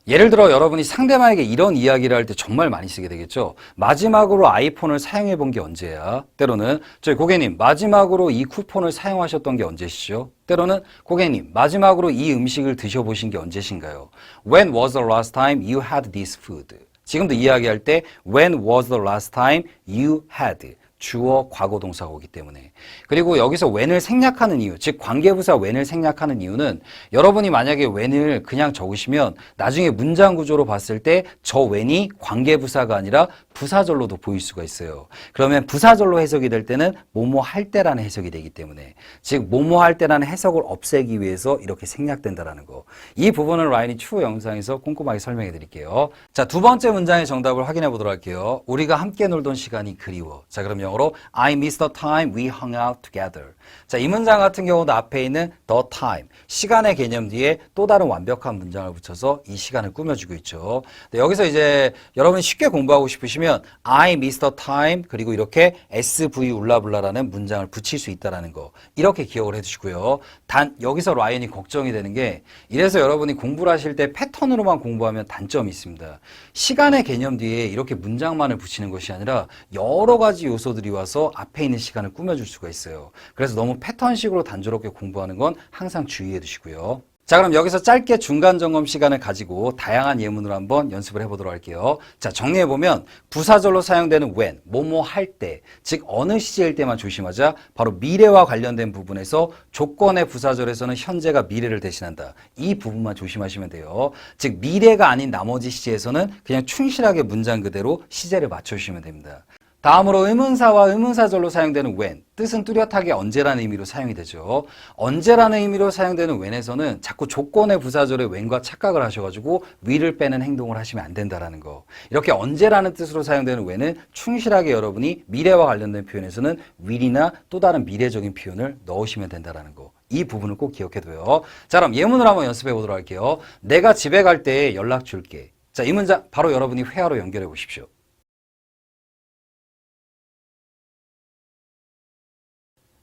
Speaker 1: 예를 들어 여러분이 상대방에게 이런 이야기를 할 때 정말 많이 쓰게 되겠죠. 마지막으로 아이폰을 사용해 본 게 언제야? 때로는 저희 고객님 마지막으로 이 쿠폰을 사용하셨던 게 언제시죠? 때로는 고객님 마지막으로 이 음식을 드셔보신 게 언제신가요? When was the last time you had this food? 지금도 이야기할 때 when was the last time you had 주어 과거 동사가 오기 때문에. 그리고 여기서 when을 생략하는 이유, 즉 관계부사 when을 생략하는 이유는 여러분이 만약에 when을 그냥 적으시면 나중에 문장 구조로 봤을 때 저 when이 관계부사가 아니라 부사절로도 보일 수가 있어요. 그러면 부사절로 해석이 될 때는 뭐뭐 할 때라는 해석이 되기 때문에, 즉 뭐뭐 할 때라는 해석을 없애기 위해서 이렇게 생략된다라는 거. 이 부분을 라인이 추후 영상에서 꼼꼼하게 설명해 드릴게요. 자, 두 번째 문장의 정답을 확인해 보도록 할게요. 우리가 함께 놀던 시간이 그리워. 자, 그럼 영어로 I miss the time we hung out together. 자, 이 문장 같은 경우도 앞에 있는 the time, 시간의 개념 뒤에 또 다른 완벽한 문장을 붙여서 이 시간을 꾸며주고 있죠. 네, 여기서 이제 여러분이 쉽게 공부하고 싶으시면 I miss the time 그리고 이렇게 SV 울라블라라는 문장을 붙일 수 있다는 거 이렇게 기억을 해두시고요. 단 여기서 라이언이 걱정이 되는 게 이래서 여러분이 공부를 하실 때 패턴으로만 공부하면 단점이 있습니다. 시간의 개념 뒤에 이렇게 문장만을 붙이는 것이 아니라 여러 가지 요소들이 와서 앞에 있는 시간을 꾸며줄 수가 있어요. 그래서 너무 패턴식으로 단조롭게 공부하는 건 항상 주의해 두시고요. 자, 그럼 여기서 짧게 중간 점검 시간을 가지고 다양한 예문으로 한번 연습을 해보도록 할게요. 자, 정리해보면 부사절로 사용되는 when, 뭐뭐 할 때, 즉 어느 시제일 때만 조심하자. 바로 미래와 관련된 부분에서 조건의 부사절에서는 현재가 미래를 대신한다. 이 부분만 조심하시면 돼요. 즉 미래가 아닌 나머지 시제에서는 그냥 충실하게 문장 그대로 시제를 맞춰주시면 됩니다. 다음으로 의문사와 의문사절로 사용되는 when, 뜻은 뚜렷하게 언제라는 의미로 사용이 되죠. 언제라는 의미로 사용되는 when에서는 자꾸 조건의 부사절에 when과 착각을 하셔가지고 will을 빼는 행동을 하시면 안 된다라는 거. 이렇게 언제라는 뜻으로 사용되는 when은 충실하게 여러분이 미래와 관련된 표현에서는 will이나 또 다른 미래적인 표현을 넣으시면 된다라는 거. 이 부분을 꼭 기억해둬요. 자, 그럼 예문을 한번 연습해 보도록 할게요. 내가 집에 갈 때 연락 줄게. 자, 이 문장 바로 여러분이 회화로 연결해 보십시오.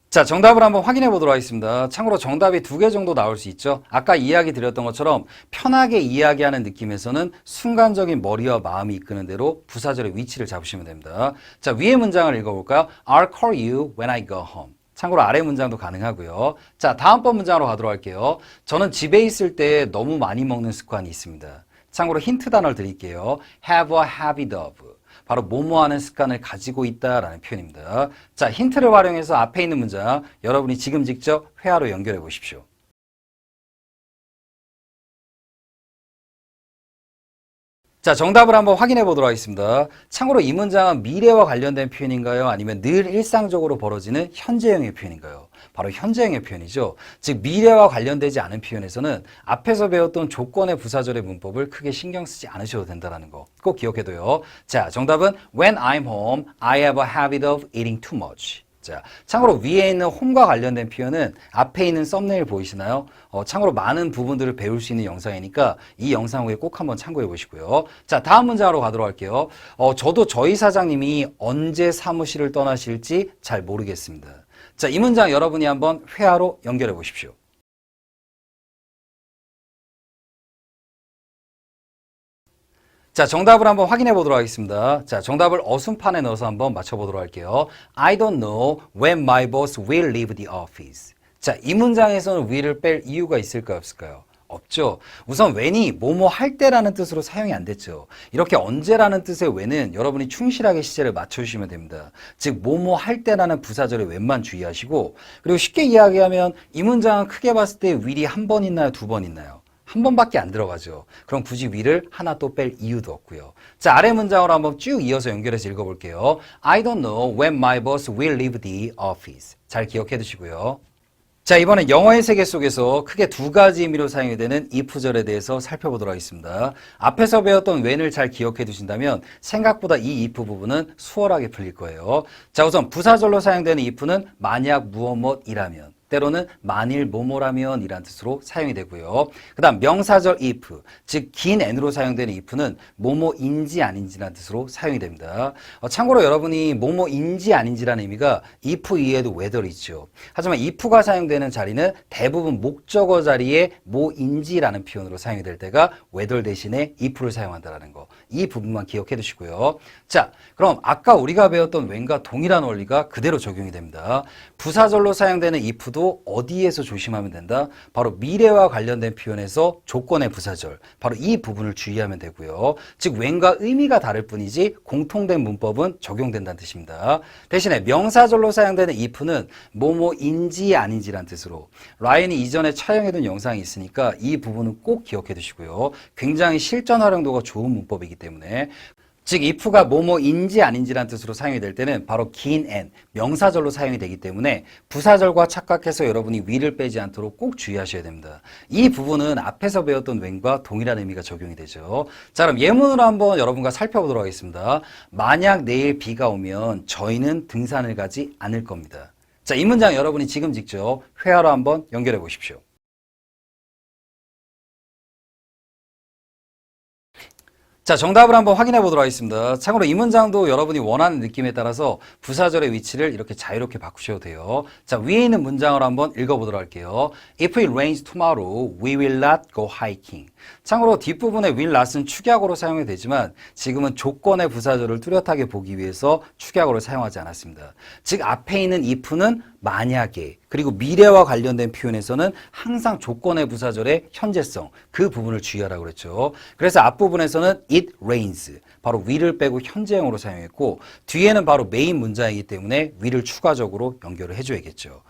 Speaker 1: 자, 정답을 한번 확인해 보도록 하겠습니다. 참고로 정답이 두 개 정도 나올 수 있죠. 아까 이야기 드렸던 것처럼 편하게 이야기하는 느낌에서는 순간적인 머리와 마음이 이끄는 대로 부사절의 위치를 잡으시면 됩니다. 자, 위의 문장을 읽어볼까요? I'll call you when I go home. 참고로 아래 문장도 가능하고요. 자, 다음번 문장으로 가도록 할게요. 저는 집에 있을 때 너무 많이 먹는 습관이 있습니다. 참고로 힌트 단어를 드릴게요. Have a habit of. 바로 뭐뭐 하는 습관을 가지고 있다라는 표현입니다. 자, 힌트를 활용해서 앞에 있는 문장 여러분이 지금 직접 회화로 연결해 보십시오. 자, 정답을 한번 확인해 보도록 하겠습니다. 참고로 이 문장은 미래와 관련된 표현인가요? 아니면 늘 일상적으로 벌어지는 현재형의 표현인가요? 바로 현재형의 표현이죠. 즉 미래와 관련되지 않은 표현에서는 앞에서 배웠던 조건의 부사절의 문법을 크게 신경 쓰지 않으셔도 된다는 거 꼭 기억해둬요. 자, 정답은 When I'm home, I have a habit of eating too much. 자, 참고로 위에 있는 home과 관련된 표현은 앞에 있는 썸네일 보이시나요? 참고로 많은 부분들을 배울 수 있는 영상이니까 이 영상 후에 꼭 한번 참고해 보시고요. 자, 다음 문장으로 가도록 할게요. 저도 저희 사장님이 언제 사무실을 떠나실지 잘 모르겠습니다. 자, 이 문장 여러분이 한번 회화로 연결해 보십시오. 자, 정답을 한번 확인해 보도록 하겠습니다. 자, 정답을 어순판에 넣어서 한번 맞춰보도록 할게요. I don't know when my boss will leave the office. 자, 이 문장에서는 will을 뺄 이유가 있을까요, 없을까요? 없죠. 우선 when이 뭐뭐 할 때라는 뜻으로 사용이 안 됐죠. 이렇게 언제라는 뜻의 when은 여러분이 충실하게 시제를 맞춰주시면 됩니다. 즉 뭐뭐 할 때라는 부사절의 when만 주의하시고, 그리고 쉽게 이야기하면 이 문장은 크게 봤을 때 will이 한 번 있나요, 두 번 있나요? 한 번밖에 안 들어가죠. 그럼 굳이 will을 하나 또 뺄 이유도 없고요. 자, 아래 문장으로 한번 쭉 이어서 연결해서 읽어볼게요. I don't know when my boss will leave the office. 잘 기억해 두시고요. 자, 이번엔 영어의 세계 속에서 크게 두 가지 의미로 사용이 되는 if절에 대해서 살펴보도록 하겠습니다. 앞에서 배웠던 when을 잘 기억해 두신다면 생각보다 이 if 부분은 수월하게 풀릴 거예요. 자, 우선 부사절로 사용되는 if는 만약 무엇이라면, 때로는 만일 뭐뭐라면 이란 뜻으로 사용이 되고요. 그 다음 명사절 if, 즉 긴 n으로 사용되는 if는 뭐뭐인지 아닌지라는 뜻으로 사용이 됩니다. 참고로 여러분이 뭐뭐인지 아닌지라는 의미가 if 이외에도 whether 있죠. 하지만 if가 사용되는 자리는 대부분 목적어 자리에 뭐인지라는 표현으로 사용이 될 때가 whether 대신에 if를 사용한다는 거. 이 부분만 기억해 두시고요. 자, 그럼 아까 우리가 배웠던 when과 동일한 원리가 그대로 적용이 됩니다. 부사절로 사용되는 if도 어디에서 조심하면 된다? 바로 미래와 관련된 표현에서 조건의 부사절, 바로 이 부분을 주의하면 되고요. 즉 when과 의미가 다를 뿐이지 공통된 문법은 적용된다는 뜻입니다. 대신에 명사절로 사용되는 if는 뭐뭐인지 아닌지란 뜻으로 라인이 이전에 촬영해둔 영상이 있으니까 이 부분은 꼭 기억해 두시고요. 굉장히 실전 활용도가 좋은 문법이기 때문에, 즉 if가 뭐뭐인지 아닌지란 뜻으로 사용이 될 때는 바로 긴 n, 명사절로 사용이 되기 때문에 부사절과 착각해서 여러분이 will을 빼지 않도록 꼭 주의하셔야 됩니다. 이 부분은 앞에서 배웠던 when과 동일한 의미가 적용이 되죠. 자, 그럼 예문으로 한번 여러분과 살펴보도록 하겠습니다. 만약 내일 비가 오면 저희는 등산을 가지 않을 겁니다. 자, 이 문장 여러분이 지금 직접 회화로 한번 연결해 보십시오. 자, 정답을 한번 확인해 보도록 하겠습니다. 참고로 이 문장도 여러분이 원하는 느낌에 따라서 부사절의 위치를 이렇게 자유롭게 바꾸셔도 돼요. 자, 위에 있는 문장을 한번 읽어보도록 할게요. If it rains tomorrow, we will not go hiking. 참고로 뒷부분에 will not은 축약어로 사용이 되지만 지금은 조건의 부사절을 뚜렷하게 보기 위해서 축약어를 사용하지 않았습니다. 즉 앞에 있는 if는 만약에, 그리고 미래와 관련된 표현에서는 항상 조건의 부사절의 현재성, 그 부분을 주의하라고 그랬죠. 그래서 앞부분에서는 it rains, 바로 will을 빼고 현재형으로 사용했고, 뒤에는 바로 메인 문장이기 때문에 will을 추가적으로 연결을 해줘야겠죠.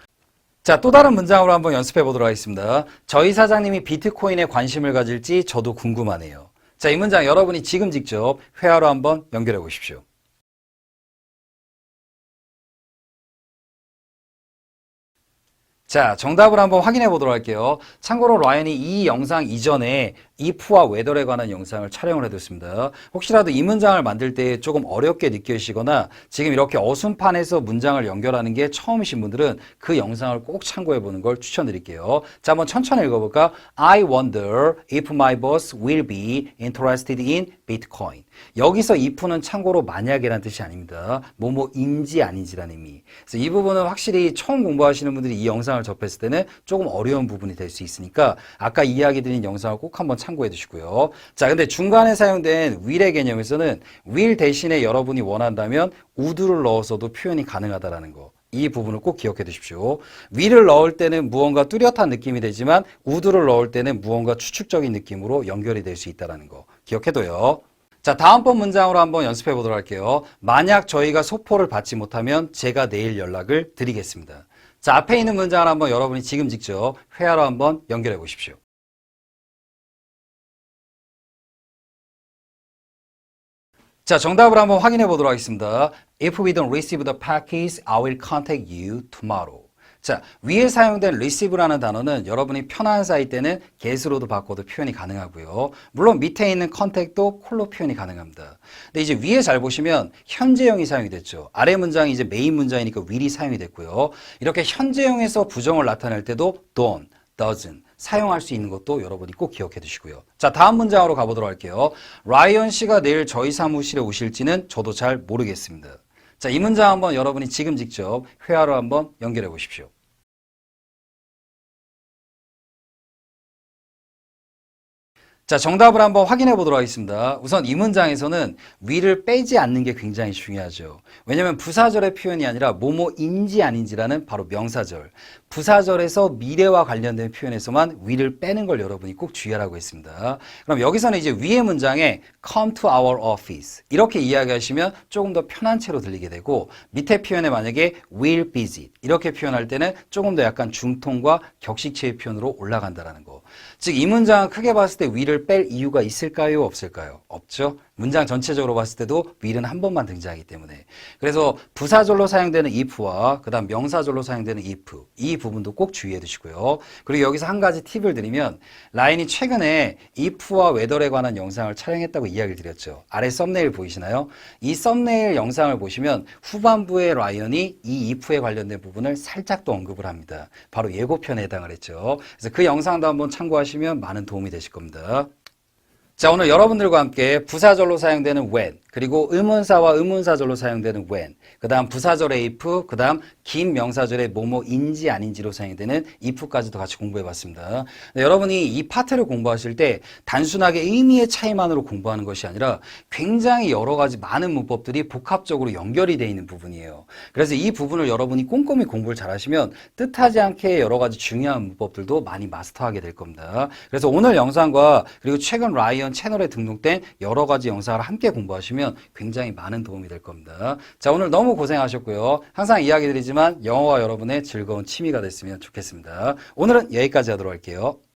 Speaker 1: 자, 또 다른 문장으로 한번 연습해 보도록 하겠습니다. 저희 사장님이 비트코인에 관심을 가질지 저도 궁금하네요. 자, 이 문장 여러분이 지금 직접 회화로 한번 연결해 보십시오. 자, 정답을 한번 확인해 보도록 할게요. 참고로 라이언이 이 영상 이전에 if와 whether에 관한 영상을 촬영을 해뒀습니다. 혹시라도 이 문장을 만들 때 조금 어렵게 느껴지시거나 지금 이렇게 어순판에서 문장을 연결하는 게 처음이신 분들은 그 영상을 꼭 참고해 보는 걸 추천드릴게요. 자, 한번 천천히 읽어볼까? I wonder if my boss will be interested in Bitcoin. 여기서 if는 참고로 만약이라는 뜻이 아닙니다. 뭐뭐인지 아닌지라는 의미. 그래서 이 부분은 확실히 처음 공부하시는 분들이 이 영상을 접했을 때는 조금 어려운 부분이 될 수 있으니까 아까 이야기 드린 영상을 꼭 한번 참고해 두시고요. 자, 근데 중간에 사용된 will의 개념에서는 will 대신에 여러분이 원한다면 would를 넣어서도 표현이 가능하다라는 거. 이 부분을 꼭 기억해 두십시오. will을 넣을 때는 무언가 뚜렷한 느낌이 되지만 would를 넣을 때는 무언가 추측적인 느낌으로 연결이 될 수 있다는 거 기억해둬요. 자, 다음번 문장으로 한번 연습해 보도록 할게요. 만약 저희가 소포를 받지 못하면 제가 내일 연락을 드리겠습니다. 자, 앞에 있는 문장을 한번 여러분이 지금 직접 회화로 한번 연결해 보십시오. 자, 정답을 한번 확인해 보도록 하겠습니다. If we don't receive the package, I will contact you tomorrow. 자, 위에 사용된 receive라는 단어는 여러분이 편한 사이 때는 get으로도 바꿔도 표현이 가능하고요. 물론 밑에 있는 contact도 콜로 표현이 가능합니다. 근데 이제 위에 잘 보시면 현재형이 사용이 됐죠. 아래 문장이 이제 메인 문장이니까 will이 사용이 됐고요. 이렇게 현재형에서 부정을 나타낼 때도 don't, doesn't 사용할 수 있는 것도 여러분이 꼭 기억해 두시고요. 자, 다음 문장으로 가보도록 할게요. 라이언 씨가 내일 저희 사무실에 오실지는 저도 잘 모르겠습니다. 자, 이 문장 한번 여러분이 지금 직접 회화로 한번 연결해 보십시오. 자, 정답을 한번 확인해 보도록 하겠습니다. 우선 이 문장에서는 will을 빼지 않는 게 굉장히 중요하죠. 왜냐하면 부사절의 표현이 아니라 뭐뭐인지 아닌지라는 바로 명사절. 부사절에서 미래와 관련된 표현에서만 will을 빼는 걸 여러분이 꼭 주의하라고 했습니다. 그럼 여기서는 이제 위의 문장에 come to our office 이렇게 이야기하시면 조금 더 편한 채로 들리게 되고 밑에 표현에 만약에 will visit 이렇게 표현할 때는 조금 더 약간 중통과 격식체의 표현으로 올라간다는 거. 즉, 이 문장은 크게 봤을 때 will을 뺄 이유가 있을까요? 없을까요? 없죠. 문장 전체적으로 봤을 때도 will은 한 번만 등장하기 때문에. 그래서 부사절로 사용되는 if와 그 다음 명사절로 사용되는 if 이 부분도 꼭 주의해 두시고요. 그리고 여기서 한 가지 팁을 드리면 라인이 최근에 if와 whether에 관한 영상을 촬영했다고 이야기를 드렸죠. 아래 썸네일 보이시나요? 이 썸네일 영상을 보시면 후반부에 라이언이 이 if에 관련된 부분을 살짝 또 언급을 합니다. 바로 예고편에 해당을 했죠. 그래서 그 영상도 한번 참고하시면 많은 도움이 되실 겁니다. 자, 오늘 여러분들과 함께 부사절로 사용되는 when, 그리고 의문사와 의문사절로 사용되는 when, 그 다음 부사절의 if, 그 다음 긴 명사절의 뭐뭐인지 아닌지로 사용되는 if까지도 같이 공부해봤습니다. 여러분이 이 파트를 공부하실 때 단순하게 의미의 차이만으로 공부하는 것이 아니라 굉장히 여러 가지 많은 문법들이 복합적으로 연결이 되어 있는 부분이에요. 그래서 이 부분을 여러분이 꼼꼼히 공부를 잘 하시면 뜻하지 않게 여러 가지 중요한 문법들도 많이 마스터하게 될 겁니다. 그래서 오늘 영상과 그리고 최근 라이언 채널에 등록된 여러 가지 영상을 함께 공부하시면 굉장히 많은 도움이 될 겁니다. 자, 오늘 너무 고생하셨고요. 항상 이야기 드리지만 영어가 여러분의 즐거운 취미가 됐으면 좋겠습니다. 오늘은 여기까지 하도록 할게요.